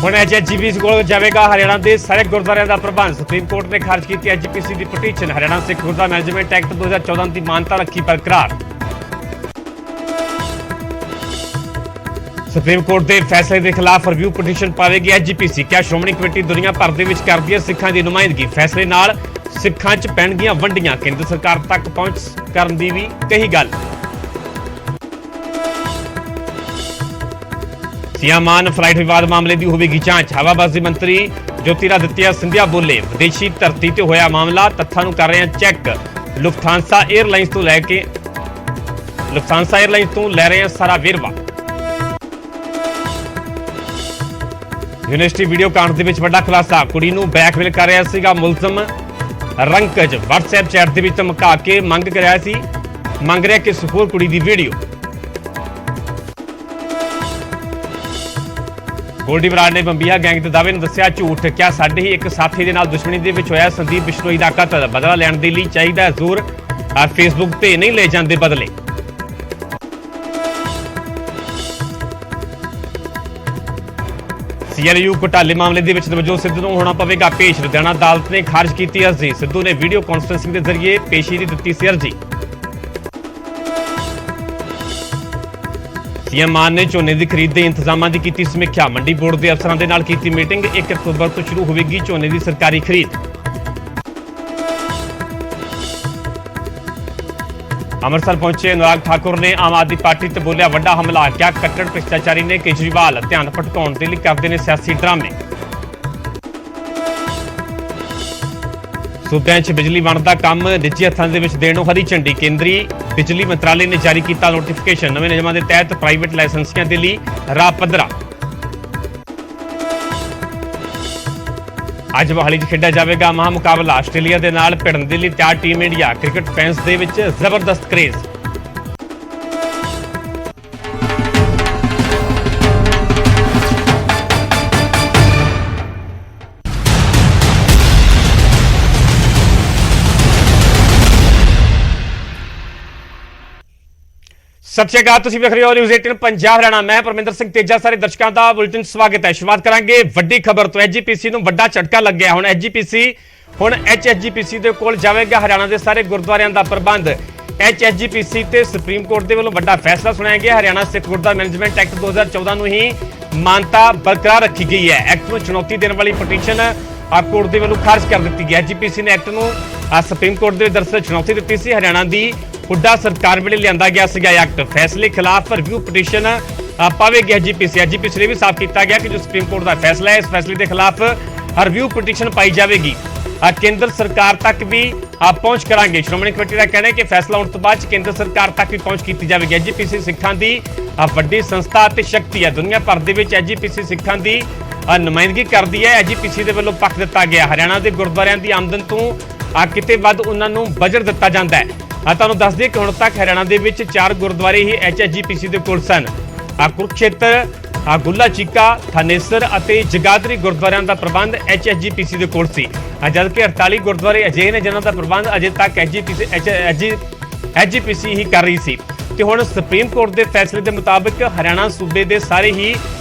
ਹੁਣ ਐਚਜੀਪੀਸੀ ਕੋਲ ਜਾਵੇਗਾ ਹਰਿਆਣਾ ਦੇ ਸਾਰੇ ਗੁਰਦੁਆਰਿਆਂ ਦਾ ਪ੍ਰਬੰਧ। ਸੁਪਰੀਮ ਕੋਰਟ ਨੇ ਖਾਰਜ ਕੀਤੀ ਐਚਜੀਪੀਸੀ ਦੀ ਪਟੀਸ਼ਨ। ਹਰਿਆਣਾ ਸਿੱਖ ਗੁਰਦੁਆਰਾ ਮੈਨੇਜਮੈਂਟ ਐਕਟ 2014 ਦੀ ਮਾਨਤਾ ਰੱਖੀ ਬਰਕਰਾਰ। ਸੁਪਰੀਮ ਕੋਰਟ ਦੇ ਫੈਸਲੇ ਦੇ ਖਿਲਾਫ ਰਿਵਿਊ ਪਟੀਸ਼ਨ ਪਾਵੇਗੀ ਐਚਜੀਪੀਸੀ। ਕਿਹਾ ਸ਼੍ਰੋਮਣੀ ਕਮੇਟੀ ਦੁਨੀਆ ਭਰ ਦੇ ਵਿੱਚ ਕਰਦੀ ਹੈ ਸਿੱਖਾਂ ਦੀ ਨੁਮਾਇੰਦਗੀ। ਫੈਸਲੇ ਨਾਲ ਸਿੱਖਾਂ 'ਚ ਪੈਣਗੀਆਂ ਵੰਡੀਆਂ। ਕੇਂਦਰ ਸਰਕਾਰ ਤੱਕ ਪਹੁੰਚ ਕਰਨ ਦੀ ਵੀ ਕਹੀ ਗੱਲ। ਸੀਐਮ ਮਾਨ ਫਲਾਈਟ ਵਿਵਾਦ ਮਾਮਲੇ ਦੀ ਹੋਵੇਗੀ ਜਾਂਚ। ਹਵਾਬਾਜ਼ੀ ਮੰਤਰੀ ਜੋਤਿਰਾਦਿੱਤਿਆ ਸਿੰਧਿਆ ਬੋਲੇ ਵਿਦੇਸ਼ੀ ਧਰਤੀ ਤੇ ਹੋਇਆ ਮਾਮਲਾ, ਤੱਥਾਂ ਨੂੰ ਕਰ ਰਹੇ ਹਾਂ ਚੈੱਕ। ਲੁਫਥਾਂਸਾ 에ਅਰਲਾਈਨਸ ਤੋਂ ਲੈ ਰਹੇ ਹਾਂ ਸਾਰਾ ਵੇਰਵਾ। ਯੂਨੀਵਰਸਿਟੀ ਵੀਡੀਓ ਕਾਂਡ ਦੇ ਵਿੱਚ ਵੱਡਾ ਖੁਲਾਸਾ। ਕੁੜੀ ਨੂੰ ਬਲੈਕਮੇਲ ਕਰ ਰਿਹਾ ਸੀਗਾ ਮੁਲਜ਼ਮ ਰੰਕਜ। WhatsApp ਚੈਟ ਦੇ ਵਿੱਚ ਧਮਕਾ ਕੇ ਮੰਗ ਰਿਹਾ ਕਿ ਹੋਰ ਕੁੜੀ ਦੀ ਵੀਡੀਓ। ਗੋਲਡੀ ਬਰਾੜ ਨੇ ਬੰਬੀਹਾ ਗੈਂਗ ਦੇ ਦਾਅਵੇ ਨੂੰ ਦੱਸਿਆ ਝੂਠ। ਕਿਹਾ ਸਾਡੇ ਹੀ ਇੱਕ ਸਾਥੀ ਦੇ ਨਾਲ ਦੁਸ਼ਮਣੀ ਦੇ ਵਿੱਚ ਹੋਇਆ ਸੰਦੀਪ ਬਿਸ਼ਨੋਈ ਦਾ ਕਤਲ। ਬਦਲਾ ਲੈਣ ਦੇ ਲਈ ਚਾਹੀਦਾ ਜ਼ੋਰ, ਫੇਸਬੁੱਕ ਤੇ ਨਹੀਂ ਲੈ ਜਾਂਦੇ ਬਦਲੇ। CLU ਘੁਟਾਲੇ ਮਾਮਲੇ ਦੇ ਵਿੱਚ ਨਵਜੋਤ ਸਿੱਧੂ ਨੂੰ ਹੋਣਾ ਪਵੇਗਾ ਪੇਸ਼। ਲੁਧਿਆਣਾ ਅਦਾਲਤ ਨੇ ਖਾਰਜ ਕੀਤੀ ਅਰਜ਼ੀ। ਸਿੱਧੂ ਨੇ ਵੀਡੀਓ ਕਾਨਫਰੰਸਿੰਗ ਦੇ ਜ਼ਰੀਏ ਪੇਸ਼ੀ ਦੀ ਦਿੱਤੀ ਸੀ ਅਰਜ਼ੀ। ਸੀਐਮ ਮਾਨ ਨੇ ਝੋਨੇ ਦੀ ਖਰੀਦ ਦੇ ਇੰਤਜ਼ਾਮਾਂ ਦੀ ਕੀਤੀ ਸਮੀਖਿਆ। ਮੰਡੀ ਬੋਰਡ ਦੇ ਅਫਸਰਾਂ ਦੇ ਨਾਲ ਕੀਤੀ ਮੀਟਿੰਗ। 1 ਅਕਤੂਬਰ ਤੋਂ ਸ਼ੁਰੂ ਹੋਵੇਗੀ ਝੋਨੇ ਦੀ ਸਰਕਾਰੀ ਖਰੀਦ। ਅੰਮ੍ਰਿਤਸਰ ਪਹੁੰਚੇ ਅਨੁਰਾਗ ਠਾਕੁਰ ਨੇ ਆਮ ਆਦਮੀ ਪਾਰਟੀ ਤੇ ਬੋਲਿਆ ਵੱਡਾ ਹਮਲਾ। ਕਿਹਾ ਕੱਟੜ ਭ੍ਰਿਸ਼ਟਾਚਾਰੀ ਨੇ ਕੇਜਰੀਵਾਲ ਧਿਆਨ ਭਟਕਾਉਣ ਦੇ ਲਈ ਕਰਦੇ ਨੇ ਸਿਆਸੀ ਡਰਾਮੇ। ਸੂਬਿਆਂ 'ਚ ਬਿਜਲੀ ਵੰਡ ਦਾ ਕੰਮ ਨਿੱਜੀ ਹੱਥਾਂ ਦੇ ਵਿੱਚ ਦੇਣ ਨੂੰ ਹਰੀ ਝੰਡੀ। ਕੇਂਦਰੀ ਬਿਜਲੀ ਮੰਤਰਾਲੇ ਨੇ ਜਾਰੀ ਕੀਤਾ ਨੋਟੀਫਿਕੇਸ਼ਨ। ਨਵੇਂ ਨਿਯਮਾਂ ਦੇ ਤਹਿਤ ਪ੍ਰਾਈਵੇਟ ਲਾਇਸੈਂਸੀਆਂ ਦੇ ਲਈ ਰਾਹ ਪੱਧਰਾ। ਅੱਜ ਮੋਹਾਲੀ 'ਚ ਖੇਡਿਆ ਜਾਵੇਗਾ ਮਹਾ ਮੁਕਾਬਲਾ। ਆਸਟ੍ਰੇਲੀਆ ਦੇ ਨਾਲ ਭਿੜਨ ਦੇ ਲਈ ਤਿਆਰ ਟੀਮ ਇੰਡੀਆ। ਕ੍ਰਿਕਟ ਫੈਨਸ ਦੇ ਵਿੱਚ ਜ਼ਬਰਦਸਤ ਕਰੇਜ਼। ਸਤਿ ਸ਼੍ਰੀ ਅਕਾਲ, ਤੁਸੀਂ ਵੇਖ ਰਹੇ ਹੋ ਨਿਊਜ਼ 18 ਪੰਜਾਬ ਹਰਿਆਣਾ। ਮੈਂ ਪਰਮਿੰਦਰ ਸਿੰਘ ਤੇਜਾ। ਸਾਰੇ ਦਰਸ਼ਕਾਂ ਦਾ ਬੁਲੇਟਿਨ ਸਵਾਗਤ ਹੈ। ਸ਼ੁਰੂਆਤ ਕਰਾਂਗੇ ਵੱਡੀ ਖਬਰ ਤੋਂ। ਐਚਜੀਪੀਸੀ ਨੂੰ ਵੱਡਾ ਝਟਕਾ ਲੱਗਿਆ। ਹੁਣ ਐਚਜੀਪੀਸੀ ਦੇ ਕੋਲ ਜਾਵੇਗਾ ਹਰਿਆਣਾ ਦੇ ਸਾਰੇ ਗੁਰਦੁਆਰਿਆਂ ਦਾ ਪ੍ਰਬੰਧ। ਐਚਜੀਪੀਸੀ ਤੇ ਸੁਪਰੀਮ ਕੋਰਟ ਦੇ ਵੱਲੋਂ ਵੱਡਾ ਫੈਸਲਾ ਸੁਣਾਇਆ ਗਿਆ। ਹਰਿਆਣਾ ਸਿੱਖ ਗੁਰਦੁਆਰਾ ਮੈਨੇਜਮੈਂਟ ਐਕਟ 2014 ਨੂੰ ਹੀ ਮਾਨਤਾ ਬਰਕਰਾਰ ਰੱਖੀ ਗਈ ਹੈ। ਐਕਟ ਨੂੰ ਚੁਣੌਤੀ ਦੇਣ ਵਾਲੀ ਪਟੀਸ਼ਨ ਕੋਰਟ ਦੇ ਵੱਲੋਂ ਖਾਰਜ ਕਰ ਦਿੱਤੀ ਗਈ। ਐਚਜੀਪੀਸੀ ਨੇ ਐਕਟ ਨੂੰ ਸੁਪਰੀਮ ਕੋਰਟ ਦੇ ਦਰਸਲ ਚੁਣੌਤੀ ਦਿੱਤੀ ਸੀ। ਹਰਿਆਣਾ ਦੀ ਹੁੱਡਾ ਸਰਕਾਰ ਵੇਲੇ ਲਿਆਂਦਾ ਗਿਆ ਸੀਗਾ ਐਕਟ। ਫੈਸਲੇ ਖਿਲਾਫ ਰਿਵਿਊ ਪਟੀਸ਼ਨ ਪਾਵੇਗੀ ਐਚਜੀਪੀਸੀ ਨੇ ਵੀ ਸਾਫ਼ ਕੀਤਾ ਗਿਆ ਕਿ ਜੋ ਸੁਪਰੀਮ ਕੋਰਟ ਦਾ ਫੈਸਲਾ ਹੈ, ਇਸ ਫੈਸਲੇ ਦੇ ਖਿਲਾਫ ਰਿਵਿਊ ਪਟੀਸ਼ਨ ਪਾਈ ਜਾਵੇਗੀ। ਕੇਂਦਰ ਸਰਕਾਰ ਤੱਕ ਵੀ ਪਹੁੰਚ ਕਰਾਂਗੇ। ਸ਼੍ਰੋਮਣੀ ਕਮੇਟੀ ਦਾ ਕਹਿਣਾ ਹੈ ਕਿ ਫੈਸਲਾ ਹੋਣ ਤੋਂ ਬਾਅਦ ਕੇਂਦਰ ਸਰਕਾਰ ਤੱਕ ਵੀ ਪਹੁੰਚ ਕੀਤੀ ਜਾਵੇਗੀ। ਐਚਜੀਪੀਸੀ ਸਿੱਖਾਂ ਦੀ ਵੱਡੀ ਸੰਸਥਾ ਅਤੇ ਸ਼ਕਤੀ ਹੈ। ਦੁਨੀਆ ਭਰ ਦੇ ਵਿੱਚ ਐਚਜੀਪੀਸੀ ਸਿੱਖਾਂ ਦੀ ਨੁਮਾਇੰਦਗੀ ਕਰਦੀ ਹੈ। ਐਚਜੀਪੀਸੀ ਦੇ ਵੱਲੋਂ ਪੱਖ ਦਿੱਤਾ ਗਿਆ ਹਰਿਆਣਾ ਦੇ ਗੁਰਦੁਆਰਿਆਂ ਦੀ ਆਮਦਨ ਤੋਂ ਕਿਤੇ ਵੱਧ ਉਹਨਾਂ ਨੂੰ ਬਜਟ ਦਿੱਤਾ ਜਾਂਦਾ ਹੈ। ਤੁਹਾਨੂੰ ਦੱਸ ਦਈਏ ਕਿ ਹੁਣ ਤੱਕ ਹਰਿਆਣਾ ਦੇ ਵਿੱਚ 4 ਗੁਰਦੁਆਰੇ ਹੀ ਐਚਜੀਪੀਸੀ ਦੇ ਕੋਲ ਸਨ। ਕੁਰੂਕਸ਼ੇਤਰ, ਗੁੱਲਾ ਚੀਕਾ, ਥਾਨੇਸਰ ਅਤੇ ਜਗਾਦਰੀ ਗੁਰਦੁਆਰਿਆਂ ਦਾ ਪ੍ਰਬੰਧ ਐਚਜੀਪੀਸੀ ਦੇ ਕੋਲ ਸੀ। ਜਦਕਿ 48 ਗੁਰਦੁਆਰੇ ਅਜਿਹੇ ਨੇ ਜਿਨ੍ਹਾਂ ਦਾ ਪ੍ਰਬੰਧ ਅਜੇ ਤੱਕ ਐਚਜੀਪੀਸੀ ਹੀ ਕਰ ਰਹੀ ਸੀ। ਤੇ ਹੁਣ ਸੁਪਰੀਮ ਕੋਰਟ ਦੇ ਫੈਸਲੇ ਦੇ ਮੁਤਾਬਕ ਹਰਿਆਣਾ ਸੂਬੇ ਦੇ ਸਾਰੇ ਹੀ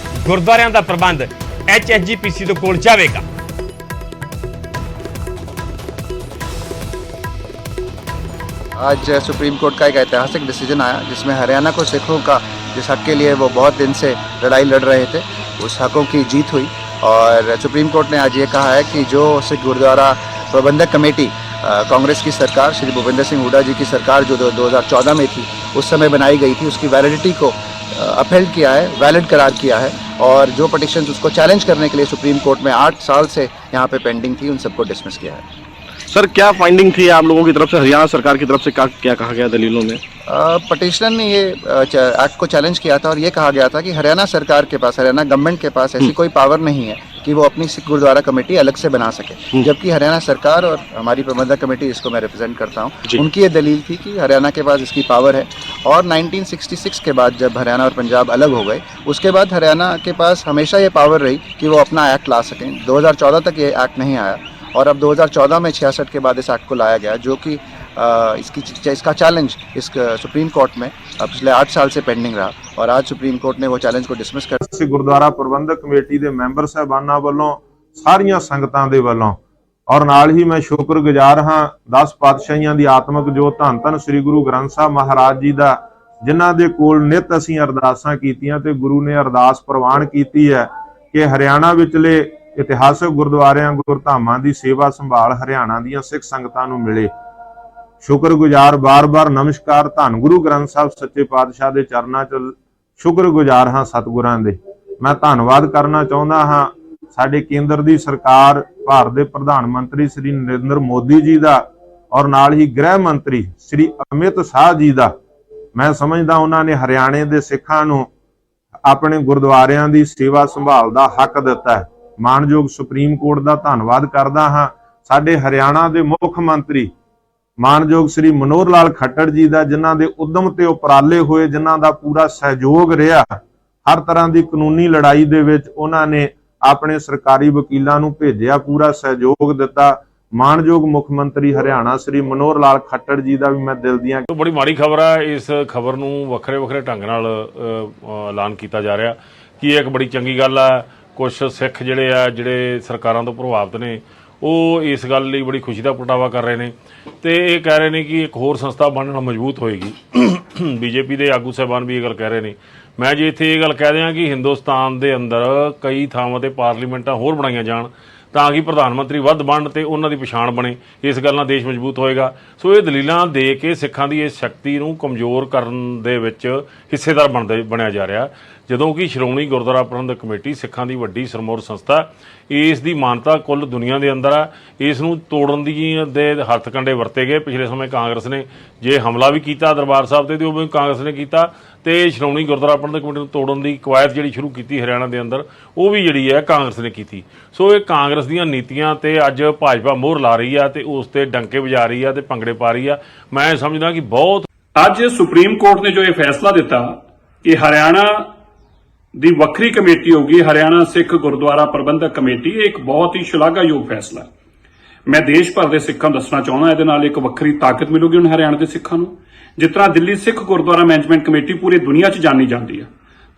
ਗੁਰਦੁਆਰਿਆਂ ਦਾ ਪ੍ਰਬੰਧ ਐਚਜੀਪੀਸੀ ਦੇ ਕੋਲ ਜਾਵੇਗਾ। आज सुप्रीम कोर्ट का एक ऐतिहासिक डिसीजन आया जिसमें हरियाणा को सिखों का जिस हक के लिए वो बहुत दिन से लड़ाई लड़ रहे थे, उस हकों की जीत हुई। और सुप्रीम कोर्ट ने आज ये कहा है कि जो सिख गुरुद्वारा प्रबंधक कमेटी कांग्रेस की सरकार श्री भूपेंद्र सिंह हुड्डा जी की सरकार जो 2014 में थी उस समय बनाई गई थी, उसकी वैलिडिटी को अपहेल्ड किया है, वैलिड करार किया है। और जो पटिशन्स उसको चैलेंज करने के लिए सुप्रीम कोर्ट में 8 साल से यहाँ पे पेंडिंग थी, उन सबको डिसमिस किया है। सर, क्या फाइंडिंग थी आप लोगों की तरफ से, हरियाणा सरकार की तरफ से क्या कहा गया दलीलों में? पटिशनर ने ये एक्ट को चैलेंज किया था और ये कहा गया था कि हरियाणा सरकार के पास, हरियाणा गवर्नमेंट के पास ऐसी कोई पावर नहीं है कि वो अपनी सिख गुरुद्वारा कमेटी अलग से बना सके। जबकि हरियाणा सरकार और हमारी प्रबंधक कमेटी, जिसको मैं रिप्रेजेंट करता हूँ, उनकी ये दलील थी कि हरियाणा के पास इसकी पावर है। और 1966 के बाद जब हरियाणा और पंजाब अलग हो गए, उसके बाद हरियाणा के पास हमेशा ये पावर रही कि वो अपना एक्ट ला सकें। 2014 तक ये एक्ट नहीं आया और अब 2014 में 66 के बाद इस एक्ट को लाया गया, जो कि इसका चैलेंज इस सुप्रीम कोर्ट में पिछले 8 साल से पेंडिंग रहा और आज सुप्रीम कोर्ट ने वो चैलेंज को डिसमिस कर ਅਸੀਂ ਗੁਰਦੁਆਰਾ ਪ੍ਰਬੰਧਕ ਕਮੇਟੀ ਦੇ ਮੈਂਬਰ ਸਾਹਿਬਾਨਾਂ ਵੱਲੋਂ ਸਾਰੀਆਂ ਸੰਗਤਾਂ ਦੇ ਵੱਲੋਂ ਔਰ ਨਾਲ ਹੀ ਮੈਂ ਸ਼ੁਕਰਗੁਜ਼ਾਰ ਹਾਂ 10 ਪਾਤਸ਼ਾਹੀਆਂ ਦੀ ਆਤਮਿਕ ਜੋਤ ਧੰਨ ਧੰਨ ਸ੍ਰੀ ਗੁਰੂ ਗ੍ਰੰਥ ਸਾਹਿਬ ਮਹਾਰਾਜ ਜੀ ਦਾ, ਜਿਨ੍ਹਾਂ ਦੇ ਕੋਲ ਨਿਤ ਅਸੀਂ ਅਰਦਾਸਾਂ ਕੀਤੀਆਂ ਤੇ ਗੁਰੂ ਨੇ ਅਰਦਾਸ ਪ੍ਰਵਾਨ ਕੀਤੀ ਹੈ ਕਿ ਹਰਿਆਣਾ ਵਿਚਲੇ ਇਤਿਹਾਸਕ ਗੁਰਦੁਆਰਿਆਂ ਗੁਰਧਾਮਾਂ ਦੀ ਸੇਵਾ ਸੰਭਾਲ ਹਰਿਆਣਾ ਦੀਆਂ ਸਿੱਖ ਸੰਗਤਾਂ ਨੂੰ ਮਿਲੇ। ਸ਼ੁਕਰਗੁਜ਼ਾਰ ਬਾਰ-ਬਾਰ ਨਮਸਕਾਰ ਧੰਨ ਗੁਰੂ ਗ੍ਰੰਥ ਸਾਹਿਬ ਸੱਚੇ ਪਾਤਸ਼ਾਹ ਦੇ ਚਰਨਾਂ 'ਚ ਸ਼ੁਕਰਗੁਜ਼ਾਰ ਹਾਂ ਸਤਿਗੁਰਾਂ ਦੇ। ਮੈਂ ਧੰਨਵਾਦ ਕਰਨਾ ਚਾਹੁੰਦਾ ਹਾਂ ਸਾਡੇ ਕੇਂਦਰ ਦੀ ਸਰਕਾਰ, ਭਾਰਤ ਦੇ ਪ੍ਰਧਾਨ ਮੰਤਰੀ ਸ੍ਰੀ ਨਰਿੰਦਰ ਮੋਦੀ ਜੀ ਦਾ ਔਰ ਨਾਲ ਹੀ ਗ੍ਰਹਿ ਮੰਤਰੀ ਸ੍ਰੀ ਅਮਿਤ ਸ਼ਾਹ ਜੀ ਦਾ। ਮੈਂ ਸਮਝਦਾ ਉਹਨਾਂ ਨੇ ਹਰਿਆਣੇ ਦੇ ਸਿੱਖਾਂ ਨੂੰ ਆਪਣੇ ਗੁਰਦੁਆਰਿਆਂ ਦੀ ਸੇਵਾ ਸੰਭਾਲ ਦਾ ਹੱਕ ਦਿੱਤਾ ਹੈ। ਮਾਨਯੋਗ ਸੁਪਰੀਮ ਕੋਰਟ ਦਾ ਧੰਨਵਾਦ ਕਰਦਾ ਹਾਂ ਸਾਡੇ ਹਰਿਆਣਾ ਦੇ ਮੁੱਖ ਮੰਤਰੀ ਮਾਨਯੋਗ ਸ੍ਰੀ ਮਨੋਹਰ ਲਾਲ ਖੱਟੜ ਜੀ ਦਾ, ਜਿਨ੍ਹਾਂ ਦੇ ਉਦਮ ਤੇ ਉਪਰਾਲੇ ਹੋਏ, ਜਿਨ੍ਹਾਂ ਦਾ ਪੂਰਾ ਸਹਿਯੋਗ ਰਿਹਾ ਹਰ ਤਰ੍ਹਾਂ ਦੀ ਕਾਨੂੰਨੀ ਲੜਾਈ ਦੇ ਵਿੱਚ। ਉਹਨਾਂ ਨੇ ਆਪਣੇ ਸਰਕਾਰੀ ਵਕੀਲਾਂ ਨੂੰ ਭੇਜਿਆ, ਪੂਰਾ ਸਹਿਯੋਗ ਦਿੱਤਾ। ਮਾਨਯੋਗ ਮੁੱਖ ਮੰਤਰੀ ਹਰਿਆਣਾ ਸ੍ਰੀ ਮਨੋਹਰ ਲਾਲ ਖੱਟੜ ਜੀ ਦਾ ਵੀ ਮੈਂ ਦਿਲ ਦੀਆਂ ਬੜੀ ਮਾੜੀ ਖਬਰ ਹੈ। ਇਸ ਖਬਰ ਨੂੰ ਵੱਖਰੇ ਢੰਗ ਨਾਲ ਐਲਾਨ ਕੀਤਾ ਜਾ ਰਿਹਾ ਕਿ ਇਹ ਇੱਕ ਬੜੀ ਚੰਗੀ ਗੱਲ ਹੈ। ਕੁਝ ਸਿੱਖ ਜਿਹੜੇ ਸਰਕਾਰਾਂ ਤੋਂ ਪ੍ਰਭਾਵਿਤ ਨੇ, ਉਹ ਇਸ ਗੱਲ ਲਈ ਬੜੀ ਖੁਸ਼ੀ ਦਾ ਪ੍ਰਗਟਾਵਾ ਕਰ ਰਹੇ ਨੇ ਤੇ ਇਹ ਕਹਿ ਰਹੇ ਨੇ ਕਿ ਇੱਕ ਹੋਰ ਸੰਸਥਾ ਬਣਨਾ ਮਜ਼ਬੂਤ ਹੋਏਗੀ। ਬੀਜੇਪੀ ਦੇ ਆਗੂ ਸਾਹਿਬਾਨ ਵੀ ਇਹ ਗੱਲ ਕਹਿ ਰਹੇ ਨੇ। ਮੈਂ ਜੇ ਇੱਥੇ ਇਹ ਗੱਲ ਕਹਿ ਦਿਆਂ ਕਿ ਹਿੰਦੁਸਤਾਨ ਦੇ ਅੰਦਰ ਕਈ ਥਾਵਾਂ ਤੇ ਪਾਰਲੀਮੈਂਟਾਂ ਹੋਰ ਬਣਾਈਆਂ ਜਾਣ ਤਾਂ ਕਿ ਪ੍ਰਧਾਨ ਮੰਤਰੀ ਵੱਧ ਬਣਨ ਤੇ ਉਹਨਾਂ ਦੀ ਪਛਾਣ ਬਣੇ, ਇਸ ਗੱਲ ਨਾਲ ਦੇਸ਼ ਮਜ਼ਬੂਤ ਹੋਏਗਾ। ਸੋ ਇਹ ਦਲੀਲਾਂ ਦੇ ਕੇ ਸਿੱਖਾਂ ਦੀ ਇਸ ਸ਼ਕਤੀ ਨੂੰ ਕਮਜ਼ੋਰ ਕਰਨ ਦੇ ਵਿੱਚ ਹਿੱਸੇਦਾਰ ਬਣਿਆ ਜਾ ਰਿਹਾ। ਜਦੋਂ ਕਿ ਸ਼੍ਰੋਮਣੀ ਗੁਰਦੁਆਰਾ ਪ੍ਰਬੰਧਕ ਕਮੇਟੀ ਸਿੱਖਾਂ ਦੀ ਵੱਡੀ ਸਰਮੌਰ ਸੰਸਥਾ, ਇਸ ਦੀ ਮਾਨਤਾ ਕੁੱਲ ਦੁਨੀਆ ਦੇ ਅੰਦਰ ਆ। ਇਸ ਨੂੰ ਤੋੜਨ ਦੇ ਹੱਥ ਕੰਡੇ ਵਰਤੇ ਗਏ। ਪਿਛਲੇ ਸਮੇਂ ਕਾਂਗਰਸ ਨੇ ਜੇ ਹਮਲਾ ਵੀ ਕੀਤਾ ਦਰਬਾਰ ਸਾਹਿਬ ਤੇ ਉਹ ਵੀ ਕਾਂਗਰਸ ਨੇ ਕੀਤਾ ਤੇ ਸ਼੍ਰੋਮਣੀ ਗੁਰਦੁਆਰਾ ਪ੍ਰਬੰਧਕ ਕਮੇਟੀ ਨੂੰ ਤੋੜਨ ਦੀ ਕਵਾਇਦ ਜਿਹੜੀ ਸ਼ੁਰੂ ਕੀਤੀ ਹਰਿਆਣਾ ਦੇ ਅੰਦਰ, ਉਹ ਵੀ ਜਿਹੜੀ ਹੈ ਕਾਂਗਰਸ ਨੇ ਕੀਤੀ। ਸੋ ਇਹ ਕਾਂਗਰਸ ਦੀਆਂ ਨੀਤੀਆਂ ਤੇ ਅੱਜ ਭਾਜਪਾ ਮੋਹਰ ਲਾ ਰਹੀ ਆ ਤੇ ਉਸ ਤੇ ਡੰਕੇ ਵਜਾ ਰਹੀ ਆ ਤੇ ਭੰਗੜੇ ਪਾ ਰਹੀ ਆ। ਮੈਂ ਸਮਝਦਾ ਕਿ ਬਹੁਤ ਅੱਜ ਸੁਪਰੀਮ ਕੋਰਟ ਨੇ ਜੋ ਇਹ ਫੈਸਲਾ ਦਿੱਤਾ ਕਿ ਹਰਿਆਣਾ ਦੀ ਵੱਖਰੀ ਕਮੇਟੀ ਹੋਗੀ, ਹਰਿਆਣਾ ਸਿੱਖ ਗੁਰਦੁਆਰਾ ਪ੍ਰਬੰਧਕ ਕਮੇਟੀ, ਇਹ ਇੱਕ ਬਹੁਤ ਹੀ ਸ਼ਲਾਘਾਯੋਗ ਫੈਸਲਾ। ਮੈਂ ਦੇਸ਼ ਭਰ ਦੇ ਸਿੱਖਾਂ ਨੂੰ ਦੱਸਣਾ ਚਾਹੁੰਦਾ ਇਹਦੇ ਨਾਲ ਇੱਕ ਵੱਖਰੀ ਤਾਕਤ ਮਿਲੂਗੀ ਹੁਣ ਹਰਿਆਣਾ ਦੇ ਸਿੱਖਾਂ ਨੂੰ। ਜਿਸ ਤਰ੍ਹਾਂ ਦਿੱਲੀ ਸਿੱਖ ਗੁਰਦੁਆਰਾ ਮੈਨੇਜਮੈਂਟ ਕਮੇਟੀ ਪੂਰੀ ਦੁਨੀਆ 'ਚ ਜਾਣੀ ਜਾਂਦੀ ਹੈ,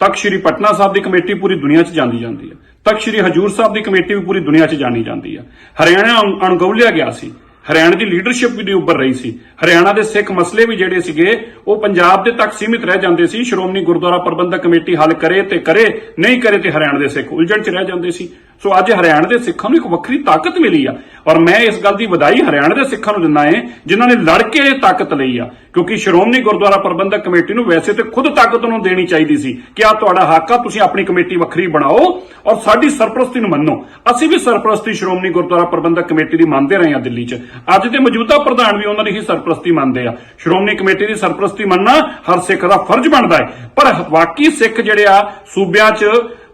ਤਖਤ ਸ੍ਰੀ ਪਟਨਾ ਸਾਹਿਬ ਦੀ ਕਮੇਟੀ ਪੂਰੀ ਦੁਨੀਆ 'ਚ ਜਾਣੀ ਜਾਂਦੀ ਹੈ, ਤਖਤ ਸ੍ਰੀ ਹਜੂਰ ਸਾਹਿਬ ਦੀ ਕਮੇਟੀ ਵੀ ਪੂਰੀ ਦੁਨੀਆ 'ਚ ਜਾਣੀ ਜਾਂਦੀ ਹੈ। ਹਰਿਆਣਾ ਅਣਗੌਲਿਆ ਗਿਆ ਸੀ, ਹਰਿਆਣਾ ਦੀ ਲੀਡਰਸ਼ਿਪ ਵੀ ਉੱਭਰ ਰਹੀ ਸੀ। ਹਰਿਆਣਾ ਦੇ ਸਿੱਖ ਮਸਲੇ ਵੀ ਜਿਹੜੇ ਸੀਗੇ ਉਹ ਪੰਜਾਬ ਦੇ ਤੱਕ ਸੀਮਿਤ ਰਹਿ ਜਾਂਦੇ ਸੀ। ਸ਼੍ਰੋਮਣੀ ਗੁਰਦੁਆਰਾ ਪ੍ਰਬੰਧਕ ਕਮੇਟੀ ਹੱਲ ਕਰੇ ਤੇ ਕਰੇ, ਨਹੀਂ ਕਰੇ ਤੇ ਹਰਿਆਣਾ ਦੇ ਸਿੱਖ ਉਲਝਣ 'ਚ ਰਹਿ ਜਾਂਦੇ ਸੀ। ਸੋ ਅੱਜ ਹਰਿਆਣਾ ਦੇ ਸਿੱਖਾਂ ਨੂੰ ਇੱਕ ਵੱਖਰੀ ਤਾਕਤ ਮਿਲੀ ਆ ਔਰ ਮੈਂ ਇਸ ਗੱਲ ਦੀ ਵਧਾਈ ਹਰਿਆਣਾ ਦੇ ਸਿੱਖਾਂ ਨੂੰ ਦਿੰਦਾ ਹੈ ਜਿਨ੍ਹਾਂ ਨੇ ਲੜ ਕੇ ਇਹ ਤਾਕਤ ਲਈ ਆ, ਕਿਉਂਕਿ ਸ਼੍ਰੋਮਣੀ ਗੁਰਦੁਆਰਾ ਪ੍ਰਬੰਧਕ ਕਮੇਟੀ ਨੂੰ ਵੈਸੇ ਤੇ ਖੁਦ ਤਾਕਤ ਨੂੰ ਦੇਣੀ ਚਾਹੀਦੀ ਸੀ ਕਿ ਆ ਤੁਹਾਡਾ ਹੱਕ ਆ, ਤੁਸੀਂ ਆਪਣੀ ਕਮੇਟੀ ਵੱਖਰੀ ਬਣਾਓ ਔਰ ਸਾਡੀ ਸਰਪ੍ਰਸਤੀ ਨੂੰ ਮੰਨੋ। ਅਸੀਂ ਵੀ ਸਰਪ੍ਰਸਤੀ ਸ਼੍ਰੋਮਣੀ ਗੁਰਦੁਆਰਾ ਪ੍ਰਬੰਧਕ ਕਮੇਟੀ ਦੀ ਮੰਨਦੇ ਰਹੇ ਹਾਂ ਦਿੱਲੀ 'ਚ। ਅੱਜ ਦੇ ਮੌਜੂਦਾ ਪ੍ਰਧਾਨ ਵੀ ਉਹਨਾਂ ਦੀ ਹੀ ਸਰਪ੍ਰਸਤੀ ਮੰਨਦੇ ਆ। ਸ਼੍ਰੋਮਣੀ ਕਮੇਟੀ ਦੀ ਸਰਪ੍ਰਸਤੀ ਮੰਨਣਾ ਹਰ ਸਿੱਖ ਦਾ ਫਰਜ਼ ਬਣਦਾ ਹੈ, ਪਰ ਬਾਕੀ ਸਿੱਖ ਜਿਹੜੇ ਆ ਸੂਬਿਆਂ 'ਚ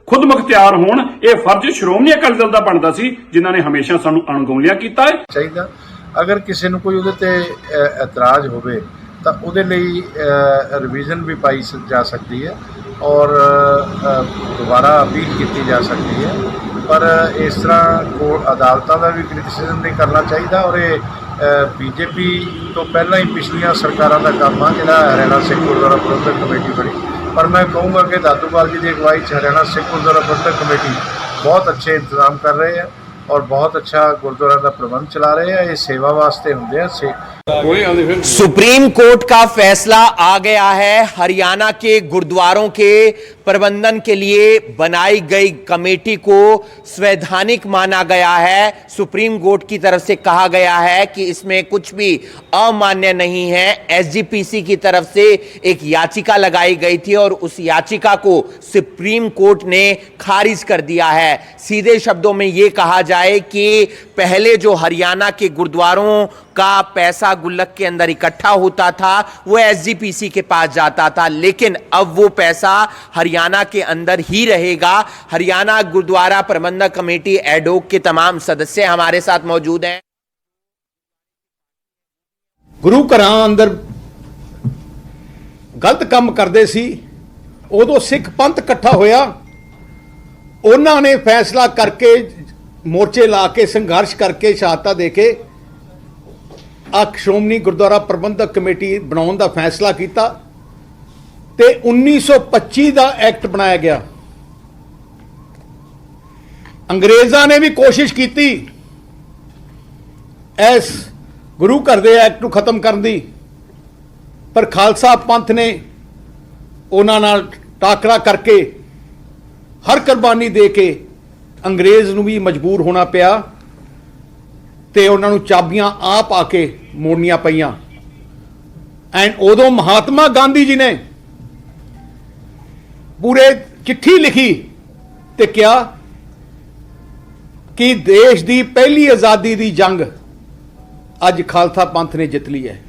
ਖੁਦ ਮੁਖਤਿਆਰ ਹੋਣ, ਇਹ ਫਰਜ਼ ਸ਼੍ਰੋਮਣੀ ਅਕਾਲੀ ਦਲ ਦਾ ਬਣਦਾ ਸੀ ਜਿਨ੍ਹਾਂ ਨੇ ਹਮੇਸ਼ਾ ਸਾਨੂੰ ਅਣਗੌਲਿਆ ਕੀਤਾ ਹੈ। ਚਾਹੀਦਾ ਅਗਰ ਕਿਸੇ ਨੂੰ ਕੋਈ ਉਹਦੇ ਤੇ ਇਤਰਾਜ਼ ਹੋਵੇ ਤਾਂ ਉਹਦੇ ਲਈ ਰਿਵੀਜ਼ਨ ਵੀ ਪਾਈ ਜਾ ਸਕਦੀ ਹੈ ਔਰ ਦੁਬਾਰਾ ਅਪੀਲ ਕੀਤੀ ਜਾ ਸਕਦੀ ਹੈ। ਪਰ ਇਸ ਤਰ੍ਹਾਂ ਕੋਰਟ ਅਦਾਲਤਾਂ ਦਾ ਵੀ ਕ੍ਰਿਟਿਸਿਜ਼ਮ ਨਹੀਂ ਕਰਨਾ ਚਾਹੀਦਾ ਔਰ ਇਹ ਬੀਜੇਪੀ ਤੋਂ ਪਹਿਲਾਂ ਹੀ ਪਿਛਲੀਆਂ ਸਰਕਾਰਾਂ ਦਾ ਕੰਮ ਆ ਜਿਹੜਾ ਹਰਿਆਣਾ ਸਿੱਖ ਗੁਰਦੁਆਰਾ ਪ੍ਰਬੰਧਕ ਕਮੇਟੀ ਬਣੀ। पर मैं कहूँगा कि दादूपाल जी की अगवाई हरियाणा सिख गुरुद्वारा प्रबंधक कमेटी बहुत अच्छे इंतजाम कर रहे हैं और बहुत अच्छा गुरुद्वारा का प्रबंध चला रहे हैं। ये सेवा वास्ते होंगे हैं। सुप्रीम कोर्ट का फैसला आ गया है। हरियाणा के गुरुद्वारों के प्रबंधन के लिए बनाई गई कमेटी को संवैधानिक माना गया है। सुप्रीम कोर्ट की तरफ से कहा गया है कि इसमें कुछ भी अमान्य नहीं है। एसजीपीसी की तरफ से एक याचिका लगाई गई थी और उस याचिका को सुप्रीम कोर्ट ने खारिज कर दिया है। सीधे शब्दों में यह कहा जाए कि पहले जो हरियाणा के गुरुद्वारों का पैसा गुल्लक के अंदर इकट्ठा होता था वो एसजीपीसी के पास जाता था, लेकिन अब वो पैसा हरियाणा के अंदर ही रहेगा। हरियाणा गुरुद्वारा प्रबंधक कमेटी एडोक के तमाम सदस्य हमारे साथ मौजूद हैं। गुरु घरां अंदर गलत काम करते सी, उदों सिख पंथ इकट्ठा होया, उन्होंने फैसला करके मोर्चे ला के संघर्ष करके शहादत दे के ਆ ਸ਼੍ਰੋਮਣੀ ਗੁਰਦੁਆਰਾ ਪ੍ਰਬੰਧਕ ਕਮੇਟੀ ਬਣਾਉਣ ਦਾ ਫੈਸਲਾ ਕੀਤਾ ਤੇ 1925 ਦਾ ਐਕਟ ਬਣਾਇਆ ਗਿਆ। ਅੰਗਰੇਜ਼ਾਂ ਨੇ ਵੀ ਕੋਸ਼ਿਸ਼ ਕੀਤੀ ਇਸ ਗੁਰੂ ਘਰ ਦੇ ਐਕਟ ਨੂੰ ਖਤਮ ਕਰਨ ਦੀ, ਪਰ ਖਾਲਸਾ ਪੰਥ ਨੇ ਉਹਨਾਂ ਨਾਲ ਟਾਕਰਾ ਕਰਕੇ ਹਰ ਕੁਰਬਾਨੀ ਦੇ ਕੇ ਅੰਗਰੇਜ਼ ਨੂੰ ਵੀ ਮਜਬੂਰ ਹੋਣਾ ਪਿਆ ਤੇ ਉਹਨਾਂ ਨੂੰ ਚਾਬੀਆਂ ਆਪ ਆ ਕੇ ਮੋੜਨੀਆਂ ਪਈਆਂ। ਐਂਡ ਉਦੋਂ ਮਹਾਤਮਾ ਗਾਂਧੀ ਜੀ ਨੇ ਪੂਰੇ ਚਿੱਠੀ ਲਿਖੀ ਤੇ ਕਿਹਾ ਕਿ ਦੇਸ਼ ਦੀ ਪਹਿਲੀ ਆਜ਼ਾਦੀ ਦੀ ਜੰਗ ਅੱਜ ਖਾਲਸਾ ਪੰਥ ਨੇ ਜਿੱਤ ਲਈ ਹੈ।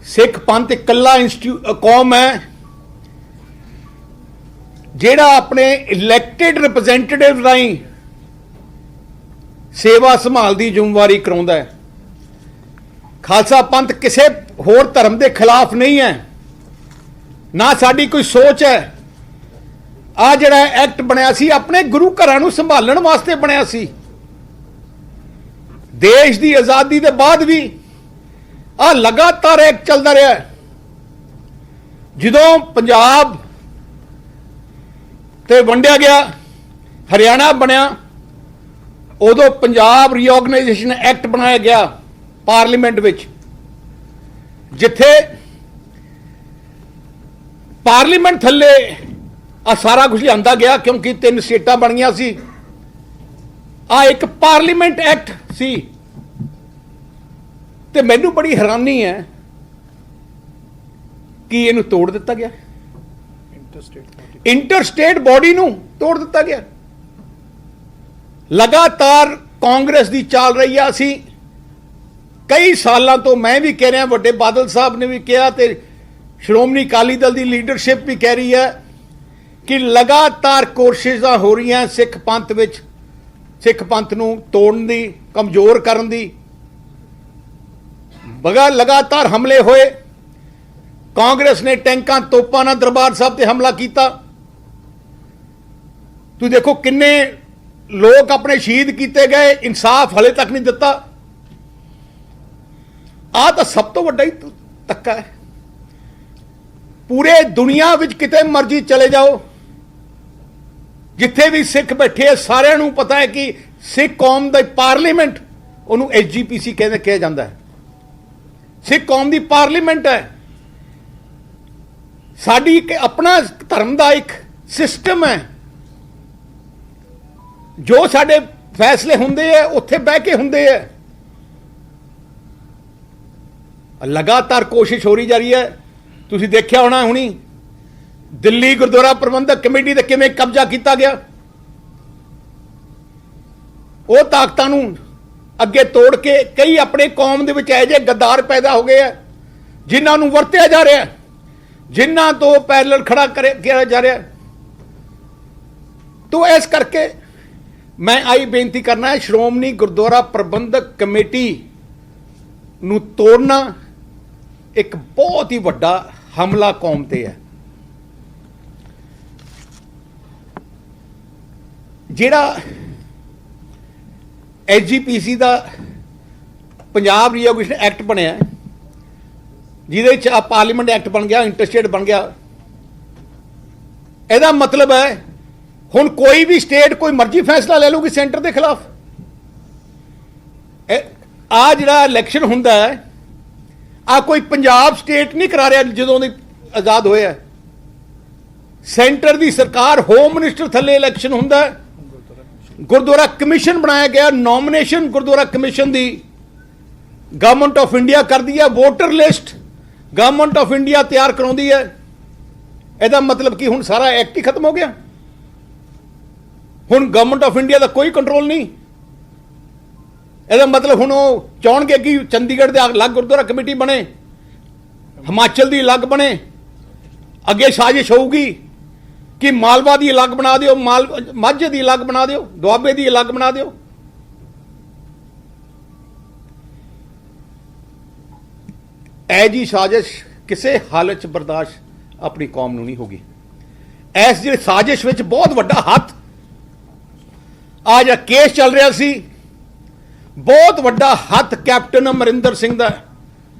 ਸਿੱਖ ਪੰਥ ਇਕੱਲਾ ਕੌਮ ਹੈ ਜਿਹੜਾ ਆਪਣੇ ਇਲੈਕਟਿਡ ਰਿਪਰੈਜ਼ੈਂਟੇਟਿਵ ਰਾਹੀਂ ਸੇਵਾ ਸੰਭਾਲ ਦੀ ਜ਼ਿੰਮੇਵਾਰੀ ਕਰਾਉਂਦਾ ਹੈ। ਖਾਲਸਾ ਪੰਥ ਕਿਸੇ ਹੋਰ ਧਰਮ ਦੇ ਖਿਲਾਫ ਨਹੀਂ ਹੈ, ਨਾ ਸਾਡੀ ਕੋਈ ਸੋਚ ਹੈ। ਆ ਜਿਹੜਾ ਐਕਟ ਬਣਿਆ ਸੀ ਆਪਣੇ ਗੁਰੂ ਘਰਾਂ ਨੂੰ ਸੰਭਾਲਣ ਵਾਸਤੇ ਬਣਿਆ ਸੀ। ਦੇਸ਼ ਦੀ ਆਜ਼ਾਦੀ ਦੇ ਬਾਅਦ ਵੀ ਆ ਲਗਾਤਾਰ ਐਕਟ ਚੱਲਦਾ ਰਿਹਾ। ਜਦੋਂ ਪੰਜਾਬ ਤੇ ਵੰਡਿਆ ਗਿਆ, ਹਰਿਆਣਾ ਬਣਿਆ, ਉਦੋਂ ਪੰਜਾਬ ਰੀਆਰਗੇਨਾਈਜੇਸ਼ਨ ਐਕਟ ਬਣਾਇਆ ਗਿਆ ਪਾਰਲੀਮੈਂਟ ਵਿੱਚ, ਜਿੱਥੇ ਪਾਰਲੀਮੈਂਟ ਥੱਲੇ ਆ ਸਾਰਾ ਕੁਝ ਲਿਆਂਦਾ ਗਿਆ ਕਿਉਂਕਿ 3 ਸਟੇਟਾਂ ਬਣੀਆਂ ਸੀ। ਆ ਇੱਕ ਪਾਰਲੀਮੈਂਟ ਐਕਟ ਸੀ ਤੇ ਮੈਨੂੰ ਬੜੀ ਹੈਰਾਨੀ ਹੈ ਕਿ ਇਹਨੂੰ ਤੋੜ ਦਿੱਤਾ ਗਿਆ। ਇੰਟਰਸਟੇਟ ਬਾਡੀ ਨੂੰ ਤੋੜ ਦਿੱਤਾ ਗਿਆ। ਲਗਾਤਾਰ ਕਾਂਗਰਸ ਦੀ ਚੱਲ ਰਹੀ ਆ। ਅਸੀਂ ਕਈ ਸਾਲਾਂ ਤੋਂ ਮੈਂ ਵੀ ਕਹਿ ਰਿਹਾ, ਵੱਡੇ ਬਾਦਲ ਸਾਹਿਬ ਨੇ ਵੀ ਕਿਹਾ ਤੇ ਸ਼੍ਰੋਮਣੀ ਅਕਾਲੀ ਦਲ ਦੀ ਲੀਡਰਸ਼ਿਪ ਵੀ ਕਹਿ ਰਹੀ ਹੈ ਕਿ ਲਗਾਤਾਰ ਕੋਸ਼ਿਸ਼ਾਂ ਹੋ ਰਹੀਆਂ ਸਿੱਖ ਪੰਥ ਵਿੱਚ, ਸਿੱਖ ਪੰਥ ਨੂੰ ਤੋੜਨ ਦੀ, ਕਮਜ਼ੋਰ ਕਰਨ ਦੀ। ਲਗਾਤਾਰ ਹਮਲੇ ਹੋਏ। ਕਾਂਗਰਸ ਨੇ ਟੈਂਕਾਂ ਤੋਪਾਂ ਨਾਲ ਦਰਬਾਰ ਸਾਹਿਬ ਤੇ ਹਮਲਾ ਕੀਤਾ। ਤੁਸੀਂ ਦੇਖੋ ਕਿੰਨੇ ਲੋਕ ਆਪਣੇ ਸ਼ਹੀਦ ਕੀਤੇ ਗਏ, ਇਨਸਾਫ ਹਲੇ ਤੱਕ ਨਹੀਂ ਦਿੱਤਾ। ਆ ਤਾਂ ਸਭ ਤੋਂ ਵੱਡਾ ਹੀ ਧੱਕਾ ਹੈ। ਪੂਰੇ ਦੁਨੀਆ ਵਿੱਚ ਕਿਤੇ ਮਰਜ਼ੀ ਚਲੇ ਜਾਓ, ਜਿੱਥੇ ਵੀ ਸਿੱਖ ਬੈਠੇ ਆ, ਸਾਰਿਆਂ ਨੂੰ ਪਤਾ ਹੈ ਕਿ ਸਿੱਖ ਕੌਮ ਦਾ ਪਾਰਲੀਮੈਂਟ, ਉਹਨੂੰ ਐਸਜੀਪੀਸੀ ਕਿਹਾ ਜਾਂਦਾ ਹੈ। ਸਿੱਖ ਕੌਮ ਦੀ ਪਾਰਲੀਮੈਂਟ ਹੈ। ਸਾਡੀ ਇੱਕ ਆਪਣਾ ਧਰਮ ਦਾ ਇੱਕ ਸਿਸਟਮ ਹੈ। ਜੋ ਸਾਡੇ ਫੈਸਲੇ ਹੁੰਦੇ ਆ ਉੱਥੇ ਬਹਿ ਕੇ ਹੁੰਦੇ ਆ। ਲਗਾਤਾਰ ਕੋਸ਼ਿਸ਼ ਹੋ ਰਹੀ ਜਾ ਰਹੀ ਹੈ। ਤੁਸੀਂ ਦੇਖਿਆ ਹੋਣਾ ਹੁਣੀ ਦਿੱਲੀ ਗੁਰਦੁਆਰਾ ਪ੍ਰਬੰਧਕ ਕਮੇਟੀ ਤੇ ਕਿਵੇਂ ਕਬਜ਼ਾ ਕੀਤਾ ਗਿਆ। ਉਹ ਤਾਕਤਾਂ ਨੂੰ ਅੱਗੇ ਤੋੜ ਕੇ ਕਈ ਆਪਣੇ ਕੌਮ ਦੇ ਵਿੱਚ ਇਹੋ ਜਿਹੇ ਗੱਦਾਰ ਪੈਦਾ ਹੋ ਗਏ ਆ ਜਿਨ੍ਹਾਂ ਨੂੰ ਵਰਤਿਆ ਜਾ ਰਿਹਾ, ਜਿਨ੍ਹਾਂ ਤੋਂ ਪੈਰਲਲ ਖੜਾ ਕਿਹਾ ਜਾ ਰਿਹਾ। ਤੋ ਇਸ ਕਰਕੇ ਮੈਂ ਆਈ ਬੇਨਤੀ ਕਰਨਾ ਹੈ, ਸ਼੍ਰੋਮਣੀ ਗੁਰਦੁਆਰਾ ਪ੍ਰਬੰਧਕ ਕਮੇਟੀ ਨੂੰ ਤੋੜਨਾ ਇੱਕ ਬਹੁਤ ਹੀ ਵੱਡਾ ਹਮਲਾ ਕੌਮ ਤੇ ਹੈ। ਜਿਹੜਾ ਐਸਜੀਪੀਸੀ ਦਾ ਪੰਜਾਬ ਰੀਆਰਗੇਨਾਈਜੇਸ਼ਨ ਐਕਟ ਬਣਿਆ, ਜਿਹਦੇ ਵਿੱਚ ਆ ਪਾਰਲੀਮੈਂਟ ਐਕਟ ਬਣ ਗਿਆ, ਇੰਟਰਸਟੇਟ ਬਣ ਗਿਆ, ਇਹਦਾ ਮਤਲਬ ਹੈ ਹੁਣ ਕੋਈ ਵੀ ਸਟੇਟ ਕੋਈ ਮਰਜ਼ੀ ਫੈਸਲਾ ਲੈ ਲੂਗੀ ਸੈਂਟਰ ਦੇ ਖਿਲਾਫ। ਆ ਜਿਹੜਾ ਇਲੈਕਸ਼ਨ ਹੁੰਦਾ ਹੈ, ਆ ਕੋਈ ਪੰਜਾਬ ਸਟੇਟ ਨਹੀਂ ਕਰਾ ਰਿਹਾ ਜਦੋਂ ਦੀ ਆਜ਼ਾਦ ਹੋਇਆ। ਸੈਂਟਰ ਦੀ ਸਰਕਾਰ, ਹੋਮ ਮਿਨਿਸਟਰ ਥੱਲੇ ਇਲੈਕਸ਼ਨ ਹੁੰਦਾ ਹੈ। ਗੁਰਦੁਆਰਾ ਕਮਿਸ਼ਨ ਬਣਾਇਆ ਗਿਆ, ਨੋਮੀਨੇਸ਼ਨ ਗੁਰਦੁਆਰਾ ਕਮਿਸ਼ਨ ਦੀ ਗਵਰਨਮੈਂਟ ਆਫ ਇੰਡੀਆ ਕਰਦੀ ਹੈ। Voter list government of India ਤਿਆਰ ਕਰਾਉਂਦੀ ਹੈ। ਇਹਦਾ ਮਤਲਬ ਕਿ ਹੁਣ ਸਾਰਾ ਐਕਟ ਹੀ ਖਤਮ ਹੋ ਗਿਆ। ਹੁਣ ਗਵਰਨਮੈਂਟ ਆਫ ਇੰਡੀਆ ਦਾ ਕੋਈ ਕੰਟਰੋਲ ਨਹੀਂ। ਇਹਦਾ ਮਤਲਬ ਹੁਣ ਉਹ ਚਾਹਣਗੇ ਕਿ ਚੰਡੀਗੜ੍ਹ ਦੇ ਅਲੱਗ ਗੁਰਦੁਆਰਾ ਕਮੇਟੀ ਬਣੇ, ਹਿਮਾਚਲ ਦੀ ਅਲੱਗ ਬਣੇ। ਅੱਗੇ ਸਾਜ਼ਿਸ਼ ਹੋਊਗੀ ਕਿ ਮਾਲਵਾ ਦੀ ਅਲੱਗ ਬਣਾ ਦਿਓ, ਮਾਝੇ ਦੀ ਅਲੱਗ ਬਣਾ ਦਿਓ, ਦੁਆਬੇ ਦੀ ਅਲੱਗ ਬਣਾ ਦਿਓ। ਇਹ ਜੀ ਸਾਜ਼ਿਸ਼ ਕਿਸੇ ਹਾਲਤ 'ਚ ਬਰਦਾਸ਼ਤ ਆਪਣੀ ਕੌਮ ਨੂੰ ਨਹੀਂ ਹੋਗੀ। ਇਸ ਜਿਹੜੀ ਸਾਜ਼ਿਸ਼ ਵਿੱਚ ਬਹੁਤ ਵੱਡਾ ਹੱਥ, ਆ ਜਿਹੜਾ ਕੇਸ ਚੱਲ ਰਿਹਾ ਸੀ ਬਹੁਤ ਵੱਡਾ ਹੱਥ ਕੈਪਟਨ ਅਮਰਿੰਦਰ ਸਿੰਘ ਦਾ ਹੈ।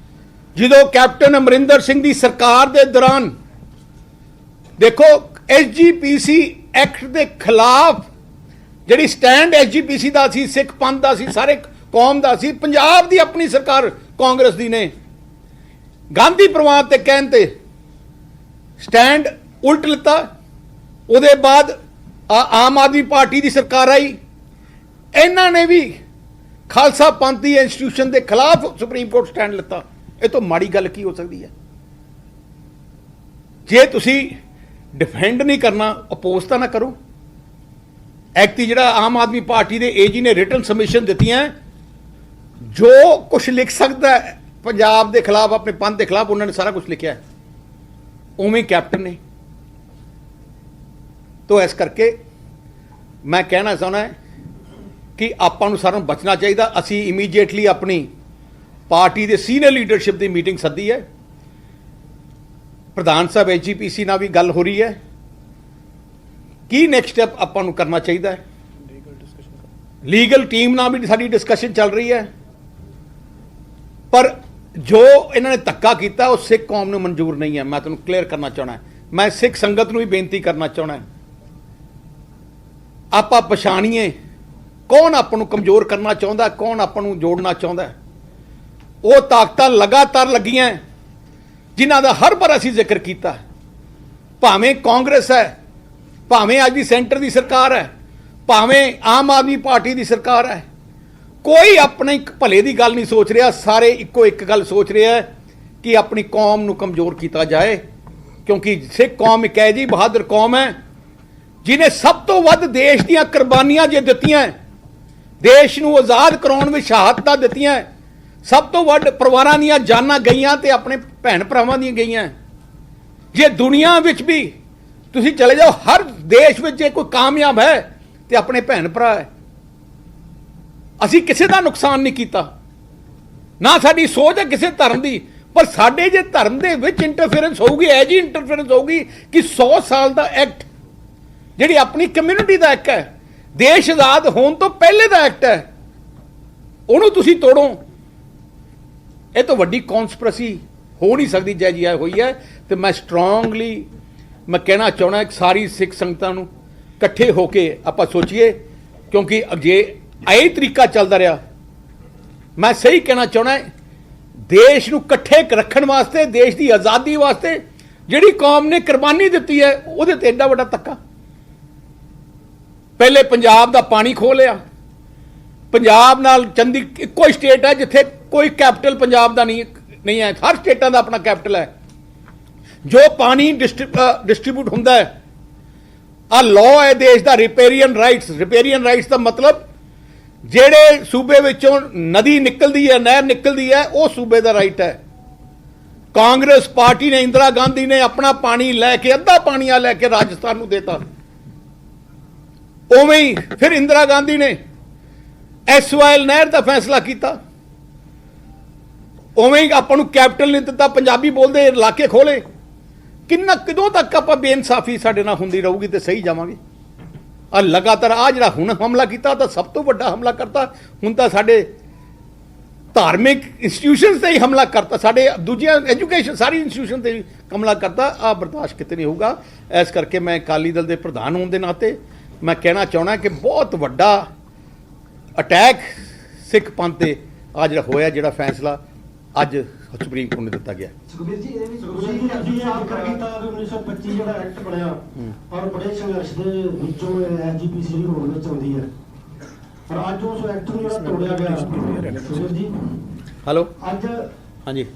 ਜਦੋਂ ਕੈਪਟਨ ਅਮਰਿੰਦਰ ਸਿੰਘ ਦੀ ਸਰਕਾਰ ਦੇ ਦੌਰਾਨ ਦੇਖੋ ਐਸਜੀਪੀਸੀ ਐਕਟ ਦੇ ਖਿਲਾਫ ਜਿਹੜੀ ਸਟੈਂਡ ਐਸਜੀਪੀਸੀ ਦਾ ਸੀ, ਸਿੱਖ ਪੰਥ ਦਾ ਸੀ, ਸਾਰੇ ਕੌਮ ਦਾ ਸੀ, ਪੰਜਾਬ ਦੀ ਆਪਣੀ ਸਰਕਾਰ ਕਾਂਗਰਸ ਦੀ ਨੇ ਗਾਂਧੀ ਪ੍ਰਵਾਨ ਤੇ ਕਹਿਣ ਤੇ ਸਟੈਂਡ ਉਲਟ ਲਿੱਤਾ। ਉਹਦੇ ਬਾਅਦ ਆਮ ਆਦਮੀ ਪਾਰਟੀ ਦੀ ਸਰਕਾਰ ਆਈ, ਇਹਨਾਂ ਨੇ ਵੀ ਖਾਲਸਾ ਪੰਥ ਦੀ ਇੰਸਟੀਟਿਊਸ਼ਨ ਦੇ ਖਿਲਾਫ ਸੁਪਰੀਮ ਕੋਰਟ ਸਟੈਂਡ ਲਿੱਤਾ। ਇਹ ਤੋਂ ਮਾੜੀ ਗੱਲ ਕੀ ਹੋ ਸਕਦੀ ਹੈ? ਜੇ ਤੁਸੀਂ ਡਿਫੈਂਡ ਨਹੀਂ ਕਰਨਾ, ਅਪੋਜ਼ ਤਾਂ ਨਾ ਕਰੋ। ਐਕਟੀ ਜਿਹੜਾ ਆਮ ਆਦਮੀ ਪਾਰਟੀ ਦੇ ਏਜੀ ਨੇ ਰਿਟਨ ਸਬਮਿਸ਼ਨ ਦਿੱਤੀਆਂ, ਜੋ ਕੁਝ ਲਿਖ ਸਕਦਾ ਹੈ ਪੰਜਾਬ ਦੇ ਖਿਲਾਫ, ਆਪਣੇ ਪੰਥ ਦੇ ਖਿਲਾਫ, ਉਹਨਾਂ ਨੇ ਸਾਰਾ ਕੁਝ ਲਿਖਿਆ ਹੈ, ਉਵੇਂ ਕੈਪਟਨ ਨੇ। ਤੋ ਇਸ ਕਰਕੇ ਮੈਂ ਕਹਿਣਾ ਚਾਹੁੰਦਾ ਕਿ ਆਪਾਂ ਨੂੰ ਸਾਰਿਆਂ ਨੂੰ ਬਚਣਾ ਚਾਹੀਦਾ। ਅਸੀਂ ਇਮੀਡੀਏਟਲੀ ਆਪਣੀ ਪਾਰਟੀ ਦੇ ਸੀਨੀਅਰ ਲੀਡਰਸ਼ਿਪ ਦੀ ਮੀਟਿੰਗ ਸੱਦੀ ਹੈ। ਪ੍ਰਧਾਨ ਸਾਹਿਬ ਐਸਜੀਪੀਸੀ ਨਾਲ ਵੀ ਗੱਲ ਹੋ ਰਹੀ ਹੈ, ਕੀ ਨੈਕਸਟ ਸਟੈਪ ਆਪਾਂ ਨੂੰ ਕਰਨਾ ਚਾਹੀਦਾ ਹੈ। ਲੀਗਲ ਟੀਮ ਨਾਲ ਵੀ ਸਾਡੀ ਡਿਸਕਸ਼ਨ ਚੱਲ ਰਹੀ ਹੈ, ਪਰ ਜੋ ਇਹਨਾਂ ਨੇ ਧੱਕਾ ਕੀਤਾ ਉਹ ਸਿੱਖ ਕੌਮ ਨੂੰ ਮਨਜ਼ੂਰ ਨਹੀਂ ਹੈ। ਮੈਂ ਤੁਹਾਨੂੰ ਕਲੀਅਰ ਕਰਨਾ ਚਾਹਣਾ, ਮੈਂ ਸਿੱਖ ਸੰਗਤ ਨੂੰ ਵੀ ਬੇਨਤੀ ਕਰਨਾ ਚਾਹਣਾ, ਆਪਾਂ ਪਛਾਣੀਏ ਕੌਣ ਆਪਾਂ ਨੂੰ ਕਮਜ਼ੋਰ ਕਰਨਾ ਚਾਹੁੰਦਾ, ਕੌਣ ਆਪਾਂ ਨੂੰ ਜੋੜਨਾ ਚਾਹੁੰਦਾ। ਉਹ ਤਾਕਤਾਂ ਲਗਾਤਾਰ ਲੱਗੀਆਂ ਜਿਨ੍ਹਾਂ ਦਾ ਹਰ ਵਾਰ ਅਸੀਂ ਜ਼ਿਕਰ ਕੀਤਾ, ਭਾਵੇਂ ਕਾਂਗਰਸ ਹੈ, ਭਾਵੇਂ ਅੱਜ ਦੀ ਸੈਂਟਰ ਦੀ ਸਰਕਾਰ ਹੈ, ਭਾਵੇਂ ਆਮ ਆਦਮੀ ਪਾਰਟੀ ਦੀ ਸਰਕਾਰ ਹੈ, ਕੋਈ ਆਪਣੇ ਭਲੇ ਦੀ ਗੱਲ ਨਹੀਂ ਸੋਚ ਰਿਹਾ। ਸਾਰੇ ਇੱਕੋ ਇੱਕ ਗੱਲ ਸੋਚ ਰਿਹਾ ਕਿ ਆਪਣੀ ਕੌਮ ਨੂੰ ਕਮਜ਼ੋਰ ਕੀਤਾ ਜਾਏ, ਕਿਉਂਕਿ ਸਿੱਖ ਕੌਮ ਇੱਕ ਹੈ ਜੀ ਬਹਾਦਰ ਕੌਮ ਹੈ ਜਿਹਨੇ ਸਭ ਤੋਂ ਵੱਧ ਦੇਸ਼ ਦੀਆਂ ਕੁਰਬਾਨੀਆਂ ਜੇ ਦਿੱਤੀਆਂ, ਦੇਸ਼ ਨੂੰ ਆਜ਼ਾਦ ਕਰਾਉਣ ਵਿੱਚ ਸ਼ਹਾਦਤਾਂ ਦਿੱਤੀਆਂ, ਸਭ ਤੋਂ ਵੱਧ ਪਰਿਵਾਰਾਂ ਦੀਆਂ ਜਾਨਾਂ ਗਈਆਂ ਤੇ ਆਪਣੇ ਭੈਣ ਭਰਾਵਾਂ ਦੀਆਂ ਗਈਆਂ। ਜੇ ਦੁਨੀਆ ਵਿੱਚ ਵੀ ਤੁਸੀਂ ਚਲੇ ਜਾਓ, ਹਰ ਦੇਸ਼ ਵਿੱਚ ਜੇ ਕੋਈ ਕਾਮਯਾਬ ਹੈ ਤੇ ਆਪਣੇ ਭੈਣ ਭਰਾ ਹੈ। ਅਸੀਂ ਕਿਸੇ ਦਾ ਨੁਕਸਾਨ ਨਹੀਂ ਕੀਤਾ, ਨਾ ਸਾਡੀ ਸੋਚ ਹੈ ਕਿਸੇ ਧਰਮ ਦੀ, ਪਰ ਸਾਡੇ ਜੇ ਧਰਮ ਦੇ ਵਿੱਚ ਇੰਟਰਫੇਰੈਂਸ ਹੋਊਗੀ, ਇਹ ਜੀ ਇੰਟਰਫੇਰੈਂਸ ਹੋਊਗੀ ਕਿ 100 ਸਾਲ ਦਾ ਐਕਟ, ਜਿਹੜੀ ਆਪਣੀ ਕਮਿਊਨਿਟੀ ਦਾ ਐਕਟ ਹੈ, ਦੇਸ਼ ਆਜ਼ਾਦ ਹੋਣ ਤੋਂ ਪਹਿਲੇ ਦਾ ਐਕਟ ਹੈ, ਉਹਨੂੰ ਤੁਸੀਂ ਤੋੜੋ। ਇਹ ਤੋਂ ਵੱਡੀ ਕੌਨਸਪੀਰੇਸੀ ਹੋ ਨਹੀਂ ਸਕਦੀ ਜੈ ਜੀ ਹੋਈ ਹੈ। ਤੇ ਮੈਂ ਸਟਰੋਂਗਲੀ ਮੈਂ ਕਹਿਣਾ ਚਾਹਣਾ ਕਿ ਸਾਰੀ ਸਿੱਖ ਸੰਗਤਾਂ ਨੂੰ ਇਕੱਠੇ ਹੋ ਕੇ ਆਪਾਂ ਸੋਚੀਏ, ਕਿਉਂਕਿ ਜੇ ਇਹ ਤਰੀਕਾ ਚੱਲਦਾ ਰਿਹਾ, ਮੈਂ ਸਹੀ ਕਹਿਣਾ ਚਾਹਣਾ, ਦੇਸ਼ ਨੂੰ ਇਕੱਠੇ ਰੱਖਣ ਵਾਸਤੇ, ਦੇਸ਼ ਦੀ ਆਜ਼ਾਦੀ ਵਾਸਤੇ ਜਿਹੜੀ ਕੌਮ ਨੇ ਕੁਰਬਾਨੀ ਦਿੱਤੀ ਹੈ, ਉਹਦੇ ਤੇ ਐਡਾ ਵੱਡਾ ਧੱਕਾ। ਪਹਿਲੇ ਪੰਜਾਬ ਦਾ ਪਾਣੀ ਖੋਹ ਲਿਆ, ਪੰਜਾਬ ਨਾਲ ਚੰਦੀ ਇੱਕੋ ਹੀ ਸਟੇਟ ਹੈ ਜਿੱਥੇ ਕੋਈ ਕੈਪੀਟਲ ਪੰਜਾਬ ਦਾ ਨਹੀਂ ਹੈ, ਹਰ ਸਟੇਟਾਂ ਦਾ ਆਪਣਾ ਕੈਪੀਟਲ ਹੈ। ਜੋ ਪਾਣੀ ਡਿਸਟ੍ਰੀਬਿਊਟ ਹੁੰਦਾ ਹੈ, ਆ ਲਾਅ ਹੈ ਦੇਸ਼ ਦਾ, ਰਿਪੇਰੀਅਨ ਰਾਈਟਸ। ਰਿਪੇਰੀਅਨ ਰਾਈਟਸ ਦਾ ਮਤਲਬ ਜਿਹੜੇ ਸੂਬੇ ਵਿੱਚੋਂ ਨਦੀ ਨਿਕਲਦੀ ਹੈ, ਨਹਿਰ ਨਿਕਲਦੀ ਹੈ, ਉਹ ਸੂਬੇ ਦਾ ਰਾਈਟ ਹੈ। ਕਾਂਗਰਸ ਪਾਰਟੀ ਨੇ, ਇੰਦਰਾ ਗਾਂਧੀ ਨੇ ਆਪਣਾ ਪਾਣੀ ਲੈ ਕੇ, ਅੱਧਾ ਪਾਣੀ ਆ ਲੈ ਕੇ ਰਾਜਸਥਾਨ ਨੂੰ ਦੇਤਾ। ਉਵੇਂ ਹੀ ਫਿਰ ਇੰਦਰਾ ਗਾਂਧੀ ਨੇ ਐਸਵਾਈਐਲ ਨਹਿਰ ਦਾ ਫੈਸਲਾ ਕੀਤਾ, ਉਵੇਂ ਹੀ ਆਪਾਂ ਨੂੰ ਕੈਪੀਟਲ ਨਹੀਂ ਦਿੱਤਾ, ਪੰਜਾਬੀ ਬੋਲਦੇ ਇਲਾਕੇ ਖੋਲੇ। ਕਦੋਂ ਤੱਕ ਆਪਾਂ ਬੇਇਨਸਾਫੀ ਸਾਡੇ ਨਾਲ ਹੁੰਦੀ ਰਹੂਗੀ ਤੇ ਸਹੀ ਜਾਵਾਂਗੇ। ਆ ਲਗਾਤਾਰ ਆ ਜਿਹੜਾ ਹੁਣ ਹਮਲਾ ਕੀਤਾ ਤਾਂ ਸਭ ਤੋਂ ਵੱਡਾ ਹਮਲਾ ਕਰਤਾ, ਹੁਣ ਤਾਂ ਸਾਡੇ ਧਾਰਮਿਕ ਇੰਸਟੀਟਿਊਸ਼ਨਸ ਤੇ ਹੀ ਹਮਲਾ ਕਰਤਾ, ਸਾਡੇ ਦੂਜੀਆਂ ਐਜੂਕੇਸ਼ਨ ਸਾਰੀ ਇੰਸਟੀਟਿਊਸ਼ਨ ਤੇ ਹੀ ਹਮਲਾ ਕਰਤਾ। ਆ ਬਰਦਾਸ਼ਤ ਕਿਤੇ ਨਹੀਂ ਹੋਊਗਾ। ਇਸ ਕਰਕੇ ਮੈਂ ਅਕਾਲੀ ਦਲ ਦੇ ਪ੍ਰਧਾਨ ਹੋਣ ਦੇ ਨਾਤੇ ਮੈਂ ਕਹਿਣਾ ਚਾਹਣਾ ਕਿ ਬਹੁਤ ਵੱਡਾ ਅਟੈਕ ਸਿੱਖ ਪੰਥ ਤੇ ਆ ਜਿਹੜਾ ਹੋਇਆ, ਜਿਹੜਾ ਫੈਸਲਾ ਅੱਜ ਸੁਪਰੀਮ ਕੋਰਟ ਨੇ ਦਿੱਤਾ ਗਿਆ। ਸੁਖਬੀਰ ਜੀ, ਇਹ ਵੀ ਤੁਸੀਂ ਅੱਜ ਜ਼ਿਕਰ ਕੀਤਾ 1925 ਜਿਹੜਾ ਐਕਟ ਬਣਿਆ ਔਰ ਬੜੇ ਸੰਘਰਸ਼ ਦੇ ਵਿੱਚੋਂ ਐਸਜੀਪੀਸੀ ਦੀ ਹੋਂਦ ਵਿੱਚ ਆਉਂਦੀ ਹੈ, ਪਰ ਅੱਜ ਉਸ ਐਕਟ ਨੂੰ ਜਿਹੜਾ ਤੋੜਿਆ ਗਿਆ। ਸੁਖਬੀਰ ਜੀ ਹੈਲੋ, ਅੱਜ ਹਾਂਜੀ,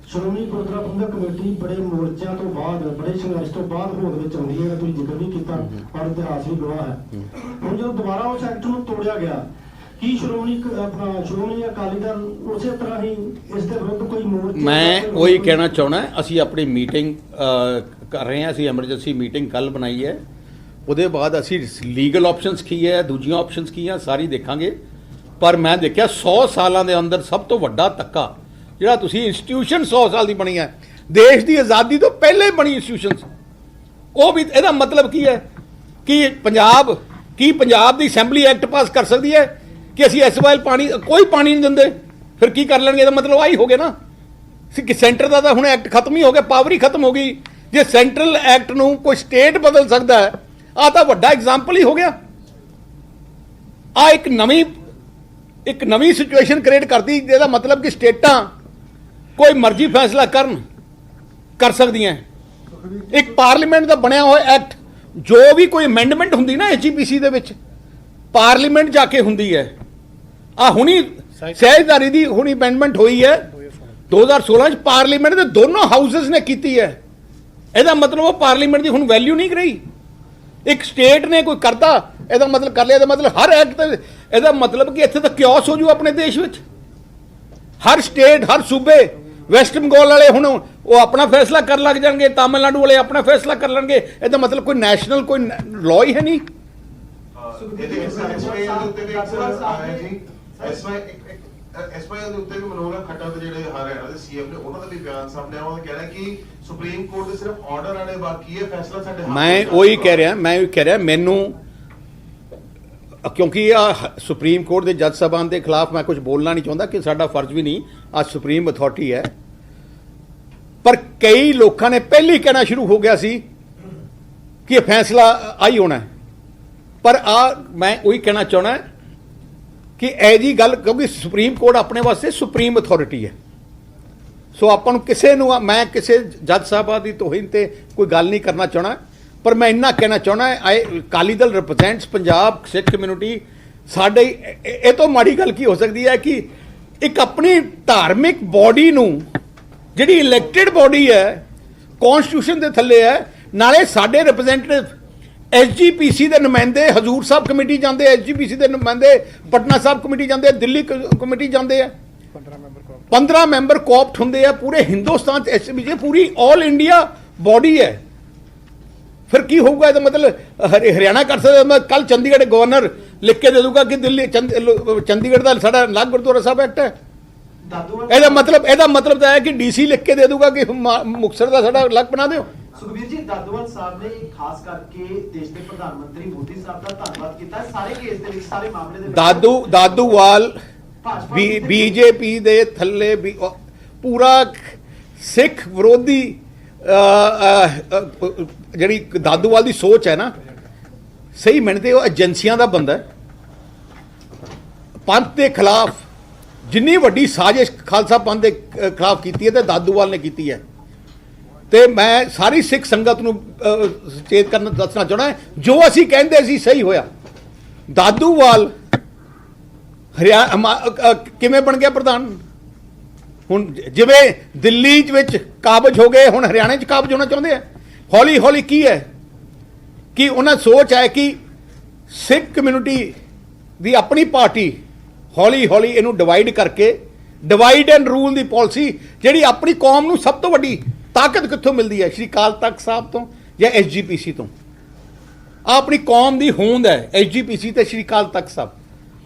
ਸ਼੍ਰੋਮਣੀ ਗੁਰਦੁਆਰਾ ਪ੍ਰਬੰਧਕ ਕਮੇਟੀ ਬੜੇ ਮੋਰਚਿਆਂ ਤੋਂ ਬਾਅਦ, ਬੜੇ ਸੰਘਰਸ਼ ਤੋਂ ਬਾਅਦ ਹੋਂਦ ਵਿੱਚ ਆਉਂਦੀ ਹੈ, ਤੁਸੀਂ ਜ਼ਿਕਰ ਵੀ ਕੀਤਾ ਔਰ ਇਤਿਹਾਸ ਵੀ ਗਵਾਹ ਹੈ। ਹੁਣ ਜਦੋਂ ਦੁਬਾਰਾ ਉਸ ਐਕਟ ਨੂੰ ਤੋੜਿਆ ਗਿਆ, ਕੀ ਸ਼੍ਰੋਮਣੀ ਅਕਾਲੀ ਦਲ ਉਸੇ ਤਰ੍ਹਾਂ ਹੀ ਇਸ ਦੇ ਵਿਰੁੱਧ ਕੋਈ ਮੋਰਚਾ? ਮੈਂ ਉਹੀ ਕਹਿਣਾ ਚਾਹਣਾ, ਅਸੀਂ ਆਪਣੀ ਮੀਟਿੰਗ ਕਰ ਰਹੇ ਹਾਂ, ਅਸੀਂ ਐਮਰਜੈਂਸੀ ਮੀਟਿੰਗ ਕੱਲ ਬਣਾਈ ਹੈ, ਉਹਦੇ ਬਾਅਦ ਅਸੀਂ ਲੀਗਲ ਆਪਸ਼ਨਸ ਕੀ ਹੈ, ਦੂਜੀਆਂ ਆਪਸ਼ਨਸ ਕੀ ਹੈ, ਸਾਰੀ ਦੇਖਾਂਗੇ। ਪਰ ਮੈਂ ਦੇਖਿਆ 100 ਸਾਲਾਂ ਦੇ ਅੰਦਰ ਸਭ ਤੋਂ ਵੱਡਾ ਧੱਕਾ ਜਿਹੜਾ ਤੁਸੀਂ ਇੰਸਟੀਟਿਊਸ਼ਨ 100 ਸਾਲ ਦੀ ਬਣੀ ਹੈ, ਦੇਸ਼ ਦੀ ਆਜ਼ਾਦੀ ਤੋਂ ਪਹਿਲੇ ਬਣੀ ਇੰਸਟੀਟਿਊਸ਼ਨਸ, ਉਹ ਵੀ। ਇਹਦਾ ਮਤਲਬ ਕੀ ਹੈ ਕਿ ਪੰਜਾਬ ਦੀ ਅਸੈਂਬਲੀ ਐਕਟ ਪਾਸ ਕਰ ਸਕਦੀ ਹੈ ਕਿ ਅਸੀਂ SYL ਪਾਣੀ ਕੋਈ ਪਾਣੀ ਨਹੀਂ ਦਿੰਦੇ, ਫਿਰ ਕੀ ਕਰ ਲੈਣਗੇ? ਇਹਦਾ ਮਤਲਬ ਆਹੀ ਹੋ ਗਿਆ ਨਾ ਕਿ ਸੈਂਟਰ ਦਾ ਤਾਂ ਹੁਣ ਐਕਟ ਖਤਮ ਹੀ ਹੋ ਗਿਆ, ਪਾਵਰ ਹੀ ਖਤਮ ਹੋ ਗਈ। ਜੇ ਸੈਂਟਰਲ ਐਕਟ ਨੂੰ ਕੋਈ ਸਟੇਟ ਬਦਲ ਸਕਦਾ ਹੈ, ਆ ਤਾਂ ਵੱਡਾ ਐਗਜ਼ਾਮਪਲ ਹੀ ਹੋ ਗਿਆ। ਆ ਇੱਕ ਨਵੀਂ ਸਿਚੁਏਸ਼ਨ ਕ੍ਰੀਏਟ ਕਰਦੀ, ਜਿਹਦਾ ਮਤਲਬ ਕਿ ਸਟੇਟਾਂ ਕੋਈ ਮਰਜ਼ੀ ਫੈਸਲਾ ਕਰ ਸਕਦੀਆਂ। ਇੱਕ ਪਾਰਲੀਮੈਂਟ ਦਾ ਬਣਿਆ ਹੋਇਆ ਐਕਟ, ਜੋ ਵੀ ਕੋਈ ਅਮੈਂਡਮੈਂਟ ਹੁੰਦੀ ਨਾ HGPC ਦੇ ਵਿੱਚ, ਪਾਰਲੀਮੈਂਟ ਜਾ ਕੇ ਹੁੰਦੀ ਹੈ। ਆ ਹੁਣੀ ਸਹਿਜਦਾਰੀ ਦੀ ਹੁਣੀ ਅਮੈਂਡਮੈਂਟ ਹੋਈ ਹੈ 2016 ਚ, ਪਾਰਲੀਮੈਂਟ ਦੇ ਦੋਨੋਂ ਹਾਊਸਸ ਨੇ ਕੀਤੀ ਹੈ। ਇਹਦਾ ਮਤਲਬ ਉਹ ਪਾਰਲੀਮੈਂਟ ਦੀ ਹੁਣ ਵੈਲਿਊ ਨਹੀਂ ਰਹੀ। ਇੱਕ ਸਟੇਟ ਨੇ ਕੋਈ ਕਰਤਾ, ਇਹਦਾ ਮਤਲਬ ਕਰ ਲਿਆ, ਇਹਦਾ ਮਤਲਬ ਹਰ ਐਕਟ ਤੇ, ਇਹਦਾ ਮਤਲਬ ਕਿ ਇੱਥੇ ਤਾਂ ਕਿਓਸ ਹੋ ਜੂ ਆਪਣੇ ਦੇਸ਼ ਵਿੱਚ। ਹਰ ਸਟੇਟ, ਹਰ ਸੂਬੇ, ਵੈਸਟ ਬੰਗਾਲ ਵਾਲੇ ਹੁਣ ਉਹ ਆਪਣਾ ਫੈਸਲਾ ਕਰਨ ਲੱਗ ਜਾਣਗੇ, ਤਾਮਿਲਨਾਡੂ ਵਾਲੇ ਆਪਣਾ ਫੈਸਲਾ ਕਰ ਲੈਣਗੇ। ਇਹਦਾ ਮਤਲਬ ਕੋਈ ਨੈਸ਼ਨਲ ਕੋਈ ਲਾਅ ਹੀ ਹੈ ਨਹੀਂ। SYL ਦੇ ਉੱਤੇ ਵੀ ਮਨੋਹਰ ਖੱਟਰ ਦੇ ਜਿਹੜੇ ਹਰਿਆਣਾ ਦੇ CM ਨੇ, ਉਹਨਾਂ ਦਾ ਵੀ ਬਿਆਨ ਸਾਹਮਣੇ ਆਇਆ। ਉਹਨਾਂ ਕਹਿ ਰਿਹਾ ਕਿ ਸੁਪਰੀਮ ਕੋਰਟ ਦੇ ਸਿਰਫ ਆਰਡਰ ਆਣੇ ਬਾਕੀ ਹੈ, ਫੈਸਲਾ ਸਾਡੇ ਹੱਥ ਮੈਂ ਉਹੀ ਕਹਿ ਰਿਹਾ ਮੈਨੂੰ, ਕਿਉਂਕਿ ਆ ਸੁਪਰੀਮ ਕੋਰਟ ਦੇ ਜੱਜ ਸਾਹਿਬਾਨ ਦੇ ਖਿਲਾਫ ਮੈਂ ਕੁਝ ਬੋਲਣਾ ਨਹੀਂ ਚਾਹੁੰਦਾ, ਕਿ ਸਾਡਾ ਫਰਜ਼ ਵੀ ਨਹੀਂ, ਆ ਸੁਪਰੀਮ ਅਥਾਰਟੀ ਹੈ। ਪਰ ਕਈ ਲੋਕਾਂ ਨੇ ਪਹਿਲੇ ਹੀ ਕਹਿਣਾ ਸ਼ੁਰੂ ਹੋ ਗਿਆ ਸੀ ਕਿ ਇਹ ਫੈਸਲਾ ਆਈ ਹੋਣਾ, ਪਰ ਮੈਂ ਉਹੀ ਕਹਿਣਾ ਚਾਹਣਾ ਕਿ ਇਹ ਜੀ ਗੱਲ, ਕਿਉਂਕਿ ਸੁਪਰੀਮ ਕੋਰਟ ਆਪਣੇ ਵਾਸਤੇ ਸੁਪਰੀਮ ਅਥਾਰਟੀ ਹੈ। ਸੋ ਆਪਾਂ ਨੂੰ ਮੈਂ ਕਿਸੇ ਜੱਜ ਸਾਹਿਬਾਂ ਦੀ ਤੋਹੀਨ ਤੇ ਕੋਈ ਗੱਲ ਨਹੀਂ ਕਰਨਾ ਚਾਹਣਾ, ਪਰ ਮੈਂ ਇੰਨਾ ਕਹਿਣਾ ਚਾਹਣਾ, ਅਕਾਲੀ ਦਲ ਰਿਪਰੈਜ਼ੈਂਟਸ ਪੰਜਾਬ ਸਿੱਖ ਕਮਿਊਨਿਟੀ। ਸਾਡੇ ਇਹ ਤੋਂ ਮਾੜੀ ਗੱਲ ਕੀ ਹੋ ਸਕਦੀ ਹੈ ਕਿ ਇੱਕ ਆਪਣੀ ਧਾਰਮਿਕ ਬੋਡੀ ਨੂੰ, ਜਿਹੜੀ ਇਲੈਕਟਿਡ ਬੋਡੀ ਹੈ, ਕਨਸਟੀਟਿਊਸ਼ਨ ਦੇ ਥੱਲੇ ਹੈ, ਨਾਲੇ ਸਾਡੇ ਰਿਪਰੈਜ਼ੈਂਟੇਟਿਵ SGPC ਦੇ ਨੁਮਾਇੰਦੇ ਹਜ਼ੂਰ ਸਾਹਿਬ ਕਮੇਟੀ ਜਾਂਦੇ, SGPC ਦੇ ਨੁਮਾਇੰਦੇ ਪਟਨਾ ਸਾਹਿਬ ਕਮੇਟੀ ਜਾਂਦੇ, ਦਿੱਲੀ ਕਮੇਟੀ ਜਾਂਦੇ ਆ, 15 ਮੈਂਬਰ ਕੋਆਪਟ ਹੁੰਦੇ ਆ ਪੂਰੇ ਹਿੰਦੁਸਤਾਨ 'ਚ। SGPC ਪੂਰੀ ਆਲ ਇੰਡੀਆ ਬੋਡੀ ਹੈ। ਫਿਰ ਕੀ ਹੋਊਗਾ? ਇਹਦਾ ਮਤਲਬ ਹਰਿਆਣਾ ਕਰ ਸਕਦਾ। ਕੱਲ ਚੰਡੀਗੜ੍ਹ ਗਵਰਨਰ ਲਿਖ ਕੇ ਦੇ ਦੂਗਾ ਕਿ ਦਿੱਲੀ ਚੰਡੀਗੜ੍ਹ ਦਾ ਸਾਡਾ ਅਲੱਗ ਗੁਰਦੁਆਰਾ ਸਾਹਿਬ ਐਕਟ ਹੈ। ਇਹਦਾ ਮਤਲਬ ਤਾਂ ਹੈ ਕਿ DC ਲਿਖ ਕੇ ਦੇ ਦੂਗਾ ਕਿ ਮੁਕਤਸਰ ਦਾ ਸਾਡਾ ਅਲੱਗ ਬਣਾ ਦਿਓ। ਸੁਖਬੀਰ ਜੀ, ਦਾਦੂਵਾਲ ਸਾਹਿਬ ਨੇ ਖਾਸ ਕਰਕੇ ਦੇਸ਼ ਦੇ ਪ੍ਰਧਾਨ ਮੰਤਰੀ ਮੋਦੀ ਸਾਹਿਬ ਦਾ ਧੰਨਵਾਦ ਕੀਤਾ ਸਾਰੇ ਕੇਸ ਦੇ ਵਿੱਚ, ਸਾਰੇ ਮਾਮਲੇ ਦੇ ਵਿੱਚ। ਦਾਦੂਵਾਲ BJP ਦੇ ਥੱਲੇ ਵੀ ਪੂਰਾ ਸਿੱਖ ਵਿਰੋਧੀ ਜਿਹੜੀ ਦਾਦੂਵਾਲ ਦੀ ਸੋਚ ਹੈ ਨਾ, ਸਹੀ ਮੰਨਦੇ ਉਹ ਏਜੰਸੀਆਂ ਦਾ ਬੰਦਾ ਹੈ। ਪੰਥ ਦੇ ਖਿਲਾਫ ਜਿੰਨੀ ਵੱਡੀ ਸਾਜ਼ਿਸ਼ ਖਾਲਸਾ ਪੰਥ ਦੇ ਖਿਲਾਫ ਕੀਤੀ ਹੈ ਤੇ ਦਾਦੂਵਾਲ ਨੇ ਕੀਤੀ ਹੈ। ਤੇ ਮੈਂ ਸਾਰੀ ਸਿੱਖ ਸੰਗਤ ਨੂੰ ਸੁਚੇਤ ਕਰਨਾ ਦੱਸਣਾ ਚਾਹੁੰਦਾ, ਜੋ ਅਸੀਂ ਕਹਿੰਦੇ ਸੀ ਸਹੀ ਹੋਇਆ। ਦਾਦੂਵਾਲ ਕਿਵੇਂ ਬਣ ਗਿਆ ਪ੍ਰਧਾਨ? ਹੁਣ ਜਿਵੇਂ ਦਿੱਲੀ ਵਿੱਚ ਕਾਬਜ ਹੋ ਗਏ, ਹੁਣ ਹਰਿਆਣੇ 'ਚ ਕਾਬਜ ਹੋਣਾ ਚਾਹੁੰਦੇ ਆ। ਹੌਲੀ ਹੌਲੀ ਕੀ ਹੈ ਕਿ ਉਹਨਾਂ ਸੋਚ ਹੈ ਕਿ ਸਿੱਖ ਕਮਿਊਨਿਟੀ ਦੀ ਆਪਣੀ ਪਾਰਟੀ, ਹੌਲੀ ਹੌਲੀ ਇਹਨੂੰ ਡਿਵਾਈਡ ਕਰਕੇ, divide and rule the policy, ਜਿਹੜੀ ਆਪਣੀ ਕੌਮ ਨੂੰ ਸਭ ਤੋਂ ਵੱਡੀ ਤਾਕਤ ਕਿੱਥੋਂ ਮਿਲਦੀ ਹੈ? ਸ਼੍ਰੀ ਅਕਾਲ ਤਖਤ ਸਾਹਿਬ ਤੋਂ ਜਾਂ SGPC ਤੋਂ। ਆਪਣੀ ਕੌਮ ਦੀ ਹੋਂਦ ਹੈ SGPC ਤੇ ਸ਼੍ਰੀ ਅਕਾਲ ਤਖਤ ਸਾਹਿਬ।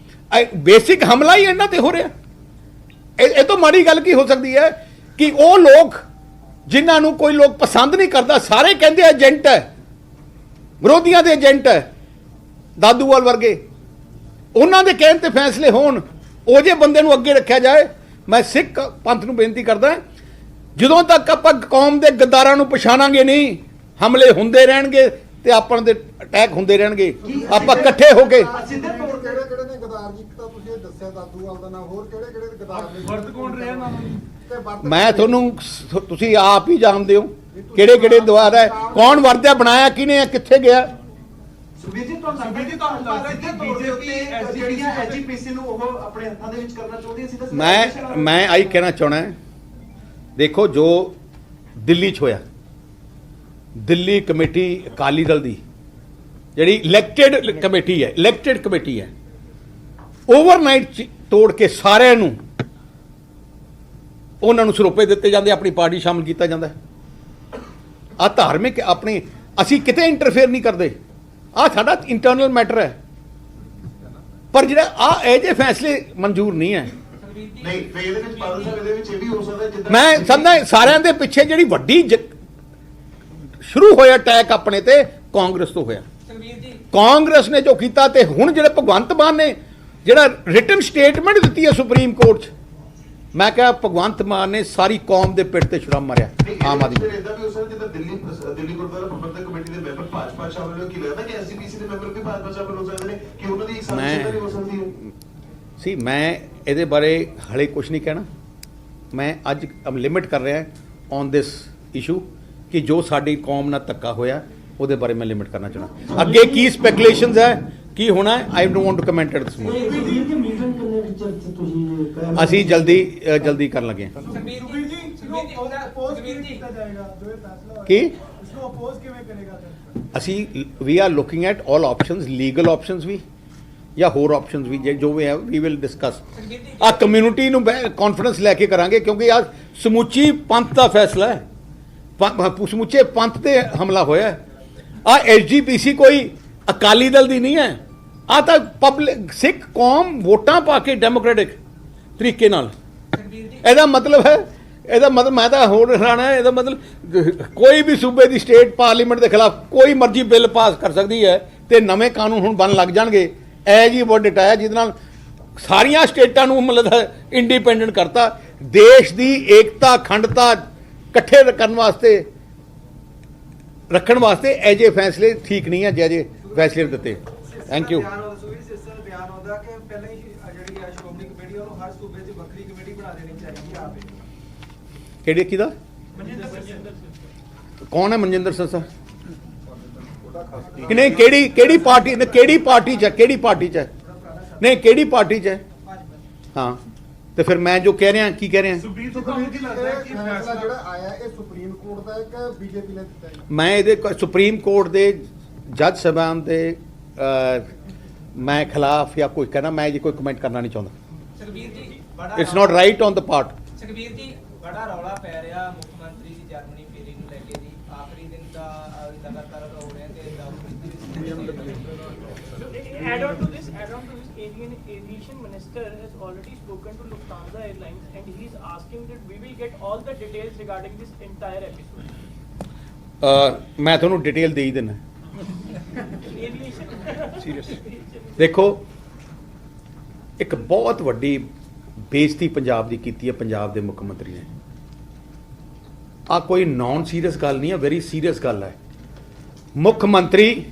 ਬੇਸਿਕ ਹਮਲਾ ਹੀ ਇਹਨਾਂ ਤੇ ਹੋ ਰਿਹਾ। ਇਹ ਤੋਂ ਮਾੜੀ ਗੱਲ ਕੀ ਹੋ ਸਕਦੀ ਹੈ ਕਿ ਉਹ ਲੋਕ ਜਿਨ੍ਹਾਂ ਨੂੰ ਕੋਈ ਲੋਕ ਪਸੰਦ ਨਹੀਂ ਕਰਦਾ, ਸਾਰੇ ਕਹਿੰਦੇ ਏਜੰਟ ਹੈ, ਵਿਰੋਧੀਆਂ ਦੇ ਏਜੰਟ ਹੈ, ਦਾਦੂਵਾਲ ਵਰਗੇ, ਉਹਨਾਂ ਦੇ ਕਹਿਣ ਤੇ ਫੈਸਲੇ ਹੋਣ, ਉਹ ਜੇ ਬੰਦੇ ਨੂੰ ਅੱਗੇ ਰੱਖਿਆ ਜਾਏ। ਮੈਂ ਸਿੱਖ ਪੰਥ ਨੂੰ ਬੇਨਤੀ ਕਰਦਾ, ਜਦੋਂ ਤੱਕ ਆਪਾਂ ਕੌਮ ਦੇ ਗੱਦਾਰਾਂ ਨੂੰ ਪਛਾਣਾਂਗੇ ਨਹੀਂ, ਹਮਲੇ ਹੁੰਦੇ ਰਹਿਣਗੇ ਤੇ ਆਪਾਂ ਦੇ ਅਟੈਕ ਹੁੰਦੇ ਰਹਿਣਗੇ। ਆਪਾਂ ਇਕੱਠੇ ਹੋ ਕੇ ਮੈਂ ਤੁਹਾਨੂੰ, ਤੁਸੀਂ ਆਪ ਹੀ ਜਾਣਦੇ ਹੋ ਕਿਹੜੇ ਦੁਆਰ ਹੈ, ਕੌਣ ਵਰਤਿਆ, ਬਣਾਇਆ ਕਿਹਨੇ, ਕਿੱਥੇ ਗਿਆ। ਸੁਖਬੀਰ ਜੀ, ਤੁਹਾਨੂੰ ਲੱਗਦਾ ਕਿ BJP ਜਿਹੜੀਆਂ SGPC ਨੂੰ ਉਹ ਆਪਣੇ ਹੱਥਾਂ ਦੇ ਵਿੱਚ ਕਰਨਾ ਚਾਹੁੰਦੀ ਸੀ? ਮੈਂ ਆਹੀ ਕਹਿਣਾ ਚਾਹਣਾ, ਦੇਖੋ ਜੋ ਦਿੱਲੀ 'ਚ ਹੋਇਆ, ਦਿੱਲੀ ਕਮੇਟੀ ਅਕਾਲੀ ਦਲ ਦੀ ਜਿਹੜੀ ਇਲੈਕਟਿਡ ਕਮੇਟੀ ਹੈ, ਓਵਰਨਾਈਟ ਤੋੜ ਕੇ ਸਾਰਿਆਂ ਨੂੰ ਉਹਨਾਂ ਨੂੰ ਸਰੋਪੇ ਦਿੱਤੇ ਜਾਂਦੇ, ਆਪਣੀ ਪਾਰਟੀ ਸ਼ਾਮਲ ਕੀਤਾ ਜਾਂਦਾ। ਆ ਧਾਰਮਿਕ ਆਪਣੀ, ਅਸੀਂ ਕਿਤੇ ਇੰਟਰਫੇਅਰ ਨਹੀਂ ਕਰਦੇ, ਆ ਸਾਡਾ ਇੰਟਰਨਲ ਮੈਟਰ ਹੈ। ਪਰ ਜਿਹੜਾ ਇਹ ਜੇ ਫੈਸਲੇ ਮਨਜ਼ੂਰ ਨਹੀਂ ਹੈ। ਨਹੀਂ, ਫੇਰ ਇਹਦੇ ਵਿੱਚ ਬਾਦਲ ਸਾਹਿਬ ਇਹਦੇ ਵਿੱਚ ਇਹ ਵੀ ਹੋ ਸਕਦਾ ਜਿੱਦਾਂ ਮੈਂ ਸਮਝਦਾ ਸਾਰਿਆਂ ਦੇ ਪਿੱਛੇ ਜਿਹੜੀ ਵੱਡੀ ਸ਼ੁਰੂ ਹੋਇਆ ਅਟੈਕ ਆਪਣੇ ਤੇ ਕਾਂਗਰਸ ਤੋਂ ਹੋਇਆ। ਕਾਂਗਰਸ ਨੇ ਜੋ ਕੀਤਾ, ਤੇ ਹੁਣ ਜਿਹੜੇ ਭਗਵੰਤ ਮਾਨ ਨੇ ਜਿਹੜਾ ਰਿਟਨ ਸਟੇਟਮੈਂਟ ਦਿੱਤੀ ਹੈ ਸੁਪਰੀਮ ਕੋਰਟ 'ਚ, ਮੈਂ ਕਿਹਾ ਭਗਵੰਤ ਮਾਨ ਨੇ ਸਾਰੀ ਕੌਮ ਦੇ ਪਿੱਠ ਤੇ ਛੁਰਾ ਮਾਰਿਆ ਆਮ ਆਦਮੀ। ਇਦਾਂ ਵੀ ਹੋ ਸਕਦਾ ਜਿੱਦਾਂ ਦਿੱਲੀ ਗੁਰਦੁਆਰਾ ਪ੍ਰਬੰਧਕ ਕਮੇਟੀ ਦੇ ਮੈਂਬਰ ਭਾਜਪਾ ਸ਼ਾਮਲ ਹੋ, ਕੀ ਲੱਗਦਾ ਕਿ ਐਸਜੀਪੀਸੀ ਦੇ ਮੈਂਬਰ ਵੀ ਭਾਜਪਾ ਸ਼ਾਮਲ ਹੋ ਸਕਦੇ ਨੇ, ਕਿ ਉਹਨਾਂ ਦੀ ਸਾਂਝੇਦਾਰੀ ਨਹੀਂ ਹੋ ਸਕਦੀ ਹੈ? ਮੈਂ ਇਹਦੇ ਬਾਰੇ ਹਲੇ ਕੁਝ ਨਹੀਂ ਕਹਿਣਾ। ਮੈਂ ਅੱਜ ਲਿਮਿਟ ਕਰ ਰਿਹਾ ਔਨ ਦਿਸ ਇਸ਼ੂ ਕਿ ਜੋ ਸਾਡੀ ਕੌਮ ਨਾਲ ਧੱਕਾ ਹੋਇਆ ਉਹਦੇ ਬਾਰੇ ਮੈਂ ਲਿਮਿਟ ਕਰਨਾ ਚਾਹੁੰਦਾ। ਅੱਗੇ ਕੀ ਸਪੈਕੂਲੇਸ਼ਨਸ ਹੈ, ਕੀ ਹੋਣਾ ਹੈ, I don't want to comment at this moment. ਅਸੀਂ ਜਲਦੀ ਕਰਨ ਲੱਗੇ ਹਾਂ। ਕੀ ਅਸੀਂ we are looking at all options, legal options ਵੀ ਜਾਂ ਹੋਰ ਆਪਸ਼ਨਸ ਵੀ ਜੋ ਵੀ ਹੈ ਵੀ ਵਿਲ ਡਿਸਕਸ। ਆ ਕਮਿਊਨਿਟੀ ਨੂੰ ਕੌਨਫੀਡੈਂਸ ਲੈ ਕੇ ਕਰਾਂਗੇ ਕਿਉਂਕਿ ਆ ਸਮੁੱਚੀ ਪੰਥ ਦਾ ਫੈਸਲਾ ਹੈ, ਸਮੁੱਚੇ ਪੰਥ ਤੇ ਹਮਲਾ ਹੋਇਆ। ਆ ਐਸਜੀਪੀਸੀ ਕੋਈ ਅਕਾਲੀ ਦਲ ਦੀ ਨਹੀਂ ਹੈ, ਆ ਤਾਂ ਪਬਲਿਕ ਸਿੱਖ ਕੌਮ ਵੋਟਾਂ ਪਾ ਕੇ ਡੈਮੋਕ੍ਰੈਟਿਕ ਤਰੀਕੇ ਨਾਲ। ਇਹਦਾ ਮਤਲਬ ਮੈਂ ਤਾਂ ਹੋਰ ਹੈਰਾਨ ਹੈ। ਇਹਦਾ ਮਤਲਬ ਕੋਈ ਵੀ ਸੂਬੇ ਦੀ ਸਟੇਟ ਪਾਰਲੀਮੈਂਟ ਦੇ ਖਿਲਾਫ ਕੋਈ ਮਰਜ਼ੀ ਬਿੱਲ ਪਾਸ ਕਰ ਸਕਦੀ ਹੈ ਤੇ ਨਵੇਂ ਕਾਨੂੰਨ ਹੁਣ ਬਣ ਲੱਗ ਜਾਣਗੇ। ਇਹ ਜੀ ਵਰਡਿਟ ਆਇਆ ਜਿਹਦੇ ਨਾਲ ਸਾਰੀਆਂ ਸਟੇਟਾਂ ਨੂੰ ਮਤਲਬ ਇੰਡੀਪੈਂਡੈਂਟ ਕਰਤਾ। ਦੇਸ਼ ਦੀ ਏਕਤਾ ਅਖੰਡਤਾ ਇਕੱਠੇ ਰੱਖਣ ਵਾਸਤੇ ਇਹ ਜਿਹੇ ਫੈਸਲੇ ਠੀਕ ਨਹੀਂ ਹੈ ਜਿਹੇ ਫੈਸਲੇ ਦਿੱਤੇ। Thank you. ਕਿਹੜੀ ਕਿਹਦਾ ਕੌਣ ਹੈ ਮਨਜਿੰਦਰ ਸਿੰਘ? ਨਹੀਂ ਕਿਹੜੀ ਪਾਰਟੀ ਚ ਹੈ? ਨਹੀਂ ਕਿਹੜੀ ਪਾਰਟੀ ਚ ਹੈ? ਹਾਂ ਤੇ ਫਿਰ ਮੈਂ ਜੋ ਕਹਿ ਰਿਹਾ ਕੀ ਕਹਿ ਰਿਹਾ, ਮੈਂ ਇਹਦੇ ਸੁਪਰੀਮ ਕੋਰਟ ਦੇ ਜੱਜ ਸਾਹਿਬਾਨ ਦੇ ਮੈਂ ਖਿਲਾਫ ਜਾਂ ਕੋਈ ਕਹਿਣਾ ਮੈਂ ਜੀ ਕੋਈ ਕਮੈਂਟ ਕਰਨਾ ਨਹੀਂ ਚਾਹੁੰਦਾ। It's not right on the part. Sukhbir ਜੀ ਬੜਾ ਰੌਲਾ ਪੈ ਰਿਹਾ ਮੁੱਖ ਮੰਤਰੀ ਦੀ ਜਰਮਨੀ ਫੇਰੀ ਨੂੰ ਲੈ ਕੇ ਜੀ, ਆਖਰੀ ਦਿਨ ਦਾ ਲਗਾਤਾਰ ਹੋ ਰਿਹਾ ਤੇ add on to this, aviation minister has already spoken to Lufthansa Airlines and he is asking that we will get all the details regarding this entire episode. ਮੈਂ ਤੁਹਾਨੂੰ ਡਿਟੇਲ ਦੇ ਹੀ ਦੇਣਾ। Aviation. ਦੇਖੋ ਇੱਕ ਬਹੁਤ ਵੱਡੀ ਬੇਇੱਜ਼ਤੀ ਪੰਜਾਬ ਦੀ ਕੀਤੀ ਹੈ ਪੰਜਾਬ ਦੇ ਮੁੱਖ ਮੰਤਰੀ ਨੇ। ਆ ਕੋਈ ਨੌਨ ਸੀਰੀਅਸ ਗੱਲ ਨਹੀਂ ਹੈ, ਵੈਰੀ ਸੀਰੀਅਸ ਗੱਲ ਹੈ। ਮੁੱਖ ਮੰਤਰੀ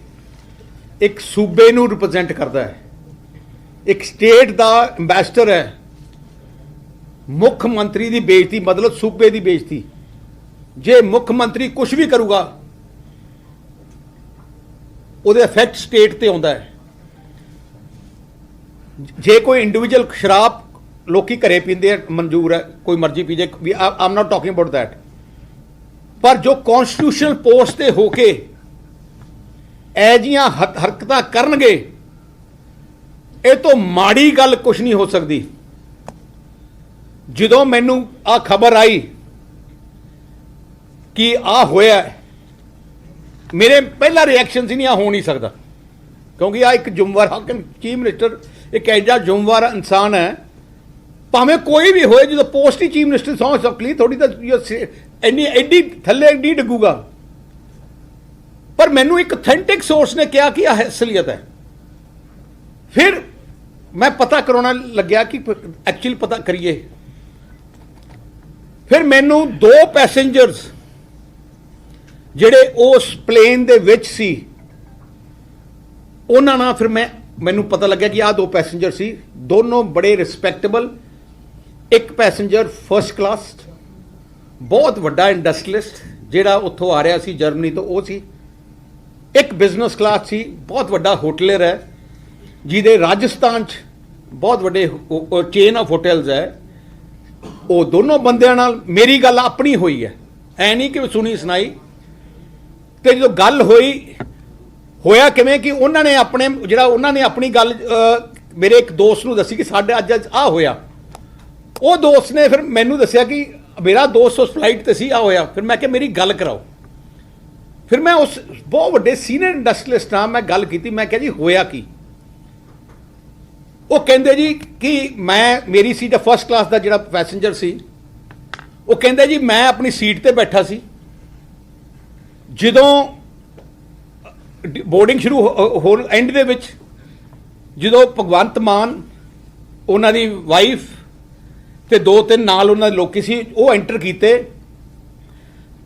ਇੱਕ ਸੂਬੇ ਨੂੰ ਰਿਪਰੈਜ਼ੈਂਟ ਕਰਦਾ ਹੈ, ਇੱਕ ਸਟੇਟ ਦਾ ਐਮਬੈਸਡਰ ਹੈ। ਮੁੱਖ ਮੰਤਰੀ ਦੀ ਬੇਇੱਜ਼ਤੀ ਮਤਲਬ ਸੂਬੇ ਦੀ ਬੇਇੱਜ਼ਤੀ। ਜੇ ਮੁੱਖ ਮੰਤਰੀ ਕੁਝ ਵੀ ਕਰੂਗਾ ਉਹਦੇ ਇਫੈਕਟ ਸਟੇਟ ਤੇ ਆਉਂਦਾ ਹੈ। ਜੇ ਕੋਈ ਇੰਡੀਵਿਜੂਅਲ ਸ਼ਰਾਬ ਲੋਕੀ ਘਰੇ ਪੀਂਦੇ ਆ ਮਨਜ਼ੂਰ ਹੈ, ਕੋਈ ਮਰਜ਼ੀ ਪੀ ਜੇ, ਆਮ ਨਾਟ ਟਾਕਿੰਗ ਅਬਾਊਟ ਦੈਟ। ਪਰ ਜੋ ਕੌਨਸਟੀਟਿਊਸ਼ਨਲ ਪੋਸਟ ਤੇ ਹੋ ਕੇ ਇਹ ਜੀਆਂ ਹਰਕਤਾਂ ਕਰਨਗੇ, ਇਹ ਤੋਂ ਮਾੜੀ ਗੱਲ ਕੁਝ ਨਹੀਂ ਹੋ ਸਕਦੀ। ਜਦੋਂ ਮੈਨੂੰ ਆ ਖਬਰ ਆਈ ਕਿ ਆ ਹੋਇਆ, ਮੇਰੇ ਪਹਿਲਾ ਰਿਐਕਸ਼ਨ ਸੀ ਨਹੀਂ ਆ ਹੋ ਨਹੀਂ ਸਕਦਾ, ਕਿਉਂਕਿ ਆ ਇੱਕ ਜ਼ਿੰਮੇਵਾਰ ਹਾਕਮ ਚੀਫ ਮਿਨਿਸਟਰ ਇੱਕ ਐਡਾ ਜ਼ਿੰਮੇਵਾਰ ਇਨਸਾਨ ਹੈ, ਭਾਵੇਂ ਕੋਈ ਵੀ ਹੋਏ। ਜਦੋਂ ਪੋਸਟ ਹੀ ਚੀਫ ਮਿਨਿਸਟਰ ਸੌਂ ਸਕਲੀ ਥੋੜੀ ਤਾਂ ਐਡੀ ਥੱਲੇ ਐਡੀ ਡਿੱਗੂਗਾ। ਪਰ ਮੈਨੂੰ ਇੱਕ ਅਥੈਂਟਿਕ ਸੋਰਸ ਨੇ ਕਿਹਾ ਕਿ ਇਹ ਅਸਲੀਅਤ ਹੈ। ਫਿਰ ਮੈਂ ਪਤਾ ਕਰਾਉਣਾ ਲੱਗਿਆ ਕਿ ਐਕਚੁਅਲੀ ਪਤਾ ਕਰੀਏ। ਫਿਰ ਮੈਨੂੰ 2 ਪੈਸੇਂਜਰਸ ਜਿਹੜੇ ਉਸ ਪਲੇਨ ਦੇ ਵਿੱਚ ਸੀ ਉਹਨਾਂ ਨਾਲ ਫਿਰ ਮੈਨੂੰ ਪਤਾ ਲੱਗਿਆ ਕਿ ਆਹ 2 ਪੈਸੇਂਜਰ ਸੀ, ਦੋਨੋਂ ਬੜੇ ਰਿਸਪੈਕਟੇਬਲ। ਇੱਕ ਪੈਸੇਂਜਰ ਫਰਸਟ ਕਲਾਸ ਬਹੁਤ ਵੱਡਾ ਇੰਡਸਟਰੀਅਲਿਸਟ ਜਿਹੜਾ ਉੱਥੋਂ ਆ ਰਿਹਾ ਸੀ ਜਰਮਨੀ ਤੋਂ, ਉਹ ਸੀ। ਇੱਕ ਬਿਜ਼ਨਸ ਕਲਾਸ ਸੀ, ਬਹੁਤ ਵੱਡਾ ਹੋਟਲਰ ਹੈ ਜਿਹਦੇ ਰਾਜਸਥਾਨ 'ਚ ਬਹੁਤ ਵੱਡੇ ਚੇਨ ਆਫ ਹੋਟਲਸ ਹੈ। ਉਹ ਦੋਨੋਂ ਬੰਦਿਆਂ ਨਾਲ ਮੇਰੀ ਗੱਲ ਆਪਣੀ ਹੋਈ ਹੈ, ਐ ਨਹੀਂ ਕਿ ਸੁਣੀ ਸੁਣਾਈ। ਤੇ ਜਦੋਂ ਗੱਲ ਹੋਇਆ ਕਿਵੇਂ ਕਿ ਉਹਨਾਂ ਨੇ ਆਪਣੀ ਗੱਲ ਮੇਰੇ ਇੱਕ ਦੋਸਤ ਨੂੰ ਦੱਸੀ ਕਿ ਸਾਡੇ ਅੱਜ ਆਹ ਹੋਇਆ। ਉਹ ਦੋਸਤ ਨੇ ਫਿਰ ਮੈਨੂੰ ਦੱਸਿਆ ਕਿ ਮੇਰਾ ਦੋਸਤ ਉਸ ਫਲਾਈਟ ਤੇ ਸੀ, ਆ ਹੋਇਆ। ਫਿਰ ਮੈਂ ਕਿਹਾ ਮੇਰੀ ਗੱਲ ਕਰਾਓ। ਫਿਰ ਮੈਂ ਉਸ ਬਹੁਤ ਵੱਡੇ ਸੀਨੀਅਰ ਇੰਡਸਟਰੀਅਲਿਸਟ ਨਾਲ ਮੈਂ ਗੱਲ ਕੀਤੀ। ਮੈਂ ਕਿਹਾ ਜੀ ਹੋਇਆ ਕੀ? ਉਹ ਕਹਿੰਦੇ ਜੀ ਕਿ ਮੇਰੀ ਸੀਟ ਫਸਟ ਕਲਾਸ ਦਾ ਜਿਹੜਾ ਪੈਸੇਂਜਰ ਸੀ, ਉਹ ਕਹਿੰਦੇ ਜੀ ਮੈਂ ਆਪਣੀ ਸੀਟ ਤੇ ਬੈਠਾ ਸੀ। ਜਦੋਂ ਬੋਰਡਿੰਗ ਸ਼ੁਰੂ ਹੋਣ ਐਂਡ ਦੇ ਵਿੱਚ ਜਦੋਂ ਭਗਵੰਤ ਮਾਨ ਉਹਨਾਂ ਦੀ ਵਾਈਫ ਤੇ 2-3 ਨਾਲ ਉਹਨਾਂ ਦੇ ਲੋਕੀ ਸੀ, ਉਹ ਐਂਟਰ ਕੀਤੇ।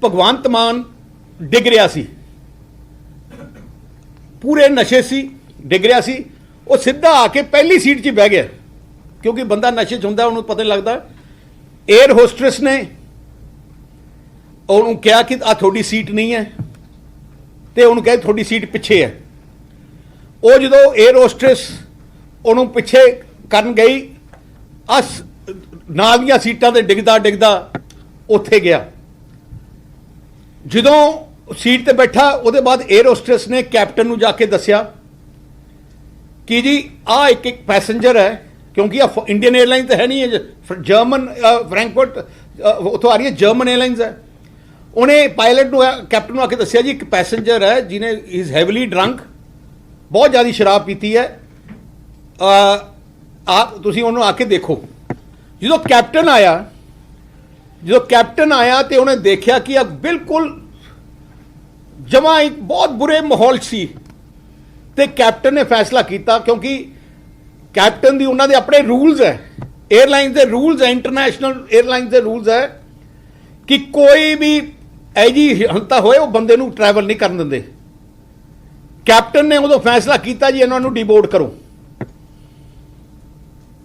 ਭਗਵੰਤ ਮਾਨ ਡਿੱਗ ਰਿਹਾ ਸੀ, ਪੂਰੇ ਨਸ਼ੇ ਸੀ, ਡਿੱਗ ਰਿਹਾ ਸੀ। ਉਹ ਸਿੱਧਾ ਆ ਕੇ ਪਹਿਲੀ ਸੀਟ 'ਚ ਬਹਿ ਗਿਆ, ਕਿਉਂਕਿ ਬੰਦਾ ਨਸ਼ੇ 'ਚ ਹੁੰਦਾ, ਉਹਨੂੰ ਪਤਾ ਨਹੀਂ ਲੱਗਦਾ। 에ਅਰ ਹੋਸਟਰਸ ਨੇ ਉਹਨੂੰ ਕਿਹਾ ਕਿ ਆ ਤੁਹਾਡੀ ਸੀਟ ਨਹੀਂ ਹੈ, ਤੇ ਉਹਨੂੰ ਕਹੇ ਤੁਹਾਡੀ ਸੀਟ ਪਿੱਛੇ ਹੈ। ਉਹ ਜਦੋਂ 에ਅਰ ਹੋਸਟਰਸ ਉਹਨੂੰ ਪਿੱਛੇ ਕਰਨ ਗਈ, ਨਾਲ ਦੀਆਂ ਸੀਟਾਂ ਤੇ ਡਿੱਗਦਾ ਡਿੱਗਦਾ ਉੱਥੇ ਗਿਆ। ਜਦੋਂ ਸੀਟ ਤੇ ਬੈਠਾ, ਉਹਦੇ ਬਾਅਦ 에ਅਰ ਹੋਸਟਰਸ ਨੇ ਕੈਪਟਨ ਨੂੰ ਜਾ ਕੇ ਦੱਸਿਆ ਕਿ ਜੀ ਆ ਇੱਕ ਪੈਸੇਂਜਰ ਹੈ, ਕਿਉਂਕਿ ਆ ਇੰਡੀਅਨ 에ਅਰਲਾਈਨ ਤਾਂ ਹੈ ਨਹੀਂ ਹੈ, ਜਰਮਨ ਫਰੈਂਕਫਰਟ ਉੱਥੋਂ ਆ ਰਹੀ ਹੈ, ਜਰਮਨ 에ਅਰਲਾਈਨਸ ਹੈ। ਉਹਨੇ ਪਾਇਲਟ ਨੂੰ, ਕੈਪਟਨ ਨੂੰ ਆ ਕੇ ਦੱਸਿਆ ਜੀ ਇੱਕ ਪੈਸੇਂਜਰ ਹੈ ਜਿਹਨੇ ਇਜ਼ ਹੈਵੀਲੀ ਡਰੰਕ, ਬਹੁਤ ਜ਼ਿਆਦਾ ਸ਼ਰਾਬ ਪੀਤੀ ਹੈ, ਤੁਸੀਂ ਉਹਨੂੰ ਆ ਕੇ ਦੇਖੋ। ਜਦੋਂ ਕੈਪਟਨ ਆਇਆ ਤੇ ਉਹਨੇ ਦੇਖਿਆ ਕਿ ਆ ਬਿਲਕੁਲ ਜਮਾਂ ਇੱਕ ਬਹੁਤ ਬੁਰੇ ਮਾਹੌਲ ਸੀ, ਤੇ ਕੈਪਟਨ ਨੇ ਫੈਸਲਾ ਕੀਤਾ, ਕਿਉਂਕਿ ਕੈਪਟਨ ਦੀ ਉਹਨਾਂ ਦੇ ਆਪਣੇ ਰੂਲਸ ਹੈ, 에ਅਰਲਾਈਨਸ ਦੇ ਰੂਲਸ ਹੈ, ਇੰਟਰਨੈਸ਼ਨਲ 에ਅਰਲਾਈਨਸ ਦੇ ਰੂਲਸ ਹੈ ਕਿ ਕੋਈ ਵੀ ਐਜੀ ਹੰਤਾ ਹੋਏ ਉਹ ਬੰਦੇ ਨੂੰ ਟਰੈਵਲ ਨਹੀਂ ਕਰਨ ਦਿੰਦੇ। ਕੈਪਟਨ ਨੇ ਉਦੋਂ ਫੈਸਲਾ ਕੀਤਾ ਜੀ ਇਹਨਾਂ ਨੂੰ ਡੀਬੋਰਡ ਕਰੋ,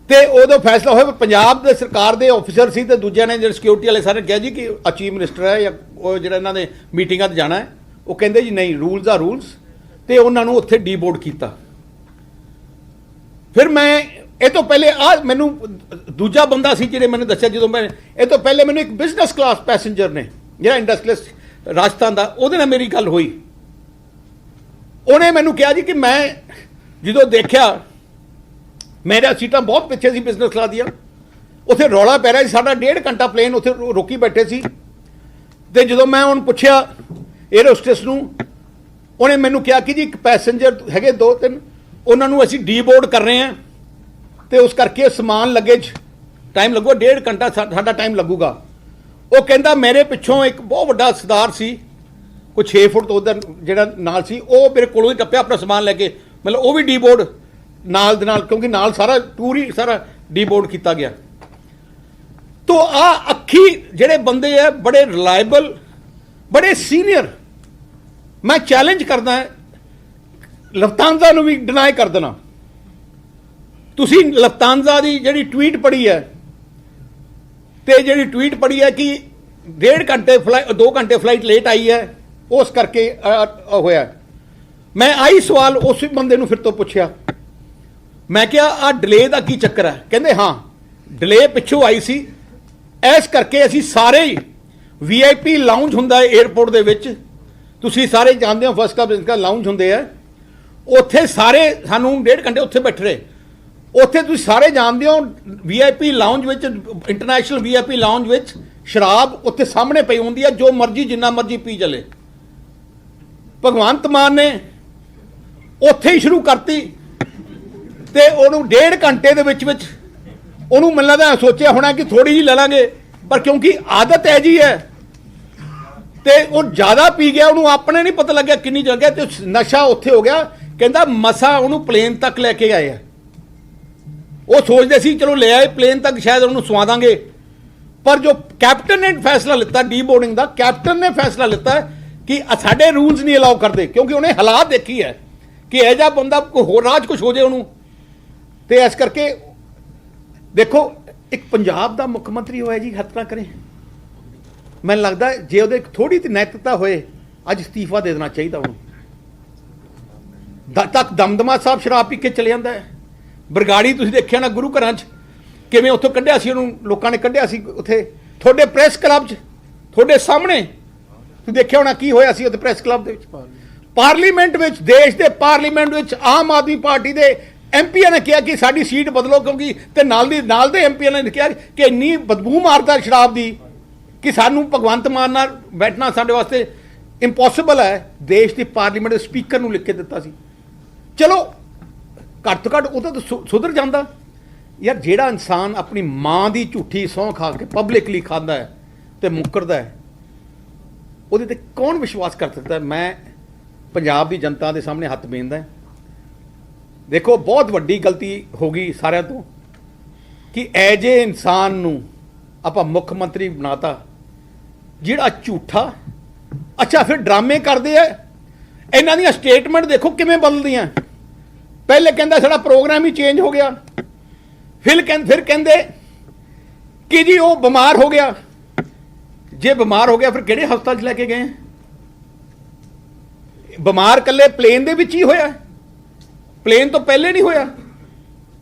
ਤੇ ਉਦੋਂ ਫੈਸਲਾ ਹੋਇਆ। ਪੰਜਾਬ ਦੇ ਸਰਕਾਰ ਦੇ ਆਫੀਸਰ ਸੀ ਤੇ ਦੂਜਿਆਂ ਨੇ ਜਿਹੜੇ ਸਿਕਿਉਰਿਟੀ ਵਾਲੇ ਸਾਰੇ ਕਿਹਾ ਜੀ ਕਿ ਚੀਫ ਮਿਨਿਸਟਰ ਹੈ ਜਾਂ ਉਹ ਜਿਹੜਾ ਇਹਨਾਂ ਦੇ ਮੀਟਿੰਗਾਂ 'ਤੇ ਜਾਣਾ ਹੈ, ਉਹ ਕਹਿੰਦੇ ਜੀ ਨਹੀਂ, ਰੂਲਸ ਆ ਰੂਲਸ, ਤੇ ਉਹਨਾਂ ਨੂੰ ਉੱਥੇ ਡੀਬੋਰਡ ਕੀਤਾ। ਫਿਰ ਮੈਂ ਇਹ ਤੋਂ ਪਹਿਲੇ ਮੈਨੂੰ ਦੂਜਾ ਬੰਦਾ ਸੀ ਜਿਹੜੇ ਮੈਨੂੰ ਦੱਸਿਆ, ਜਦੋਂ ਮੈਂ ਇਹ ਤੋਂ ਪਹਿਲੇ ਮੈਨੂੰ ਇੱਕ ਬਿਜ਼ਨਸ ਕਲਾਸ ਪੈਸੇਂਜਰ ਨੇ ਜਿਹੜਾ ਇੰਡਸਟਰੀਅਲਿਸਟ ਰਾਜਸਥਾਨ ਦਾ, ਉਹਦੇ ਨਾਲ ਮੇਰੀ ਗੱਲ ਹੋਈ। ਉਹਨੇ ਮੈਨੂੰ ਕਿਹਾ ਜੀ ਕਿ ਮੈਂ ਜਦੋਂ ਦੇਖਿਆ, ਮੇਰੀਆਂ ਸੀਟਾਂ ਬਹੁਤ ਪਿੱਛੇ ਸੀ ਬਿਜ਼ਨਸ ਕਲਾਸ ਦੀਆਂ, ਉੱਥੇ ਰੌਲਾ ਪੈ ਰਿਹਾ ਸੀ, ਸਾਡਾ 1.5 ਘੰਟਾ ਪਲੇਨ ਉੱਥੇ ਰੋਕੀ ਬੈਠੇ ਸੀ। ਤੇ ਜਦੋਂ ਮੈਂ ਉਹਨੂੰ ਪੁੱਛਿਆ 에ਅਰ ਹੋਸਟਸ ਨੂੰ, ਉਹਨੇ ਮੈਨੂੰ ਕਿਹਾ ਕਿ ਜੀ ਇੱਕ ਪੈਸੇਂਜਰ ਹੈਗੇ 2-3, ਉਹਨਾਂ ਨੂੰ ਅਸੀਂ ਡੀਬੋਰਡ ਕਰ ਰਹੇ ਹਾਂ, ਤੇ ਉਸ ਕਰਕੇ ਸਮਾਨ ਲੱਗੇਜ ਟਾਈਮ ਲੱਗੂਗਾ, 1.5 ਘੰਟਾ ਸਾਡਾ ਟਾਈਮ ਲੱਗੂਗਾ। ਉਹ ਕਹਿੰਦਾ ਮੇਰੇ ਪਿੱਛੋਂ ਇੱਕ ਬਹੁਤ ਵੱਡਾ ਸਰਦਾਰ ਸੀ, ਕੋਈ 6 ਫੁੱਟ ਤੋਂ ਉਧਰ ਜਿਹੜਾ ਨਾਲ ਸੀ, ਉਹ ਮੇਰੇ ਕੋਲੋਂ ਹੀ ਟੱਪਿਆ ਆਪਣਾ ਸਮਾਨ ਲੈ ਕੇ, ਮਤਲਬ ਉਹ ਵੀ ਡੀਬੋਰਡ ਨਾਲ ਦੇ ਨਾਲ, ਕਿਉਂਕਿ ਨਾਲ ਸਾਰਾ ਟੂਰ ਹੀ ਸਾਰਾ ਡੀਬੋਰਡ ਕੀਤਾ ਗਿਆ। ਤੋ ਆ ਅੱਖੀ ਜਿਹੜੇ ਬੰਦੇ ਆ ਬੜੇ ਰਿਲਾਇਬਲ, ਬੜੇ ਸੀਨੀਅਰ, ਮੈਂ ਚੈਲੰਜ ਕਰਦਾ ਲਫਤਾਂਜ਼ਾ ਨੂੰ ਵੀ ਡਿਨਾਈ ਕਰ ਦੇਣਾ। ਤੁਸੀਂ ਲਫਤਾਂਜ਼ਾ ਦੀ ਜਿਹੜੀ ਟਵੀਟ ਪੜ੍ਹੀ ਹੈ, ਤੇ ਜਿਹੜੀ ਟਵੀਟ ਪੜ੍ਹੀ ਹੈ ਕਿ 1.5 ਘੰਟੇ 2 ਘੰਟੇ ਫਲਾਈਟ ਲੇਟ ਆਈ ਹੈ, ਉਸ ਕਰਕੇ ਹੋਇਆ। ਮੈਂ ਆਹੀ ਸਵਾਲ ਉਸ ਬੰਦੇ ਨੂੰ ਫਿਰ ਤੋਂ ਪੁੱਛਿਆ, ਮੈਂ ਕਿਹਾ ਆ ਡਿਲੇ ਦਾ ਕੀ ਚੱਕਰ ਹੈ? ਕਹਿੰਦੇ ਹਾਂ ਡਿਲੇ ਪਿੱਛੋਂ ਆਈ ਸੀ, ਇਸ ਕਰਕੇ ਅਸੀਂ ਸਾਰੇ ਹੀ VIP ਲਾਉਂਜ ਹੁੰਦਾ ਹੈ 에ਅਰਪੋਰਟ ਦੇ ਵਿੱਚ, ਤੁਸੀਂ ਸਾਰੇ ਜਾਣਦੇ ਹੋ, first class business class lounge ਹੁੰਦੇ ਆ, ਉੱਥੇ ਸਾਰੇ ਸਾਨੂੰ 1.5 ਘੰਟੇ ਉੱਥੇ ਬੈਠੇ ਰਹੇ। ਉੱਥੇ ਤੁਸੀਂ ਸਾਰੇ ਜਾਣਦੇ ਹੋ VIP ਲਾਉਂਜ ਵਿੱਚ, ਇੰਟਰਨੈਸ਼ਨਲ VIP ਲਾਉਂਜ ਵਿੱਚ ਸ਼ਰਾਬ ਉੱਥੇ ਸਾਹਮਣੇ ਪਈ ਹੁੰਦੀ ਹੈ, ਜੋ ਮਰਜ਼ੀ ਜਿੰਨਾ ਮਰਜ਼ੀ ਪੀ ਚਲੇ। ਭਗਵੰਤ ਮਾਨ ਨੇ ਉੱਥੇ ਹੀ ਸ਼ੁਰੂ ਕਰਤੀ, ਤੇ ਉਹਨੂੰ 1.5 ਘੰਟੇ ਦੇ ਵਿੱਚ ਉਹਨੂੰ ਮੈਨੂੰ ਲੱਗਦਾ ਸੋਚਿਆ ਹੋਣਾ ਕਿ ਥੋੜੀ ਜਿਹੀ ਲੈ ਲਾਂਗੇ, ਪਰ ਕਿਉਂਕਿ ਆਦਤ ਹੈ ਜੀ ਹੈ, ਤੇ ਉਹ ਜ਼ਿਆਦਾ ਪੀ ਗਿਆ, ਉਹਨੂੰ ਆਪਣੇ ਨਹੀਂ ਪਤਾ ਲੱਗਿਆ ਕਿੰਨੀ ਜਗ੍ਹਾ ਤੇ ਨਸ਼ਾ ਉੱਥੇ ਹੋ ਗਿਆ। ਕਹਿੰਦਾ ਮਸਾ ਉਹਨੂੰ ਪਲੇਨ ਤੱਕ ਲੈ ਕੇ ਆਏ ਆ। ਉਹ ਸੋਚਦੇ ਸੀ ਚਲੋ ਲੈ ਆਏ ਪਲੇਨ ਤੱਕ, ਸ਼ਾਇਦ ਉਹਨੂੰ ਸਵਾ ਦਾਂਗੇ, ਪਰ ਜੋ ਕੈਪਟਨ ਨੇ ਫੈਸਲਾ ਲਿੱਤਾ ਡੀਬੋਰਡਿੰਗ ਦਾ, ਕੈਪਟਨ ਨੇ ਫੈਸਲਾ ਲਿੱਤਾ ਕਿ ਸਾਡੇ ਰੂਲਸ ਨਹੀਂ ਅਲਾਉ ਕਰਦੇ, ਕਿਉਂਕਿ ਉਹਨੇ ਹਾਲਾਤ ਦੇਖੀ ਹੈ ਕਿ ਇਹ ਜਿਹਾ ਬੰਦਾ ਕੋਈ ਹੋਰ ਰਾਜ ਕੁਝ ਹੋ ਜਾਏ ਉਹਨੂੰ। ਤੇ ਇਸ ਕਰਕੇ ਦੇਖੋ, ਇੱਕ ਪੰਜਾਬ ਦਾ ਮੁੱਖ ਮੰਤਰੀ ਹੋਇਆ ਜੀ, ਹੱਥ ਨਾ ਕਰੇ। ਮੈਨੂੰ ਲੱਗਦਾ ਜੇ ਉਹਦੇ ਥੋੜੀ ਤੇ ਨੈਤਿਕਤਾ ਹੋਏ, ਅੱਜ ਅਸਤੀਫਾ ਦੇ ਦੇਣਾ ਚਾਹੀਦਾ ਉਹਨੂੰ। ਤੱਕ ਦਮਦਮਾ ਸਾਹਿਬ ਸ਼ਰਾਬ ਪੀ ਕੇ ਚਲੇ ਜਾਂਦਾ ਹੈ। ਬਰਗਾੜੀ ਤੁਸੀਂ ਦੇਖਿਆ ਨਾ ਗੁਰੂ ਘਰਾਂ 'ਚ ਕਿਵੇਂ ਉੱਥੋਂ ਕੱਢਿਆ ਸੀ ਉਹਨੂੰ, ਲੋਕਾਂ ਨੇ ਕੱਢਿਆ ਸੀ ਉੱਥੇ, ਤੁਹਾਡੇ ਪ੍ਰੈਸ ਕਲੱਬ 'ਚ ਤੁਹਾਡੇ ਸਾਹਮਣੇ ਤੁਸੀਂ ਦੇਖਿਆ ਹੋਣਾ ਕੀ ਹੋਇਆ ਸੀ ਉੱਥੇ ਪ੍ਰੈਸ ਕਲੱਬ ਦੇ ਵਿੱਚ। ਪਾਰਲੀਮੈਂਟ ਵਿੱਚ, ਦੇਸ਼ ਦੇ ਪਾਰਲੀਮੈਂਟ ਵਿੱਚ ਆਮ ਆਦਮੀ ਪਾਰਟੀ ਦੇ ਐਮਪੀਆਂ ਨੇ ਕਿਹਾ ਕਿ ਸਾਡੀ ਸੀਟ ਬਦਲੋ, ਕਿਉਂਕਿ ਤੇ ਨਾਲ ਦੇ ਐਮਪੀਆਂ ਨੇ ਕਿਹਾ ਕਿ ਇੰਨੀ ਬਦਬੂ ਮਾਰਦਾ ਸ਼ਰਾਬ ਦੀ ਕਿ ਸਾਨੂੰ ਭਗਵੰਤ ਮਾਨ ਨਾਲ ਬੈਠਣਾ ਸਾਡੇ ਵਾਸਤੇ ਇੰਪੋਸੀਬਲ ਹੈ। ਦੇਸ਼ ਦੀ ਪਾਰਲੀਮੈਂਟ ਦੇ ਸਪੀਕਰ ਨੂੰ ਲਿਖ ਕੇ ਦਿੱਤਾ ਸੀ। ਚਲੋ ਘੱਟ ਤੋਂ ਘੱਟ ਉਹ ਤਾਂ ਸੁਧਰ ਜਾਂਦਾ ਯਾਰ। ਜਿਹੜਾ ਇਨਸਾਨ ਆਪਣੀ ਮਾਂ ਦੀ ਝੂਠੀ ਸਹੁੰ ਖਾ ਕੇ ਪਬਲਿਕਲੀ ਖਾਂਦਾ ਹੈ ਤੇ ਮੁੱਕਰਦਾ ਹੈ, ਉਹਦੇ ਤੇ ਕੌਣ ਵਿਸ਼ਵਾਸ ਕਰ ਸਕਦਾ? ਮੈਂ ਪੰਜਾਬ ਦੀ ਜਨਤਾ ਦੇ ਸਾਹਮਣੇ ਹੱਥ ਬੇਨਦਾ। ਦੇਖੋ ਬਹੁਤ ਵੱਡੀ ਗਲਤੀ ਹੋ ਗਈ ਸਾਰਿਆਂ ਤੋਂ, ਕਿ ਐਜ ਏ ਇਨਸਾਨ ਨੂੰ ਆਪਾਂ ਮੁੱਖ ਮੰਤਰੀ ਬਣਾਤਾ ਜਿਹੜਾ ਝੂਠਾ। ਅੱਛਾ ਫਿਰ ਡਰਾਮੇ ਕਰਦੇ ਆ। ਇਹਨਾਂ ਦੀਆਂ ਸਟੇਟਮੈਂਟ ਦੇਖੋ ਕਿਵੇਂ ਬਦਲਦੀਆਂ। ਪਹਿਲੇ ਕਹਿੰਦਾ ਸਾਡਾ ਪ੍ਰੋਗਰਾਮ ਹੀ ਚੇਂਜ ਹੋ ਗਿਆ, ਫਿਰ ਕਹਿੰਦੇ ਕਿ ਜੀ ਉਹ ਬਿਮਾਰ ਹੋ ਗਿਆ। ਜੇ ਬਿਮਾਰ ਹੋ ਗਿਆ ਫਿਰ ਕਿਹੜੇ ਹਸਪਤਾਲ 'ਚ ਲੈ ਕੇ ਗਏ? ਬਿਮਾਰ ਕੱਲੇ ਪਲੇਨ ਦੇ ਵਿੱਚ ਹੀ ਹੋਇਆ, ਪਲੇਨ ਤੋਂ ਪਹਿਲੇ ਨਹੀਂ ਹੋਇਆ।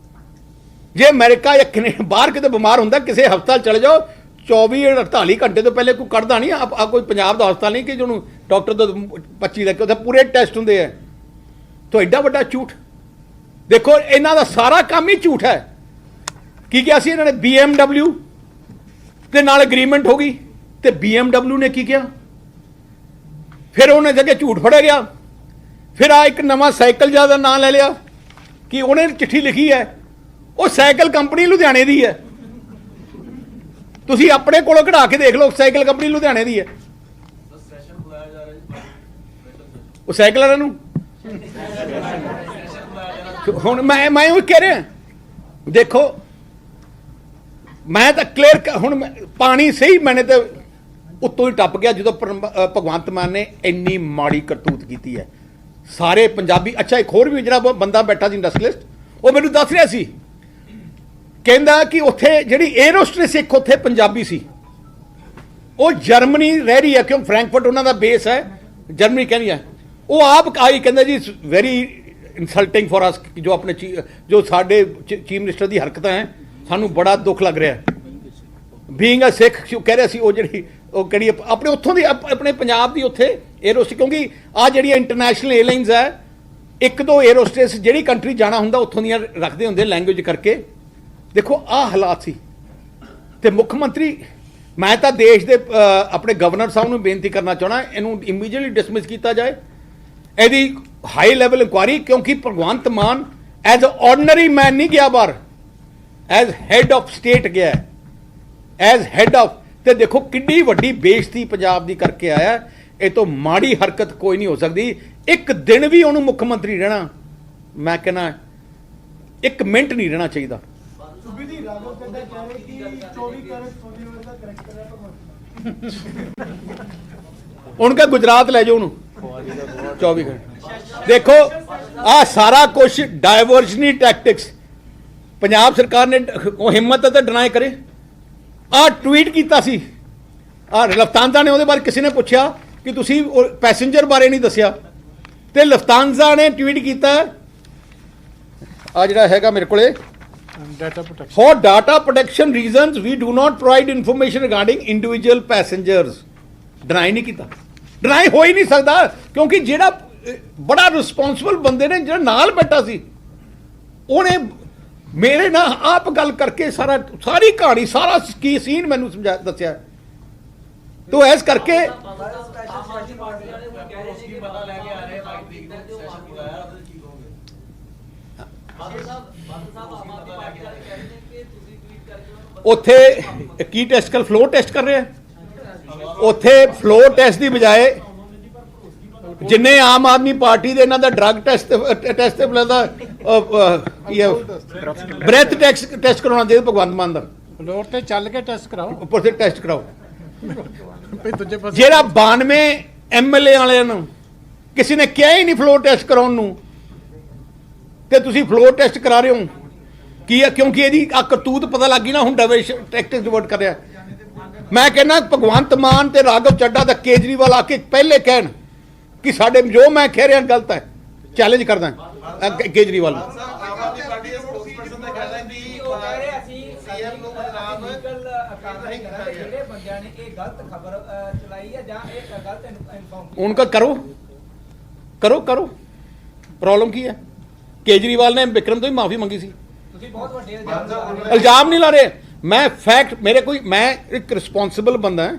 ਜੇ ਅਮਰੀਕਾ ਜਾਂ ਬਾਹਰ ਕਿਤੇ ਬਿਮਾਰ ਹੁੰਦਾ ਕਿਸੇ ਹਸਪਤਾਲ ਚਲੇ ਜਾਓ, 24-48 ਘੰਟੇ ਤੋਂ ਪਹਿਲੇ ਕੋਈ ਕੱਢਦਾ ਨਹੀਂ। ਆ ਕੋਈ ਪੰਜਾਬ ਦਾ ਹਸਪਤਾਲ ਨਹੀਂ ਕਿ ਜਿਹਨੂੰ ਡਾਕਟਰ ਤੋਂ 25 ਲੱਖ ਉੱਥੇ ਪੂਰੇ ਟੈਸਟ ਹੁੰਦੇ ਆ। ਤਾਂ ਐਡਾ ਵੱਡਾ ਝੂਠ ਦੇਖੋ, ਇਹਨਾਂ ਦਾ ਸਾਰਾ ਕੰਮ ਹੀ ਝੂਠ ਹੈ। ਕੀ ਕਿਹਾ ਸੀ ਇਹਨਾਂ ਨੇ? BMW ਦੇ ਨਾਲ ਐਗਰੀਮੈਂਟ ਹੋ ਗਈ ਤੇ BMW ਨੇ ਕੀ ਕਿਹਾ? ਫਿਰ ਉਹਨੇ ਜਗ੍ਹਾ ਝੂਠ ਫੜਿਆ ਗਿਆ। ਫਿਰ ਆ ਇੱਕ ਨਵਾਂ ਸਾਈਕਲ ਦਾ ਨਾਂ ਲੈ ਲਿਆ ਕਿ ਉਹਨੇ ਚਿੱਠੀ ਲਿਖੀ ਹੈ। ਉਹ ਸਾਈਕਲ ਕੰਪਨੀ ਲੁਧਿਆਣੇ ਦੀ ਹੈ। ਤੁਸੀਂ ਆਪਣੇ ਕੋਲੋਂ ਕਢਾ ਕੇ ਦੇਖ ਲਓ, ਸਾਈਕਲ ਕੰਪਨੀ ਲੁਧਿਆਣੇ ਦੀ ਹੈ। ਉਹ ਸਾਈਕਲ ਵਾਲਿਆਂ ਨੂੰ ਹੁਣ ਮੈਂ ਉਹ ਕਹਿ ਰਿਹਾ, ਦੇਖੋ ਮੈਂ ਤਾਂ ਕਲੀਅਰ ਹੁਣ ਪਾਣੀ ਸਹੀ ਮੈਨੇ ਤੇ ਉੱਤੋਂ ਹੀ ਟੱਪ ਗਿਆ ਜਦੋਂ ਭਗਵੰਤ ਮਾਨ ਨੇ ਇੰਨੀ ਮਾੜੀ ਕਰਤੂਤ ਕੀਤੀ ਹੈ। ਸਾਰੇ ਪੰਜਾਬੀ, ਅੱਛਾ ਇੱਕ ਹੋਰ ਵੀ ਜਿਹੜਾ ਬੰਦਾ ਬੈਠਾ ਸੀ ਇੰਡਸਟਰੀਅਲਿਸਟ, ਉਹ ਮੈਨੂੰ ਦੱਸ ਰਿਹਾ ਸੀ, ਕਹਿੰਦਾ ਕਿ ਉੱਥੇ ਜਿਹੜੀ 에ਅਰੋਸਟ੍ਰੇਸ ਇੱਕ ਉੱਥੇ ਪੰਜਾਬੀ ਸੀ, ਉਹ ਜਰਮਨੀ ਰਹਿ ਰਹੀ ਹੈ, ਕਿਉਂ ਫਰੈਂਕਫਰਟ ਉਹਨਾਂ ਦਾ ਬੇਸ ਹੈ, ਜਰਮਨੀ ਕਹਿੰਦੀ ਹੈ। ਉਹ ਆਪ ਆਈ ਕਹਿੰਦਾ ਜੀ ਵੈਰੀ ਇਨਸਲਟਿੰਗ ਫॉर ਅਸ, ਜੋ ਆਪਣੇ ਜੋ ਸਾਡੇ ਚੀਫ ਮਿਨਿਸਟਰ ਦੀ ਹਰਕਤਾਂ ਹੈ, ਸਾਨੂੰ ਬੜਾ ਦੁੱਖ ਲੱਗ ਰਿਹਾ। ਬੀਇੰਗ ਅ ਸਿੱਖ ਕਹਿ ਰਿਹਾ ਸੀ ਉਹ ਜਿਹੜੀ ਉਹ ਕਿਹੜੀ ਆਪਣੇ ਉੱਥੋਂ ਦੀ ਆਪਣੇ ਪੰਜਾਬ ਦੀ ਉੱਥੇ 에ਅਰੋਸਟ੍ਰੇਸ, ਕਿਉਂਕਿ ਆ ਜਿਹੜੀਆਂ ਇੰਟਰਨੈਸ਼ਨਲ 에ਅਰਲਾਈਨਸ ਹੈ, ਇੱਕ ਦੋ 에ਅਰੋਸਟ੍ਰੇਸ ਜਿਹੜੀ ਕੰਟਰੀ ਜਾਣਾ ਹੁੰਦਾ ਉੱਥੋਂ ਦੀਆਂ ਰੱਖਦੇ ਹੁੰਦੇ ਲੈਂਗੁਏਜ ਕਰਕੇ। ਦੇਖੋ ਆਹ ਹਾਲਾਤ ਸੀ। ਤੇ ਮੁੱਖ ਮੰਤਰੀ, ਮੈਂ ਤਾਂ ਦੇਸ਼ ਦੇ ਆਪਣੇ ਗਵਰਨਰ ਸਾਹਿਬ ਨੂੰ ਬੇਨਤੀ ਕਰਨਾ ਚਾਹਣਾ, ਇਹਨੂੰ ਇਮੀਡੀਏਟਲੀ ਡਿਸਮਿਸ ਕੀਤਾ ਜਾਏ, ਇਹਦੀ ਹਾਈ ਲੈਵਲ ਇਨਕੁਆਇਰੀ, ਕਿਉਂਕਿ Bhagwant Mann as a ordinary ਮੈਨ ਨਹੀਂ ਗਿਆ ਬਾਹਰ, ਐਜ਼ ਹੈਡ ਆਫ ਸਟੇਟ ਗਿਆ, ਐਜ਼ ਹੈਡ ਆਫ। ਤੇ ਦੇਖੋ ਕਿੰਨੀ ਵੱਡੀ ਬੇਇੱਜ਼ਤੀ ਪੰਜਾਬ ਦੀ ਕਰਕੇ ਆਇਆ। ਇਹ ਤੋਂ ਮਾੜੀ ਹਰਕਤ ਕੋਈ ਨਹੀਂ ਹੋ ਸਕਦੀ। ਇੱਕ ਦਿਨ ਵੀ ਉਹਨੂੰ ਮੁੱਖ ਮੰਤਰੀ ਰਹਿਣਾ, ਮੈਂ ਕਹਿੰਦਾ 1 ਮਿੰਟ ਨਹੀਂ ਰਹਿਣਾ ਚਾਹੀਦਾ। उनका गुजरात ले जाओ 24 घंटे। देखो आ सारा कुछ डायवर्जनी टैक्टिक्स पंजाब सरकार ने हिम्मत है तो डिनाई करे। आ ट्वीट किया सी लफ्तांजा ने उहदे बारे किसी ने पूछा कि तुसी पैसेंजर बारे नहीं दसिया, तो लफ्तांजा ने ट्वीट किया आ जिहड़ा हैगा मेरे कोले, For data protection reasons, we do not provide information regarding individual passengers. Deny नहीं किया, deny हो ही नहीं सकता, क्योंकि जेड़ा बड़ा रिस्पॉन्सिबल बंदे ने जो नाल बैठा सी, उन्हें मेरे ना आप गल करके सारी कहानी सारा की सीन मैनू समझा दसिया। तो ऐस करके ਉੱਥੇ ਕੀ ਟੈਸਟ ਕਰ, ਫਲੋ ਟੈਸਟ ਕਰ ਰਹੇ ਆ। ਉੱਥੇ ਫਲੋ ਟੈਸਟ ਦੀ ਬਜਾਏ ਜਿੰਨੇ ਆਮ ਆਦਮੀ ਪਾਰਟੀ ਦੇ ਇਹਨਾਂ ਦਾ ਡਰੱਗ ਟੈਸਟ ਤੇ ਬਲਦਾ ਕੀ ਹੈ, ਬ੍ਰੈਥ ਟੈਸਟ ਕਰਾਉਣਾ ਚਾਹੀਦਾ ਭਗਵੰਤ ਮਾਨ ਦਾ। ਫਲੋਰ ਤੇ ਚੱਲ ਕੇ ਟੈਸਟ ਕਰਾਓ, ਉੱਪਰ ਤੇ ਟੈਸਟ ਕਰਾਓ। ਜਿਹੜਾ 92 MLA ਵਾਲਿਆਂ ਨੂੰ ਕਿਸੇ ਨੇ ਕਿਹਾ ਹੀ ਨਹੀਂ ਫਲੋ ਟੈਸਟ ਕਰਾਉਣ ਨੂੰ, ਤੇ ਤੁਸੀਂ ਫਲੋ ਟੈਸਟ ਕਰਾ ਰਹੇ ਹੋ ਕੀ ਹੈ? ਕਿਉਂਕਿ ਇਹਦੀ ਆ ਕਰਤੂਤ ਪਤਾ ਲੱਗ ਗਈ ਨਾ, ਹੁਣ ਡਬਲ ਟੈਕਟਿਕ ਡਿਵਰਟ ਕਰ ਰਿਹਾ। ਮੈਂ ਕਹਿੰਦਾ ਭਗਵੰਤ ਮਾਨ ਤੇ ਰਾਘਵ ਚੱਡਾ ਦਾ ਕੇਜਰੀਵਾਲ ਆ ਕੇ ਪਹਿਲੇ ਕਹਿਣ ਕਿ ਸਾਡੇ ਜੋ ਮੈਂ ਕਹਿ ਰਿਹਾ ਗਲਤ ਹੈ। ਚੈਲੰਜ ਕਰਦਾ ਕੇਜਰੀਵਾਲ ਨੂੰ। उनका करो करो करो प्रॉब्लम की है? केजरीवाल ने विक्रम तो ही माफी मंगी सी। इल्जाम नहीं ला रहे, मैं फैक्ट मेरे कोई, मैं एक रिस्पॉन्सिबल बंदा है।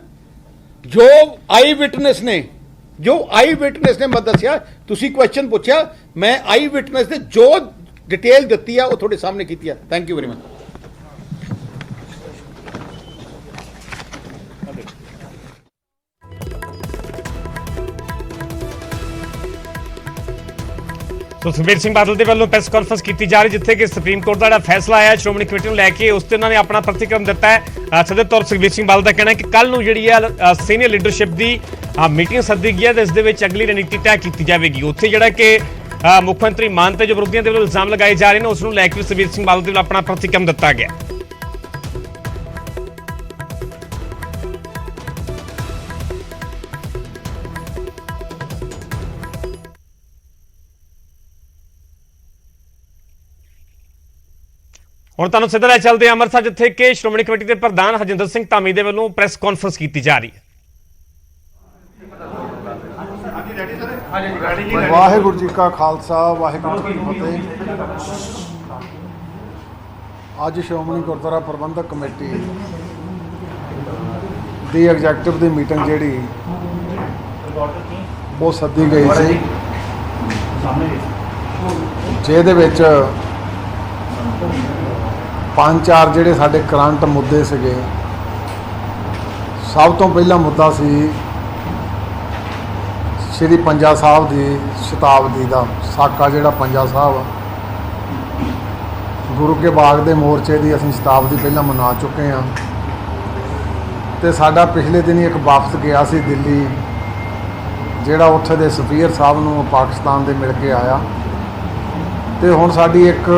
जो आई विटनेस ने मैं दसिया, तुसी क्वेश्चन पूछा, मैं आई विटनेस ने जो डिटेल दी है वो थोड़े सामने की है। Thank you very much. तो सुखबीर सिंह बादल के वालों प्रेस कॉन्फ्रेंस की जा रही जिथे कि सुप्रीम कोर्ट का फैसला आया श्रोमणी कमेटी को लैके उस पर उन्होंने अपना प्रतिक्रम दिता है। सदर तौर सुखबीर सिंह बादल का कहना है कि कल नूं जिहड़ी है सीनियर लीडरशिप की मीटिंग सद्दी गई है तो इस अगली रणनीति तय की जाएगी। उत्थे जिहड़ा कि मुख्यमंत्री मान ते जो विरोधियों के वालों इल्जाम लगाए जा रहे हैं उसनूं लैके सुखबीर सिंह बादल के वालों अपना प्रतिक्रम दिता गया। ਹੁਣ ਤੁਹਾਨੂੰ ਸਿੱਧਾ ਲੈ ਚੱਲਦੇ ਅੰਮ੍ਰਿਤਸਰ ਜਿੱਥੇ ਕਿ ਸ਼੍ਰੋਮਣੀ ਕਮੇਟੀ ਦੇ ਪ੍ਰਧਾਨ ਹਰਜਿੰਦਰ ਸਿੰਘ ਧਾਮੀ ਦੇ ਵੱਲੋਂ ਪ੍ਰੈਸ ਕਾਨਫਰੰਸ ਕੀਤੀ ਜਾ ਰਹੀ ਹੈ। ਵਾਹਿਗੁਰੂ ਜੀ ਕਾ ਖਾਲਸਾ ਵਾਹਿਗੁਰੂ ਜੀ ਕੀ ਫਤਿਹ। ਅੱਜ ਸ਼੍ਰੋਮਣੀ ਗੁਰਦੁਆਰਾ ਪ੍ਰਬੰਧਕ ਕਮੇਟੀ ਦੀ ਐਗਜ਼ੈਕਟਿਵ ਦੀ ਮੀਟਿੰਗ ਜਿਹੜੀ ਉਹ ਸੱਦੀ ਗਈ ਸੀ ਜਿਹਦੇ ਵਿੱਚ 5-4 ਜਿਹੜੇ ਸਾਡੇ ਕਰੰਟ ਮੁੱਦੇ ਸੀਗੇ। ਸਭ ਤੋਂ ਪਹਿਲਾ ਮੁੱਦਾ ਸੀ ਸ਼੍ਰੀ ਪੰਜਾ ਸਾਹਿਬ ਦੀ ਸ਼ਤਾਬਦੀ ਦਾ ਸਾਕਾ ਜਿਹੜਾ ਪੰਜਾ ਸਾਹਿਬ ਗੁਰੂ ਕੇ ਬਾਗ ਦੇ ਮੋਰਚੇ ਦੀ ਅਸੀਂ ਸ਼ਤਾਬਦੀ ਪਹਿਲਾਂ ਮਨਾ ਚੁੱਕੇ ਹਾਂ ਤੇ ਸਾਡਾ ਪਿਛਲੇ ਦਿਨ ਇੱਕ ਵਾਪਸ ਗਿਆ ਸੀ ਦਿੱਲੀ ਜਿਹੜਾ ਉੱਥੇ ਦੇ ਸਫੀਅਰ ਸਾਹਿਬ ਨੂੰ ਪਾਕਿਸਤਾਨ ਦੇ ਮਿਲ ਕੇ ਆਇਆ ਤੇ ਹੁਣ ਸਾਡੀ ਇੱਕ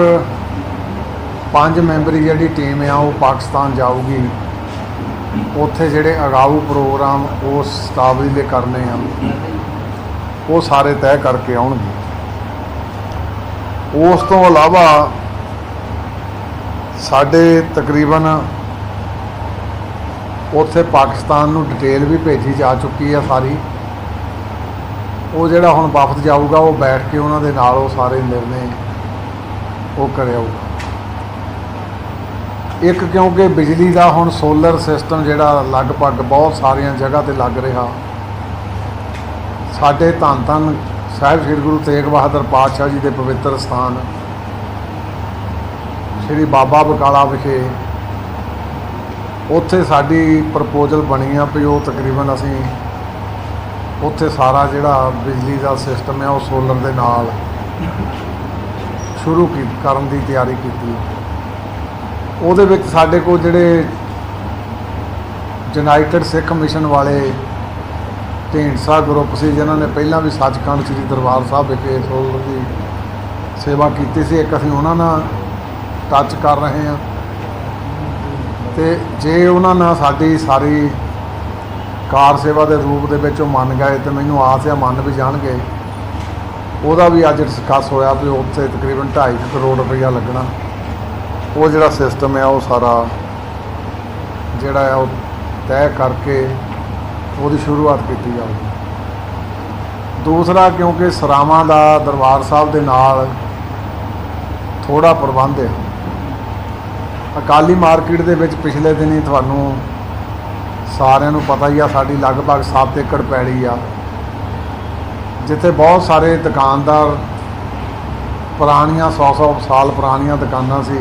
5 ਮੈਂਬਰੀ ਜਿਹੜੀ ਟੀਮ ਆ ਉਹ ਪਾਕਿਸਤਾਨ ਜਾਊਗੀ। ਉੱਥੇ ਜਿਹੜੇ ਅਗਾਊ ਪ੍ਰੋਗਰਾਮ ਉਸ ਸ਼ਤਾਬਦੀ ਦੇ ਕਰਨੇ ਆ ਉਹ ਸਾਰੇ ਤੈਅ ਕਰਕੇ ਆਉਣਗੇ। ਉਸ ਤੋਂ ਇਲਾਵਾ ਸਾਡੇ ਤਕਰੀਬਨ ਉੱਥੇ ਪਾਕਿਸਤਾਨ ਨੂੰ ਡਿਟੇਲ ਵੀ ਭੇਜੀ ਜਾ ਚੁੱਕੀ ਆ ਸਾਰੀ। ਉਹ ਜਿਹੜਾ ਹੁਣ ਵਫਦ ਜਾਊਗਾ ਉਹ ਬੈਠ ਕੇ ਉਹਨਾਂ ਦੇ ਨਾਲ ਉਹ ਸਾਰੇ ਨਿਰਣੇ ਉਹ ਕਰਿਆਊਗਾ। ਇੱਕ ਕਿਉਂਕਿ ਬਿਜਲੀ ਦਾ ਹੁਣ ਸੋਲਰ ਸਿਸਟਮ ਜਿਹੜਾ ਲਗਭਗ ਬਹੁਤ ਸਾਰੀਆਂ ਜਗ੍ਹਾ ਤੇ ਲੱਗ ਰਿਹਾ। ਸਾਡੇ ਧੰਨ ਧੰਨ ਸਾਹਿਬ ਸ੍ਰੀ ਗੁਰੂ ਤੇਗ ਬਹਾਦਰ ਪਾਤਸ਼ਾਹ ਜੀ ਦੇ ਪਵਿੱਤਰ ਸਥਾਨ ਸ੍ਰੀ ਬਾਬਾ ਬਕਾਲਾ ਵਿਖੇ ਉੱਥੇ ਸਾਡੀ ਪ੍ਰਪੋਜ਼ਲ ਬਣੀ ਆ ਵੀ ਉਹ ਤਕਰੀਬਨ ਅਸੀਂ ਉੱਥੇ ਸਾਰਾ ਜਿਹੜਾ ਬਿਜਲੀ ਦਾ ਸਿਸਟਮ ਹੈ ਉਹ ਸੋਲਰ ਦੇ ਨਾਲ ਸ਼ੁਰੂ ਕਰਨ ਦੀ ਤਿਆਰੀ ਕੀਤੀ। ਉਹਦੇ ਵਿੱਚ ਸਾਡੇ ਕੋਲ ਜਿਹੜੇ ਯੂਨਾਈਟਿਡ ਸਿੱਖ ਮਿਸ਼ਨ ਵਾਲੇ ਢੀਂਡਸਾ ਗਰੁੱਪ ਸੀ ਜਿਨ੍ਹਾਂ ਨੇ ਪਹਿਲਾਂ ਵੀ ਸੱਚਖੰਡ ਸ੍ਰੀ ਦਰਬਾਰ ਸਾਹਿਬ ਵਿਖੇ ਸੋਲਰ ਦੀ ਸੇਵਾ ਕੀਤੀ ਸੀ, ਇੱਕ ਅਸੀਂ ਉਹਨਾਂ ਨਾਲ ਟੱਚ ਕਰ ਰਹੇ ਹਾਂ ਤੇ ਜੇ ਉਹਨਾਂ ਨਾਲ ਸਾਡੀ ਸਾਰੀ ਕਾਰ ਸੇਵਾ ਦੇ ਰੂਪ ਦੇ ਵਿੱਚ ਉਹ ਮੰਨ ਗਏ ਤੇ ਮੈਨੂੰ ਆਸ ਆ ਮੰਨ ਵੀ ਜਾਣਗੇ। ਉਹਦਾ ਵੀ ਅੱਜ ਡਿਸਕਸ ਹੋਇਆ ਵੀ ਉੱਥੇ ਤਕਰੀਬਨ 2.5 ਕਰੋੜ ਰੁਪਈਆ ਲੱਗਣਾ। ਉਹ ਜਿਹੜਾ ਸਿਸਟਮ ਹੈ ਉਹ ਸਾਰਾ ਜਿਹੜਾ ਹੈ ਉਹ ਤੈਅ ਕਰਕੇ ਉਹਦੀ ਸ਼ੁਰੂਆਤ ਕੀਤੀ ਜਾਊਗੀ। ਦੂਸਰਾ ਕਿਉਂਕਿ ਸਰਾਵਾਂ ਦਾ ਦਰਬਾਰ ਸਾਹਿਬ ਦੇ ਨਾਲ ਥੋੜ੍ਹਾ ਪ੍ਰਬੰਧ ਹੈ। ਅਕਾਲੀ ਮਾਰਕੀਟ ਦੇ ਵਿੱਚ ਪਿਛਲੇ ਦਿਨੀ ਤੁਹਾਨੂੰ ਸਾਰਿਆਂ ਨੂੰ ਪਤਾ ਹੀ ਆ ਸਾਡੀ ਲਗਭਗ 7 ਏਕੜ ਪੈਲੀ ਆ ਜਿੱਥੇ ਬਹੁਤ ਸਾਰੇ ਦੁਕਾਨਦਾਰ ਪੁਰਾਣੀਆਂ 100 ਸਾਲ ਪੁਰਾਣੀਆਂ ਦੁਕਾਨਾਂ ਸੀ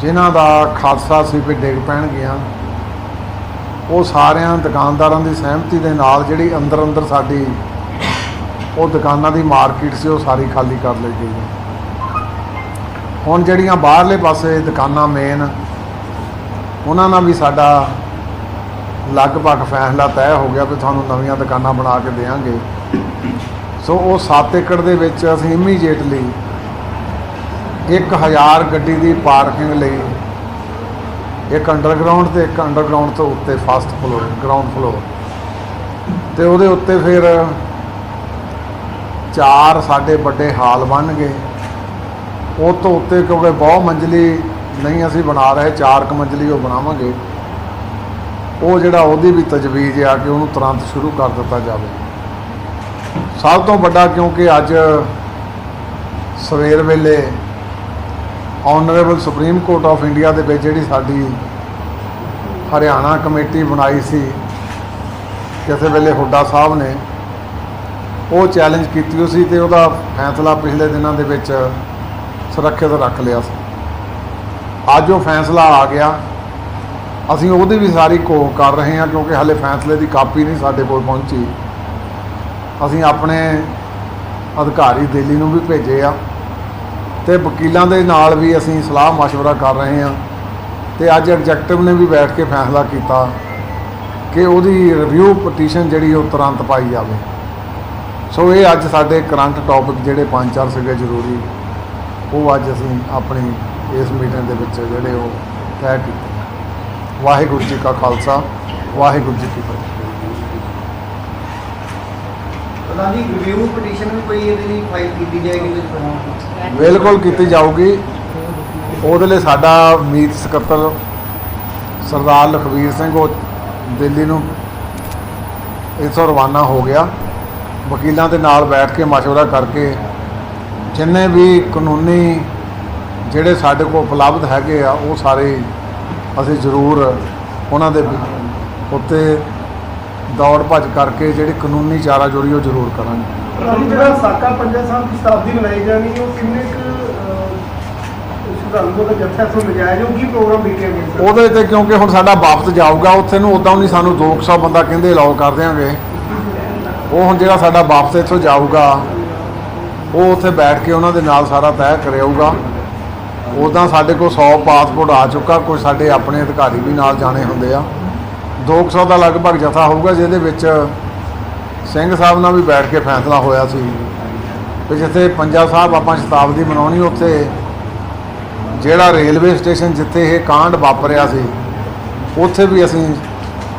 ਜਿਨ੍ਹਾਂ ਦਾ ਖਾਦਸਾ ਸੀ ਵੀ ਡਿੱਗ ਪੈਣਗੀਆਂ। ਉਹ ਸਾਰਿਆਂ ਦੁਕਾਨਦਾਰਾਂ ਦੀ ਸਹਿਮਤੀ ਦੇ ਨਾਲ ਜਿਹੜੀ ਅੰਦਰ ਸਾਡੀ ਉਹ ਦੁਕਾਨਾਂ ਦੀ ਮਾਰਕੀਟ ਸੀ ਉਹ ਸਾਰੀ ਖਾਲੀ ਕਰ ਲਈ ਗਈ। ਹੁਣ ਜਿਹੜੀਆਂ ਬਾਹਰਲੇ ਪਾਸੇ ਦੁਕਾਨਾਂ ਮੇਨ ਉਹਨਾਂ ਨਾਲ ਵੀ ਸਾਡਾ ਲਗਭਗ ਫੈਸਲਾ ਤੈਅ ਹੋ ਗਿਆ ਵੀ ਤੁਹਾਨੂੰ ਨਵੀਆਂ ਦੁਕਾਨਾਂ ਬਣਾ ਕੇ ਦੇਵਾਂਗੇ। ਸੋ ਉਹ 7 ਏਕੜ ਦੇ ਵਿੱਚ ਅਸੀਂ ਇਮੀਡੀਏਟਲੀ 1000 ਗੱਡੀ ਦੀ ਪਾਰਕਿੰਗ ਲਈ ਇੱਕ ਅੰਡਰਗਰਾਊਂਡ ਤੇ ਇੱਕ ਅੰਡਰਗਰਾਊਂਡ ਤੋਂ ਉੱਤੇ ਫਸਟ ਫਲੋਰ ਗਰਾਊਂਡ ਫਲੋਰ ਤੇ ਉਹਦੇ ਉੱਤੇ ਫਿਰ 4 ਸਾਡੇ ਵੱਡੇ ਹਾਲ ਬਣਨਗੇ। ਉਹ ਤੋਂ ਉੱਤੇ ਕਿਉਂਕਿ ਬਹੁ ਮੰਜ਼ਲੀ ਨਹੀਂ ਅਸੀਂ ਬਣਾ ਰਹੇ 4 ਮੰਜ਼ਲੀ ਉਹ ਬਣਾਵਾਂਗੇ। ਉਹ ਜਿਹੜਾ ਉਹਦੀ ਵੀ ਤਜਵੀਜ਼ ਆ ਕਿ ਉਹਨੂੰ ਤੁਰੰਤ ਸ਼ੁਰੂ ਕਰ ਦਿੱਤਾ ਜਾਵੇ। ਸਭ ਤੋਂ ਵੱਡਾ ਕਿਉਂਕਿ ਅੱਜ ਸਵੇਰ ਵੇਲੇ honourable Supreme court of India ਦੇ ਵਿੱਚ ਜਿਹੜੀ ਸਾਡੀ ਹਰਿਆਣਾ ਕਮੇਟੀ ਬਣਾਈ ਸੀ ਕਿਸੇ ਵੇਲੇ ਹੁੱਡਾ ਸਾਹਿਬ ਨੇ ਉਹ ਚੈਲੰਜ ਕੀਤੀ ਹੋਈ ਸੀ ਤੇ ਉਹਦਾ ਫੈਸਲਾ ਪਿਛਲੇ ਦਿਨਾਂ ਦੇ ਵਿੱਚ ਸੁਰੱਖਿਅਤ ਰੱਖ ਲਿਆ ਸੀ। ਅੱਜ ਉਹ ਫੈਸਲਾ ਆ ਗਿਆ। ਅਸੀਂ ਉਹਦੀ ਵੀ ਸਾਰੀ ਘੋਖ ਕਰ ਰਹੇ ਹਾਂ ਕਿਉਂਕਿ ਹਾਲੇ ਫੈਸਲੇ ਦੀ ਕਾਪੀ ਨਹੀਂ ਸਾਡੇ ਕੋਲ ਪਹੁੰਚੀ। ਅਸੀਂ ਆਪਣੇ ਅਧਿਕਾਰੀ ਦਿੱਲੀ ਨੂੰ ਵੀ ਭੇਜੇ ਆ ਤੇ ਵਕੀਲਾਂ ਦੇ ਨਾਲ ਵੀ ਅਸੀਂ ਸਲਾਹ ਮਸ਼ਵਰਾ ਕਰ ਰਹੇ ਹਾਂ ਤੇ ਅੱਜ ਐਗਜ਼ੈਕਟਿਵ ਨੇ ਵੀ ਬੈਠ ਕੇ ਫੈਸਲਾ ਕੀਤਾ ਕਿ ਉਹਦੀ ਰਿਵਿਊ ਪਟੀਸ਼ਨ ਜਿਹੜੀ ਉਹ ਤੁਰੰਤ ਪਾਈ ਜਾਵੇ। ਸੋ ਇਹ ਅੱਜ ਸਾਡੇ ਕਰੰਟ ਟੌਪਿਕ ਜਿਹੜੇ 5-4 ਸੀਗੇ ਜ਼ਰੂਰੀ, ਉਹ ਅੱਜ ਅਸੀਂ ਆਪਣੀ ਇਸ ਮੀਟਿੰਗ ਦੇ ਵਿੱਚ ਜਿਹੜੇ ਉਹ ਤੈਅ ਕੀਤੇ। ਵਾਹਿਗੁਰੂ ਜੀ ਕਾ ਖਾਲਸਾ, ਵਾਹਿਗੁਰੂ ਜੀ ਕੀ ਫਤਿਹ। ਰਿਵਿਊ ਪਟੀਸ਼ਨ ਵੀ ਕੋਈ ਇਹਦੇ ਲਈ ਫਾਈਲ ਕੀਤੀ ਜਾਏਗੀ? ਬਿਲਕੁਲ ਕੀਤੀ ਜਾਊਗੀ। ਉਹਦੇ ਲਈ ਸਾਡਾ ਮੀਤ ਸਕੱਤਰ ਸਰਦਾਰ ਲਖਵੀਰ ਸਿੰਘ ਉਹ ਦਿੱਲੀ ਨੂੰ ਇੱਥੋਂ ਰਵਾਨਾ ਹੋ ਗਿਆ। ਵਕੀਲਾਂ ਦੇ ਨਾਲ ਬੈਠ ਕੇ ਮਸ਼ਵਰਾ ਕਰਕੇ ਜਿੰਨੇ ਵੀ ਕਾਨੂੰਨੀ ਜਿਹੜੇ ਸਾਡੇ ਕੋਲ ਉਪਲਬਧ ਹੈਗੇ ਆ ਉਹ ਸਾਰੇ ਅਸੀਂ ਜ਼ਰੂਰ ਉਹਨਾਂ ਦੇ ਉੱਤੇ ਦੌੜ ਭੱਜ ਕਰਕੇ ਜਿਹੜੀ ਕਾਨੂੰਨੀ ਚਾਰਾਜੋਰੀ ਉਹ ਜ਼ਰੂਰ ਕਰਾਂਗੇ। ਜਿਹੜਾ ਸਾਕਾ ਪੰਜਾ ਸਾਹਿਬ ਦੀ ਸ਼ਤਾਬਦੀ ਮਨਾਈ ਜਾਣੀ ਉਹ ਕਿੰਨੇ ਕੁ ਸ਼ਰਧਾਲੂਆਂ ਦਾ ਜੱਥਾ ਇੱਥੋਂ ਲਿਜਾਇਆ ਜੋ ਕੀ ਪ੍ਰੋਗਰਾਮ ਲਿਖਿਆ ਗਿਆ? ਉਹਦੇ ਤੇ ਕਿਉਂਕਿ ਹੁਣ ਸਾਡਾ ਵਾਪਸ ਜਾਊਗਾ ਉੱਥੇ ਨੂੰ, ਉੱਦਾਂ ਨਹੀਂ ਸਾਨੂੰ 200 ਬੰਦਾ ਕਹਿੰਦੇ ਅਲਾਓ ਕਰ ਦਿਆਂਗੇ। ਉਹ ਹੁਣ ਜਿਹੜਾ ਸਾਡਾ ਵਾਪਸ ਇੱਥੋਂ ਜਾਊਗਾ ਉਹ ਉੱਥੇ ਬੈਠ ਕੇ ਉਹਨਾਂ ਦੇ ਨਾਲ ਸਾਰਾ ਤੈਅ ਕਰਿਆਊਗਾ। ਉੱਦਾਂ ਸਾਡੇ ਕੋਲ 100 ਪਾਸਪੋਰਟ ਆ ਚੁੱਕਾ, ਕੁਝ ਸਾਡੇ ਆਪਣੇ ਅਧਿਕਾਰੀ ਵੀ ਨਾਲ ਜਾਣੇ ਹੁੰਦੇ ਆ। 200 ਦਾ ਲਗਭਗ ਜਥਾ ਹੋਊਗਾ, ਜਿਹਦੇ ਵਿੱਚ ਸਿੰਘ ਸਾਹਿਬ ਨਾਲ ਵੀ ਬੈਠ ਕੇ ਫੈਸਲਾ ਹੋਇਆ ਸੀ ਕਿ ਜਿੱਥੇ ਪੰਜਾ ਸਾਹਿਬ ਆਪਾਂ ਸ਼ਤਾਬਦੀ ਮਨਾਉਣੀ, ਉੱਥੇ ਜਿਹੜਾ ਰੇਲਵੇ ਸਟੇਸ਼ਨ ਜਿੱਥੇ ਇਹ ਕਾਂਡ ਵਾਪਰਿਆ ਸੀ ਉੱਥੇ ਵੀ ਅਸੀਂ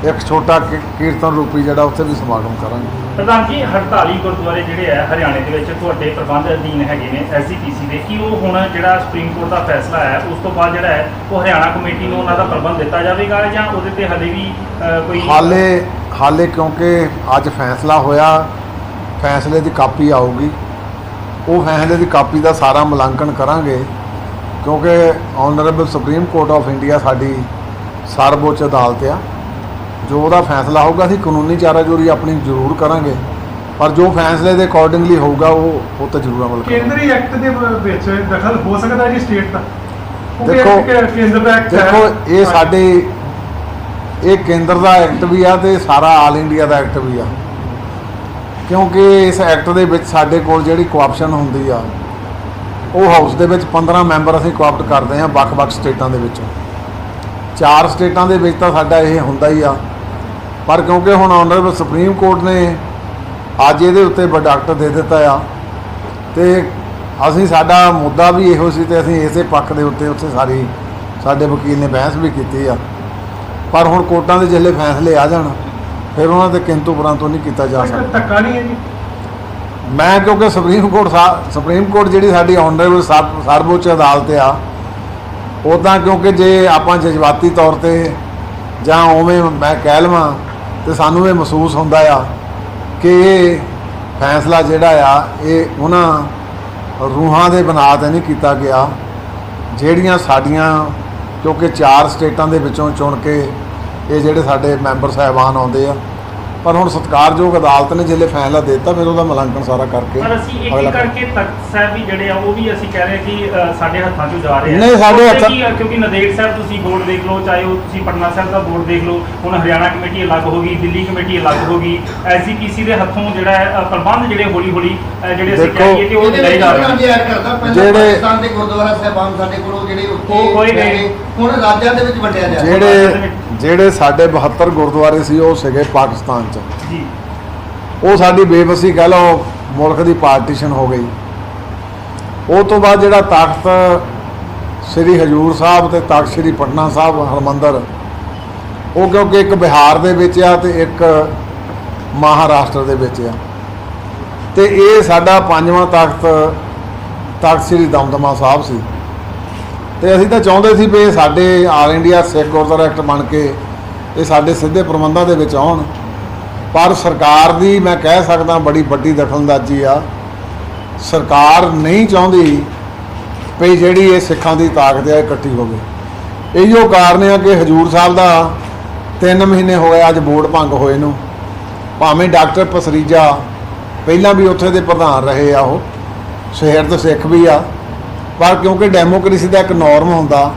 ਇੱਕ ਛੋਟਾ ਕੀਰਤਨ ਰੂਪੀ ਜਿਹੜਾ ਉੱਥੇ ਵੀ ਸਮਾਗਮ ਕਰਾਂਗੇ। ਪ੍ਰਧਾਨ ਜੀ, 48 ਗੁਰਦੁਆਰੇ ਜਿਹੜੇ ਹੈ ਹਰਿਆਣੇ ਦੇ ਵਿੱਚ ਤੁਹਾਡੇ ਪ੍ਰਬੰਧ ਅਧੀਨ ਹੈਗੇ ਨੇ SGPC ਦੇ, ਕੀ ਉਹ ਹੁਣ ਜਿਹੜਾ ਸੁਪਰੀਮ ਕੋਰਟ ਦਾ ਫੈਸਲਾ ਹੈ ਉਸ ਤੋਂ ਬਾਅਦ ਜਿਹੜਾ ਹੈ ਉਹ ਹਰਿਆਣਾ ਕਮੇਟੀ ਨੂੰ ਉਹਨਾਂ ਦਾ ਪ੍ਰਬੰਧ ਦਿੱਤਾ ਜਾਵੇਗਾ ਜਾਂ ਉਹਦੇ ਤੇ ਹਲੇ ਵੀ ਕੋਈ ਹਾਲੇ ਕਿਉਂਕਿ ਅੱਜ ਫੈਸਲਾ ਹੋਇਆ, ਫੈਸਲੇ ਦੀ ਕਾਪੀ ਆਊਗੀ, ਉਹ ਫੈਸਲੇ ਦੀ ਕਾਪੀ ਦਾ ਸਾਰਾ ਮੁਲਾਂਕਣ ਕਰਾਂਗੇ ਕਿਉਂਕਿ honourable Supreme court of India ਸਾਡੀ ਸਰਵਉੱਚ ਅਦਾਲਤ ਆ। ਜੋ ਉਹਦਾ ਫੈਸਲਾ ਹੋਊਗਾ ਅਸੀਂ ਕਾਨੂੰਨੀ ਚਾਰਾਜੋਰੀ ਆਪਣੀ ਜ਼ਰੂਰ ਕਰਾਂਗੇ, ਪਰ ਜੋ ਫੈਸਲੇ ਦੇ ਅਕੋਰਡਿੰਗਲੀ ਹੋਊਗਾ ਉਹ ਤਾਂ ਜ਼ਰੂਰ ਅਮਲ ਕਰਾਂਗੇ। ਕੇਂਦਰੀ ਐਕਟ ਦੇ ਵਿੱਚ ਦਖਲ ਹੋ ਸਕਦਾ ਜੀ ਸਟੇਟ ਦਾ? ਦੇਖੋ ਕੇਂਦਰ ਦਾ ਐਕਟ ਦੇਖੋ ਇਹ ਸਾਡੇ ਇਹ ਕੇਂਦਰ ਦਾ ਐਕਟ ਵੀ ਆ ਤੇ ਸਾਰਾ ਆਲ ਇੰਡੀਆ ਦਾ ਐਕਟ ਵੀ ਆ, ਕਿਉਂਕਿ ਇਸ ਐਕਟ ਦੇ ਵਿੱਚ ਸਾਡੇ ਕੋਲ ਜਿਹੜੀ ਕੋਆਪਸ਼ਨ ਹੁੰਦੀ ਆ ਉਹ ਹਾਊਸ ਦੇ ਵਿੱਚ 15 ਮੈਂਬਰ ਅਸੀਂ ਕੋਆਪਟ ਕਰਦੇ ਹਾਂ ਵੱਖ-ਵੱਖ ਸਟੇਟਾਂ ਦੇ ਵਿੱਚੋਂ। 4 ਸਟੇਟਾਂ ਦੇ ਵਿੱਚ ਤਾਂ ਸਾਡਾ ਇਹ ਹੁੰਦਾ ਹੀ ਆ, ਪਰ ਕਿਉਂਕਿ ਹੁਣ ਆਨਰੇਬਲ ਸੁਪਰੀਮ ਕੋਰਟ ਨੇ ਅੱਜ ਇਹਦੇ ਉੱਤੇ ਵਰਡਕਟ ਦੇ ਦਿੱਤਾ ਆ ਤੇ ਅਸੀਂ ਸਾਡਾ ਮੁੱਦਾ ਵੀ ਇਹੋ ਸੀ ਤੇ ਅਸੀਂ ਇਸੇ ਪੱਖ ਦੇ ਉੱਤੇ ਉੱਥੇ ਸਾਰੀ ਸਾਡੇ ਵਕੀਲ ਨੇ ਬਹਿਸ ਵੀ ਕੀਤੀ ਆ। ਪਰ ਹੁਣ ਕੋਰਟਾਂ ਦੇ ਜਿਹੜੇ ਫੈਸਲੇ ਆ ਜਾਣ ਫਿਰ ਉਹਨਾਂ ਤੇ ਕਿੰਤੂ ਪਰੰਤੂ ਨਹੀਂ ਕੀਤਾ ਜਾ ਸਕਦਾ। ਧੱਕਾ ਨਹੀਂ ਹੈ ਜੀ। ਮੈਂ ਕਿਉਂਕਿ ਸੁਪਰੀਮ ਕੋਰਟ ਜਿਹੜੀ ਸਾਡੀ ਆਨਰੇਬਲ ਸਰਵਉੱਚ ਅਦਾਲਤ ਆ, ਉੱਦਾਂ ਕਿਉਂਕਿ ਜੇ ਆਪਾਂ ਜਜ਼ਬਾਤੀ ਤੌਰ ਤੇ ਜਾਂ ਉਵੇਂ ਮੈਂ ਕਹਿ ਲਵਾਂ ਤੇ ਸਾਨੂੰ ਇਹ ਮਹਿਸੂਸ ਹੁੰਦਾ ਆ ਕਿ ਇਹ ਫੈਸਲਾ ਜਿਹੜਾ ਆ ਇਹ ਉਹਨਾਂ ਰੂਹਾਂ ਦੇ ਬਣਾ ਤੇ ਨਹੀਂ ਕੀਤਾ ਗਿਆ ਜਿਹੜੀਆਂ ਸਾਡੀਆਂ, ਕਿਉਂਕਿ 4 ਸਟੇਟਾਂ ਦੇ ਵਿੱਚੋਂ ਚੁਣ ਕੇ ਇਹ ਜਿਹੜੇ ਸਾਡੇ ਮੈਂਬਰ ਸਾਹਿਬਾਨ ਆਉਂਦੇ ਆ, ਪਰ ਹੁਣ ਸਤਿਕਾਰਯੋਗ ਅਦਾਲਤ ਨੇ ਜਿਹੜੇ ਫੈਸਲਾ ਦੇ ਦਿੱਤਾ ਫਿਰ ਉਹਦਾ ਮੁਲਾਂਕਣ ਸਾਰਾ ਕਰਕੇ ਪਰ ਅਸੀਂ ਇੱਕ ਕਰਕੇ ਤਖਤ ਸਾਹਿਬ ਵੀ ਜਿਹੜੇ ਆ ਉਹ ਵੀ ਅਸੀਂ ਕਹਿ ਰਹੇ ਕਿ ਸਾਡੇ ਹੱਥਾਂ 'ਚੋਂ ਜਾ ਰਹੇ ਆ। ਨਹੀਂ ਸਾਡੇ ਹੱਥਾਂ, ਕਿਉਂਕਿ ਨੰਦੇੜ ਸਾਹਿਬ ਤੁਸੀਂ ਬੋਰਡ ਦੇਖ ਲਓ, ਚਾਹੇ ਉਹ ਤੁਸੀਂ ਪਟਨਾ ਸਾਹਿਬ ਦਾ ਬੋਰਡ ਦੇਖ ਲਓ, ਹੁਣ ਹਰਿਆਣਾ ਕਮੇਟੀ ਅਲੱਗ ਹੋ ਗਈ, ਦਿੱਲੀ ਕਮੇਟੀ ਅਲੱਗ ਹੋ ਗਈ, SGPC ਦੇ ਹੱਥੋਂ ਜਿਹੜਾ ਹੈ ਪ੍ਰਬੰਧ ਜਿਹੜੇ ਹੌਲੀ ਹੌਲੀ ਜਿਹੜੇ ਅਸੀਂ ਕਹੀਏ ਕਿ ਉਹ ਲੈ ਜਾ ਰਹੇ ਜਿਹੜੇ ਪਾਕਿਸਤਾਨ ਦੇ ਗੁਰਦੁਆਰਾ ਸਾਹਿਬਾਨ ਸਾਡੇ ਕੋਲੋਂ ਜਿਹੜੇ ਉੱਥੇ ਹੁਣ ਰਾਜਾਂ ਦੇ ਵਿੱਚ ਵੰਡਿਆ ਜਾ ਰਿਹਾ। ਜਿਹੜੇ ਸਾਡੇ 72 ਗੁਰਦੁਆਰੇ ਸੀ ਉਹ ਸੀਗੇ ਪਾਕਿਸਤਾਨ 'ਚ ਜੀ, ਉਹ ਸਾਡੀ ਬੇਬਸੀ ਕਹਿ ਲਓ ਮੁਲਕ ਦੀ ਪਾਰਟੀਸ਼ਨ ਹੋ ਗਈ। ਉਹ ਤੋਂ ਬਾਅਦ ਜਿਹੜਾ ਤਖਤ ਸ੍ਰੀ ਹਜੂਰ ਸਾਹਿਬ ਤੇ ਤਖਤ ਸ੍ਰੀ ਪਟਨਾ ਸਾਹਿਬ ਹਰਮੰਦਰ, ਉਹ ਕਿਉਂਕਿ ਇੱਕ ਬਿਹਾਰ ਦੇ ਵਿੱਚ ਆ ਤੇ ਇੱਕ ਮਹਾਰਾਸ਼ਟਰ ਦੇ ਵਿੱਚ ਆ, ਤੇ ਇਹ ਸਾਡਾ 5ਵਾਂ ਤਖਤ ਸ੍ਰੀ ਦਮਦਮਾ ਸਾਹਿਬ ਸੀ। ਤੇ ਅਸੀਂ ਤਾਂ ਚਾਹੁੰਦੇ ਸੀ ਵੀ ਸਾਡੇ ਆਲ ਇੰਡੀਆ ਸਿੱਖ ਗੁਰਦੁਆਰਾ ਐਕਟ ਬਣ ਕੇ ਇਹ ਸਾਡੇ ਸਿੱਧੇ ਪ੍ਰਬੰਧਾਂ ਦੇ ਵਿੱਚ ਆਉਣ, ਪਰ ਸਰਕਾਰ ਦੀ ਮੈਂ ਕਹਿ ਸਕਦਾ ਬੜੀ ਵੱਡੀ ਦਖਲਅੰਦਾਜ਼ੀ ਆ। ਸਰਕਾਰ ਨਹੀਂ ਚਾਹੁੰਦੀ ਵੀ ਜਿਹੜੀ ਇਹ ਸਿੱਖਾਂ ਦੀ ਤਾਕਤ ਆ ਇਕੱਠੀ ਹੋਵੇ। ਇਹੀਓ ਕਾਰਨ ਆ ਕਿ ਹਜੂਰ ਸਾਹਿਬ ਦਾ 3 ਮਹੀਨੇ ਹੋ ਗਏ ਅੱਜ ਬੋਰਡ ਭੰਗ ਹੋਏ ਨੂੰ, ਭਾਵੇਂ ਡਾਕਟਰ ਪਸਰੀਜਾ ਪਹਿਲਾਂ ਵੀ ਉੱਥੇ ਦੇ ਪ੍ਰਧਾਨ ਰਹੇ ਆ, ਉਹ ਸ਼ਹਿਰ ਤੋਂ ਸਿੱਖ ਵੀ ਆ, ਪਰ ਕਿਉਂਕਿ ਡੈਮੋਕ੍ਰੇਸੀ ਦਾ ਇੱਕ ਨੋਰਮ ਹੁੰਦਾ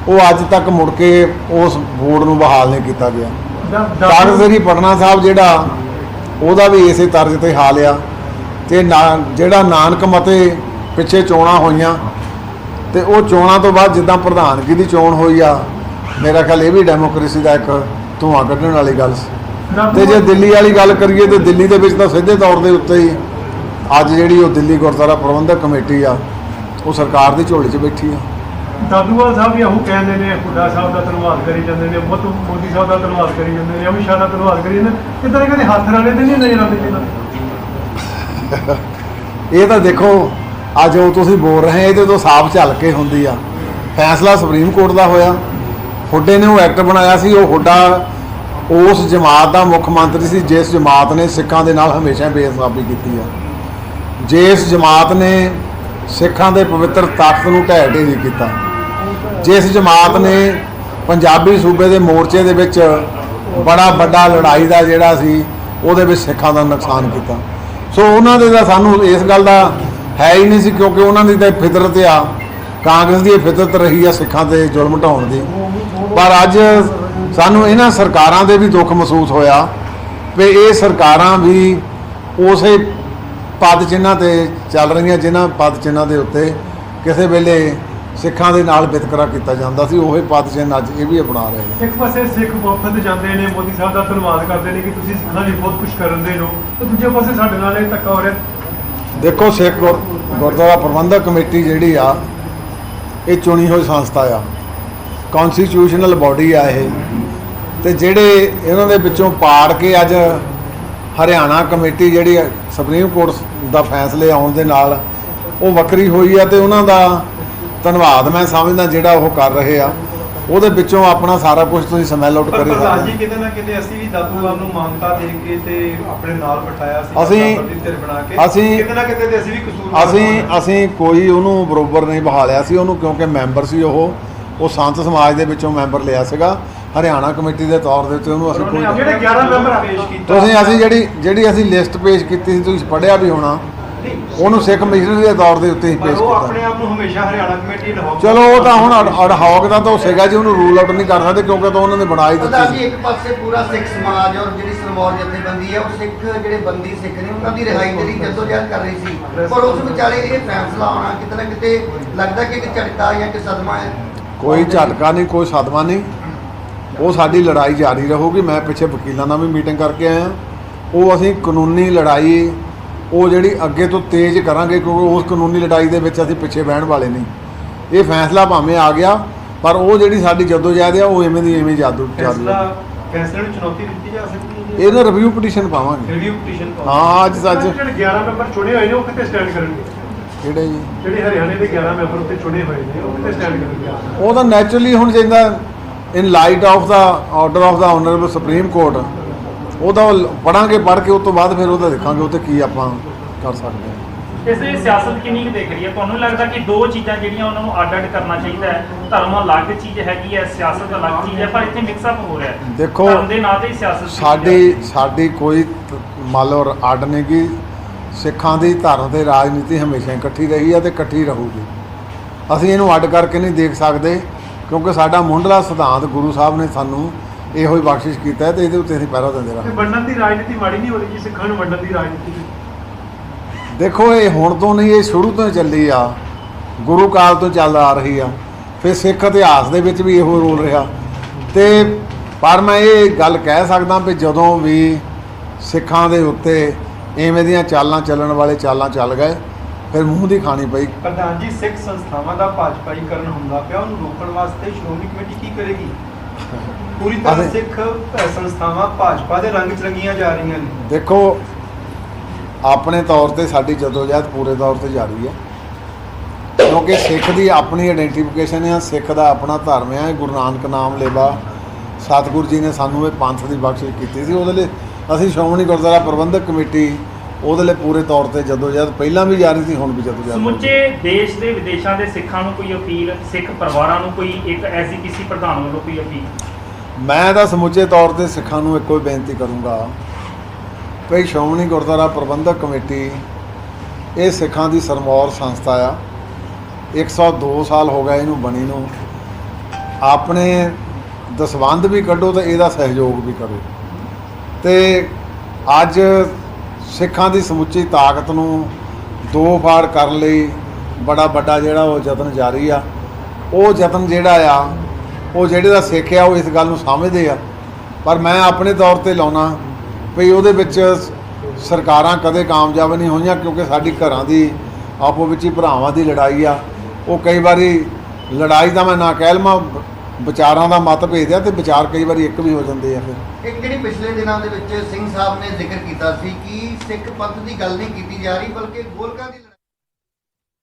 ਉਹ ਅੱਜ ਤੱਕ ਮੁੜ ਕੇ ਉਸ ਬੋਰਡ ਨੂੰ ਬਹਾਲ ਨਹੀਂ ਕੀਤਾ ਗਿਆ। ਤਖਤ ਸ੍ਰੀ ਪਟਨਾ ਸਾਹਿਬ ਜਿਹੜਾ ਉਹਦਾ ਵੀ ਇਸੇ ਤਰਜ਼ ਤੇ ਹਾਲ ਆ। ਤੇ ਜਿਹੜਾ ਨਾਨਕ ਮਤੇ ਪਿੱਛੇ ਚੋਣਾਂ ਹੋਈਆਂ ਤੇ ਉਹ ਚੋਣਾਂ ਤੋਂ ਬਾਅਦ ਜਿੱਦਾਂ ਪ੍ਰਧਾਨਗੀ ਦੀ ਚੋਣ ਹੋਈ ਆ, ਮੇਰਾ ਖਿਆਲ ਇਹ ਵੀ ਡੈਮੋਕ੍ਰੇਸੀ ਦਾ ਇੱਕ ਧੂੰਆਂ ਕੱਢਣ ਵਾਲੀ ਗੱਲ ਸੀ। ਤੇ ਜੇ ਦਿੱਲੀ ਵਾਲੀ ਗੱਲ ਕਰੀਏ ਤੇ ਦਿੱਲੀ ਦੇ ਵਿੱਚ ਤਾਂ ਸਿੱਧੇ ਤੌਰ ਦੇ ਉੱਤੇ ਹੀ ਅੱਜ ਜਿਹੜੀ ਉਹ ਦਿੱਲੀ ਗੁਰਦੁਆਰਾ ਪ੍ਰਬੰਧਕ ਕਮੇਟੀ ਆ ਉਹ ਸਰਕਾਰ ਦੀ ਝੋਲੀ 'ਚ ਬੈਠੀ ਆ। ਦਾਦੂਵਾਲ ਸਾਹਿਬ ਵੀ ਇਹੋ ਕਹਿੰਦੇ ਨੇ, ਹੁੱਡਾ ਸਾਹਿਬ ਦਾ ਧੰਨਵਾਦ ਕਰੀ ਜਾਂਦੇ ਨੇ, ਮੋਦੀ ਸਾਹਿਬ ਦਾ ਧੰਨਵਾਦ ਕਰੀ ਜਾਂਦੇ ਨੇ, ਅਮਿਤ ਸ਼ਾਹ ਦਾ ਧੰਨਵਾਦ ਕਰੀ ਜਾਂਦੇ ਨੇ, ਕਿਤੇ ਨਾ ਕਿਤੇ ਹੱਥ ਰਾਣੇ ਤੇ ਨਹੀਂ ਨਜ਼ਰ ਆਉਂਦੇ ਜਿਨ੍ਹਾਂ ਇਹ ਤਾਂ ਦੇਖੋ ਅੱਜ ਜੋ ਤੁਸੀਂ ਬੋਲ ਰਹੇ ਇਹਦੇ ਤੋਂ ਸਾਫ਼ ਝਲਕ ਕੇ ਹੁੰਦੀ ਆ। ਫੈਸਲਾ ਸੁਪਰੀਮ ਕੋਰਟ ਦਾ ਹੋਇਆ, ਹੁੱਡੇ ਨੇ ਉਹ ਐਕਟ ਬਣਾਇਆ ਸੀ, ਉਹ ਹੁੱਡਾ ਉਸ ਜਮਾਤ ਦਾ ਮੁੱਖ ਮੰਤਰੀ ਸੀ ਜਿਸ ਜਮਾਤ ਨੇ ਸਿੱਖਾਂ ਦੇ ਨਾਲ ਹਮੇਸ਼ਾ ਬੇਇਨਸਾਫੀ ਕੀਤੀ ਆ, ਜਿਸ ਜਮਾਤ ਨੇ ਸਿੱਖਾਂ ਦੇ ਪਵਿੱਤਰ ਤਖਤ ਨੂੰ ਢਹਿ ਢੇਰੀ ਕੀਤਾ, ਜਿਸ ਜਮਾਤ ਨੇ ਪੰਜਾਬੀ ਸੂਬੇ ਦੇ ਮੋਰਚੇ ਦੇ ਵਿੱਚ ਬੜਾ ਵੱਡਾ ਲੜਾਈ ਦਾ ਜਿਹੜਾ ਸੀ ਉਹਦੇ ਵਿੱਚ ਸਿੱਖਾਂ ਦਾ ਨੁਕਸਾਨ ਕੀਤਾ। ਸੋ ਉਹਨਾਂ ਦੇ ਤਾਂ ਸਾਨੂੰ ਇਸ ਗੱਲ ਦਾ ਹੈ ਹੀ ਨਹੀਂ ਸੀ, ਕਿਉਂਕਿ ਉਹਨਾਂ ਦੀ ਤਾਂ ਫਿਤਰਤ ਆ, ਕਾਂਗਰਸ ਦੀ ਫਿਤਰਤ ਰਹੀ ਆ ਸਿੱਖਾਂ ਤੇ ਜ਼ੁਲਮ ਢਾਉਣ ਦੀ। ਪਰ ਅੱਜ ਸਾਨੂੰ ਇਹਨਾਂ ਸਰਕਾਰਾਂ ਦੇ ਵੀ ਦੁੱਖ ਮਹਿਸੂਸ ਹੋਇਆ ਵੀ ਇਹ ਸਰਕਾਰਾਂ ਵੀ ਉਸੇ ਪਦ ਚਿੰਨ੍ਹਾਂ ਤੇ ਚੱਲ ਰਹੀਆਂ ਜਿਨ੍ਹਾਂ ਪਦ ਚਿੰਨ੍ਹਾਂ ਦੇ ਉੱਤੇ ਕਿਸੇ ਵੇਲੇ ਸਿੱਖਾਂ ਦੇ ਨਾਲ ਵਿਤਕਰਾ ਕੀਤਾ ਜਾਂਦਾ ਸੀ, ਉਹੀ ਪਦ ਚਿੰਨ੍ਹ ਅੱਜ ਇਹ ਵੀ ਅਪਣਾ ਰਹੇ ਨੇ। ਇੱਕ ਪਾਸੇ ਸਿੱਖ ਵਫਦ ਜਾਂਦੇ ਨੇ, ਮੋਦੀ ਸਾਹਿਬ ਦਾ ਧੰਨਵਾਦ ਕਰਦੇ ਨੇ ਕਿ ਤੁਸੀਂ ਸਿੱਖਾਂ ਲਈ ਬਹੁਤ ਕੁਝ ਕਰਨ ਦੇ ਹੋ, ਤੇ ਦੂਜੇ ਪਾਸੇ ਸਾਡੇ ਨਾਲ ਇਹ ਧੱਕਾ ਹੋ ਰਿਹਾ। ਦੇਖੋ ਸਿੱਖ ਗੁਰਦੁਆਰਾ ਪ੍ਰਬੰਧਕ ਕਮੇਟੀ ਜਿਹੜੀ ਆ ਇਹ ਚੁਣੀ ਹੋਈ ਸੰਸਥਾ ਆ, ਕੌਨਸਟੀਟਿਊਸ਼ਨਲ ਬਾਡੀ ਆ ਇਹ, ਤੇ ਜਿਹੜੇ ਇਹਨਾਂ ਦੇ ਵਿੱਚੋਂ ਪਾੜ ਕੇ ਅੱਜ ਹਰਿਆਣਾ ਕਮੇਟੀ ਜਿਹੜੀ ਸੁਪਰੀਮ ਕੋਰਟ ਦਾ ਫੈਸਲੇ ਆਉਣ ਦੇ ਨਾਲ ਉਹ ਵੱਖਰੀ ਹੋਈ ਆ, ਤੇ ਉਹਨਾਂ ਦਾ ਧੰਨਵਾਦ ਮੈਂ ਸਮਝਦਾ ਜਿਹੜਾ ਉਹ ਕਰ ਰਹੇ ਆ, ਉਹਦੇ ਵਿੱਚੋਂ ਆਪਣਾ ਸਾਰਾ ਕੁਝ ਤੁਸੀਂ ਸਮੈਲ ਆਊਟ ਕਰੀ ਸਕਦੇ ਜੀ। ਕਿਤੇ ਨਾ ਕਿਤੇ ਅਸੀਂ ਵੀ ਦਾਦੂਵਾਲ ਨੂੰ ਮਾਨਤਾ ਦੇ ਕੇ ਤੇ ਆਪਣੇ ਨਾਲ ਬਿਠਾਇਆ ਸੀ, ਅਸੀਂ ਕਿਤੇ ਨਾ ਕਿਤੇ ਤੇ ਅਸੀਂ ਵੀ ਕਸੂਰ ਅਸੀਂ ਕੋਈ ਉਹਨੂੰ ਬਰੋਬਰ ਨਹੀਂ ਬਹਾ ਲਿਆ ਸੀ ਉਹਨੂੰ, ਕਿਉਂਕਿ ਮੈਂਬਰ ਸੀ ਉਹ ਸੰਤ ਸਮਾਜ ਦੇ ਵਿੱਚੋਂ ਮੈਂਬਰ ਲਿਆ ਸੀਗਾ ਹਰਿਆਣਾ ਕਮੇਟੀ ਦੇ ਤੌਰ ਦੇ ਉੱਤੇ ਉਹਨੂੰ ਅਸੀਂ ਕੋਈ ਜਿਹੜੇ 11 ਮੈਂਬਰ ਪੇਸ਼ ਕੀਤਾ ਤੁਸੀਂ ਅਸੀਂ ਜਿਹੜੀ ਅਸੀਂ ਲਿਸਟ ਪੇਸ਼ ਕੀਤੀ ਸੀ ਤੁਸੀਂ ਪੜ੍ਹਿਆ ਵੀ ਹੋਣਾ, ਉਹਨੂੰ ਸਿੱਖ ਮਿਸ਼ਨਰੀ ਦੇ ਤੌਰ ਦੇ ਉੱਤੇ ਹੀ ਪੇਸ਼ ਕੀਤਾ। ਆਪਣੇ ਆਪ ਨੂੰ ਹਮੇਸ਼ਾ ਹਰਿਆਣਾ ਕਮੇਟੀ ਲਹਾਉ। ਚਲੋ ਉਹ ਤਾਂ ਹੁਣ ਅਡਹੌਕ ਦਾ ਤਾਂ ਉਹ ਸੀਗਾ ਜੀ, ਉਹਨੂੰ ਰੂਲ ਆਊਟ ਨਹੀਂ ਕਰ ਸਕਦੇ ਕਿਉਂਕਿ ਤਾਂ ਉਹਨਾਂ ਨੇ ਬਣਾ ਹੀ ਦਿੱਤੀ ਸੀ। ਇੱਕ ਪਾਸੇ ਪੂਰਾ ਸਿੱਖ ਸਮਾਜ ਔਰ ਜਿਹੜੀ ਸਰਮੌਰ ਜਥੇਬੰਦੀ ਹੈ ਉਹ ਸਿੱਖ ਜਿਹੜੇ ਬੰਦੀ ਸਿੱਖ ਨੇ ਉਹਨਾਂ ਦੀ ਰਿਹਾਈ ਦੇ ਲਈ ਜਦੋਜਹਿਦ ਕਰ ਰਹੀ ਸੀ, ਪਰ ਉਸ ਵਿਚਾਲੇ ਇਹ ਫੈਸਲਾ ਆਉਣਾ ਕਿਤੇ ਨਾ ਕਿਤੇ ਲੱਗਦਾ ਕਿ ਇੱਕ ਝਟਕਾ ਜਾਂ ਕਿ ਸਦਮਾ ਹੈ। ਕੋਈ ਝਟਕਾ ਨਹੀਂ, ਕੋਈ ਸਦਮਾ ਨਹੀਂ, ਉਹ ਸਾਡੀ ਲੜਾਈ ਜਾਰੀ ਰਹੂਗੀ। ਮੈਂ ਪਿੱਛੇ ਵਕੀਲਾਂ ਨਾਲ ਵੀ ਮੀਟਿੰਗ ਕਰਕੇ ਆਇਆ, ਉਹ ਅਸੀਂ ਕਾਨੂੰਨੀ ਲੜਾਈ ਉਹ ਜਿਹੜੀ ਅੱਗੇ ਤੋਂ ਤੇਜ਼ ਕਰਾਂਗੇ, ਕਿਉਂਕਿ ਉਸ ਕਾਨੂੰਨੀ ਲੜਾਈ ਦੇ ਵਿੱਚ ਅਸੀਂ ਪਿੱਛੇ ਬਹਿਣ ਵਾਲੇ ਨਹੀਂ। ਇਹ ਫੈਸਲਾ ਭਾਵੇਂ ਆ ਗਿਆ ਪਰ ਉਹ ਜਿਹੜੀ ਸਾਡੀ ਜਦੋਜਹਿਦ ਆ ਉਹ ਐਵੇਂ ਦੀ ਐਵੇਂ ਜਾਦੂ ਫੈਸਲੇ ਨੂੰ ਚੁਣੌਤੀ ਦਿੱਤੀ ਜਾ ਸਕਦੀ ਹੈ। ਇਹਦਾ ਰਿਵਿਊ ਪਟੀਸ਼ਨ ਪਾਵਾਂਗੇ। ਰਿਵਿਊ ਪਟੀਸ਼ਨ ਹਾਂ ਅੱਜ ਜਿਹੜੇ 11 ਮੈਂਬਰ ਚੁਣੇ ਹੋਏ ਨੇ ਉਹ ਕਿੱਥੇ ਸਟੈਂਡ ਕਰਨਗੇ? ਕਿਹੜੇ ਜੀ? ਜਿਹੜੇ ਹਰਿਆਣੇ ਦੇ 11 ਮੈਂਬਰ ਉੱਤੇ ਚੁਣੇ ਹੋਏ ਨੇ ਉਹ ਕਿੱਥੇ ਸਟੈਂਡ ਕਰਨਗੇ? ਉਹ ਤਾਂ ਨੈਚੁਰਲੀ ਹੁਣ ਜਿੰਦਾ in light of the order of the honourable Supreme Court ਉਹਦਾ ਪੜਾਂਗੇ, ਪੜ੍ਹ ਕੇ ਉਸ ਤੋਂ ਬਾਅਦ ਫਿਰ ਉਹਦਾ ਦੇਖਾਂਗੇ ਉਹ ਤੇ ਕੀ ਆਪਾਂ ਕਰ ਸਕਦੇ ਹਾਂ। ਇਸ ਦੀ ਸਿਆਸਤ ਕਿੰਨੀ ਕੁ ਦੇਖ ਰਹੀ ਹੈ? ਤੁਹਾਨੂੰ ਲੱਗਦਾ ਕਿ ਦੋ ਚੀਜ਼ਾਂ ਜਿਹੜੀਆਂ ਉਹਨਾਂ ਨੂੰ ਅੱਡ-ਅੱਡ ਕਰਨਾ ਚਾਹੀਦਾ ਹੈ? ਧਰਮ ਅਲੱਗ ਚੀਜ਼ ਹੈਗੀ ਹੈ, ਸਿਆਸਤ ਅਲੱਗ ਚੀਜ਼ ਹੈ, ਪਰ ਇੱਥੇ ਮਿਕਸ ਅਪ ਹੋ ਰਿਹਾ ਹੈ। ਦੇਖੋ ਧਰਮ ਦੇ ਨਾਂ ਤੇ ਹੀ ਸਿਆਸਤ ਸਾਡੀ ਕੋਈ ਮੰਨ ਲਓ ਅੱਡ ਨਹੀਂ ਗੀ, ਸਿੱਖਾਂ ਦੀ ਧਰਮ ਤੇ ਰਾਜਨੀਤੀ ਹਮੇਸ਼ਾ ਇਕੱਠੀ ਰਹੀ ਹੈ ਤੇ ਇਕੱਠੀ ਰਹੂਗੀ। ਅਸੀਂ ਇਹਨੂੰ ਅੱਡ ਕਰਕੇ ਨਹੀਂ ਦੇਖ ਸਕਦੇ ਕਿਉਂਕਿ ਸਾਡਾ ਮੁੱਢਲਾ ਸਿਧਾਂਤ ਗੁਰੂ ਸਾਹਿਬ ਨੇ ਸਾਨੂੰ ਇਹੋ ਹੀ ਬਖਸ਼ਿਸ਼ ਕੀਤਾ ਹੈ ਤੇ ਇਹਦੇ ਉੱਤੇ ਅਸੀਂ ਪਹਿਰਾ ਦਿੰਦੇ ਰਹਾਂਗੇ। ਵੰਡਣ ਦੀ ਰਾਜਨੀਤੀ ਮਾੜੀ ਨਹੀਂ ਹੋ ਰਹੀ ਜੀ, ਸਿੱਖਾਂ ਨੂੰ ਵੰਡਣ ਦੀ ਰਾਜਨੀਤੀ? ਦੇਖੋ ਇਹ ਹੁਣ ਤੋਂ ਨਹੀਂ, ਇਹ ਸ਼ੁਰੂ ਤੋਂ ਚੱਲੀ ਆ, ਗੁਰੂ ਕਾਲ ਤੋਂ ਚੱਲ ਆ ਰਹੀ ਆ, ਫਿਰ ਸਿੱਖ ਇਤਿਹਾਸ ਦੇ ਵਿੱਚ ਵੀ ਇਹੋ ਰੋਲ ਰਿਹਾ। ਤੇ ਪਰ ਮੈਂ ਇਹ ਗੱਲ ਕਹਿ ਸਕਦਾ ਵੀ ਜਦੋਂ ਵੀ ਸਿੱਖਾਂ ਦੇ ਉੱਤੇ ਐਵੇਂ ਦੀਆਂ ਚਾਲਾਂ ਚੱਲਣ ਵਾਲੇ ਚਾਲਾਂ ਚੱਲ ਗਏ ਫਿਰ ਮੂੰਹ ਦੀ ਖਾਣੀ ਪਈ। ਪ੍ਰਧਾਨ ਜੀ, ਸਿੱਖ ਸੰਸਥਾਵਾਂ ਦਾ ਭਾਜਪਾਈਕਰਨ ਹੁੰਦਾ ਪਿਆ, ਉਹਨੂੰ ਰੋਕਣ ਵਾਸਤੇ ਸ਼੍ਰੋਮਣੀ ਕਮੇਟੀ ਕੀ ਕਰੇਗੀ? ਪੂਰੀ ਤਰ੍ਹਾਂ ਸਿੱਖ ਸੰਸਥਾਵਾਂ ਭਾਜਪਾ ਦੇ ਰੰਗ 'ਚ ਰੰਗੀਆਂ ਜਾ ਰਹੀਆਂ ਨੇ। ਦੇਖੋ ਆਪਣੇ ਤੌਰ ਤੇ ਸਾਡੀ ਜਦੋਜਹਿਦ ਪੂਰੇ ਤੌਰ ਤੇ ਜਾਰੀ ਹੈ ਕਿਉਂਕਿ ਸਿੱਖ ਦੀ ਆਪਣੀ ਆਇਡੈਂਟੀਫਿਕੇਸ਼ਨ ਹੈ, ਸਿੱਖ ਦਾ ਆਪਣਾ ਧਰਮ ਹੈ। ਗੁਰੂ ਨਾਨਕ ਨਾਮ ਲੇਵਾ ਸਤਿਗੁਰੂ ਜੀ ਨੇ ਸਾਨੂੰ ਇਹ ਪੰਥ ਦੀ ਬਖਸ਼ਿਸ਼ ਕੀਤੀ ਸੀ, ਉਹਦੇ ਲਈ ਅਸੀਂ ਸ਼੍ਰੋਮਣੀ ਗੁਰਦੁਆਰਾ ਪ੍ਰਬੰਧਕ ਕਮੇਟੀ ਉਹਦੇ ਲਈ ਪੂਰੇ ਤੌਰ ਤੇ ਜਦੋਜਹਿਦ ਪਹਿਲਾਂ ਵੀ ਜਾਰੀ ਸੀ, ਹੁਣ ਵੀ ਜਦੋਜਹਿਦ। ਸਮੁੱਚੇ ਦੇਸ਼ ਦੇ ਵਿਦੇਸ਼ਾਂ ਦੇ ਸਿੱਖਾਂ ਨੂੰ ਕੋਈ ਅਪੀਲ, ਸਿੱਖ ਪਰਿਵਾਰਾਂ ਨੂੰ ਕੋਈ ਇੱਕ ਐਸੀ ਕਿਸੇ ਪ੍ਰਧਾਨ ਵੱਲੋਂ ਕੋਈ ਅਪੀਲ? ਮੈਂ ਤਾਂ ਸਮੁੱਚੇ ਤੌਰ ਤੇ ਸਿੱਖਾਂ ਨੂੰ ਇੱਕੋ ਹੀ ਬੇਨਤੀ ਕਰੂੰਗਾ ਭਈ ਸ਼੍ਰੋਮਣੀ ਗੁਰਦੁਆਰਾ ਪ੍ਰਬੰਧਕ ਕਮੇਟੀ ਇਹ ਸਿੱਖਾਂ ਦੀ ਸਰਮੌਰ ਸੰਸਥਾ ਆ, 102 ਸਾਲ ਹੋ ਗਏ ਇਹਨੂੰ ਬਣੀ ਨੂੰ। ਆਪਣੇ ਦਸਵੰਧ ਵੀ ਕੱਢੋ ਤੇ ਇਹਦਾ ਸਹਿਯੋਗ ਵੀ ਕਰੋ। ਤੇ ਅੱਜ ਸਿੱਖਾਂ ਦੀ ਸਮੁੱਚੀ ਤਾਕਤ ਨੂੰ ਦੋ ਫਾੜ ਕਰਨ ਲਈ ਬੜਾ ਵੱਡਾ ਜਿਹੜਾ ਉਹ ਯਤਨ ਜਾਰੀ ਆ। ਉਹ ਯਤਨ ਜਿਹੜਾ ਆ ਉਹ ਜਿਹੜੇ ਦਾ ਸਿੱਖ ਆ ਉਹ ਇਸ ਗੱਲ ਨੂੰ ਸਮਝਦੇ ਆ, ਪਰ ਮੈਂ ਆਪਣੇ ਤੌਰ ਤੇ ਲਾਉਣਾ ਵੀ ਉਹਦੇ ਵਿੱਚ ਸਰਕਾਰਾਂ ਕਦੇ ਕਾਮਯਾਬ ਨਹੀਂ ਹੋਈਆਂ, ਕਿਉਂਕਿ ਸਾਡੀ ਘਰਾਂ ਦੀ ਆਪੋ ਵਿੱਚ ਹੀ ਭਰਾਵਾਂ ਦੀ ਲੜਾਈ ਆ। ਉਹ ਕਈ ਵਾਰੀ ਲੜਾਈ ਦਾ ਮੈਂ ਨਾ ਕਹਿ ਲਵਾਂ, ਵਿਚਾਰਾਂ ਦਾ ਮਤਭੇਦ ਆ ਤੇ ਵਿਚਾਰ ਕਈ ਵਾਰੀ ਇੱਕ ਵੀ ਹੋ ਜਾਂਦੇ ਆ। ਫਿਰ ਇੱਕ ਜਿਹੜੀ ਪਿਛਲੇ ਦਿਨਾਂ ਦੇ ਵਿੱਚ ਸਿੰਘ ਸਾਹਿਬ ਨੇ ਜ਼ਿਕਰ ਕੀਤਾ ਸੀ ਕਿ ਸਿੱਖ ਪੰਥ ਦੀ ਗੱਲ ਨਹੀਂ ਕੀਤੀ ਜਾ ਰਹੀ ਬਲਕਿ ਗੋਲਕਾਂ ਦੀ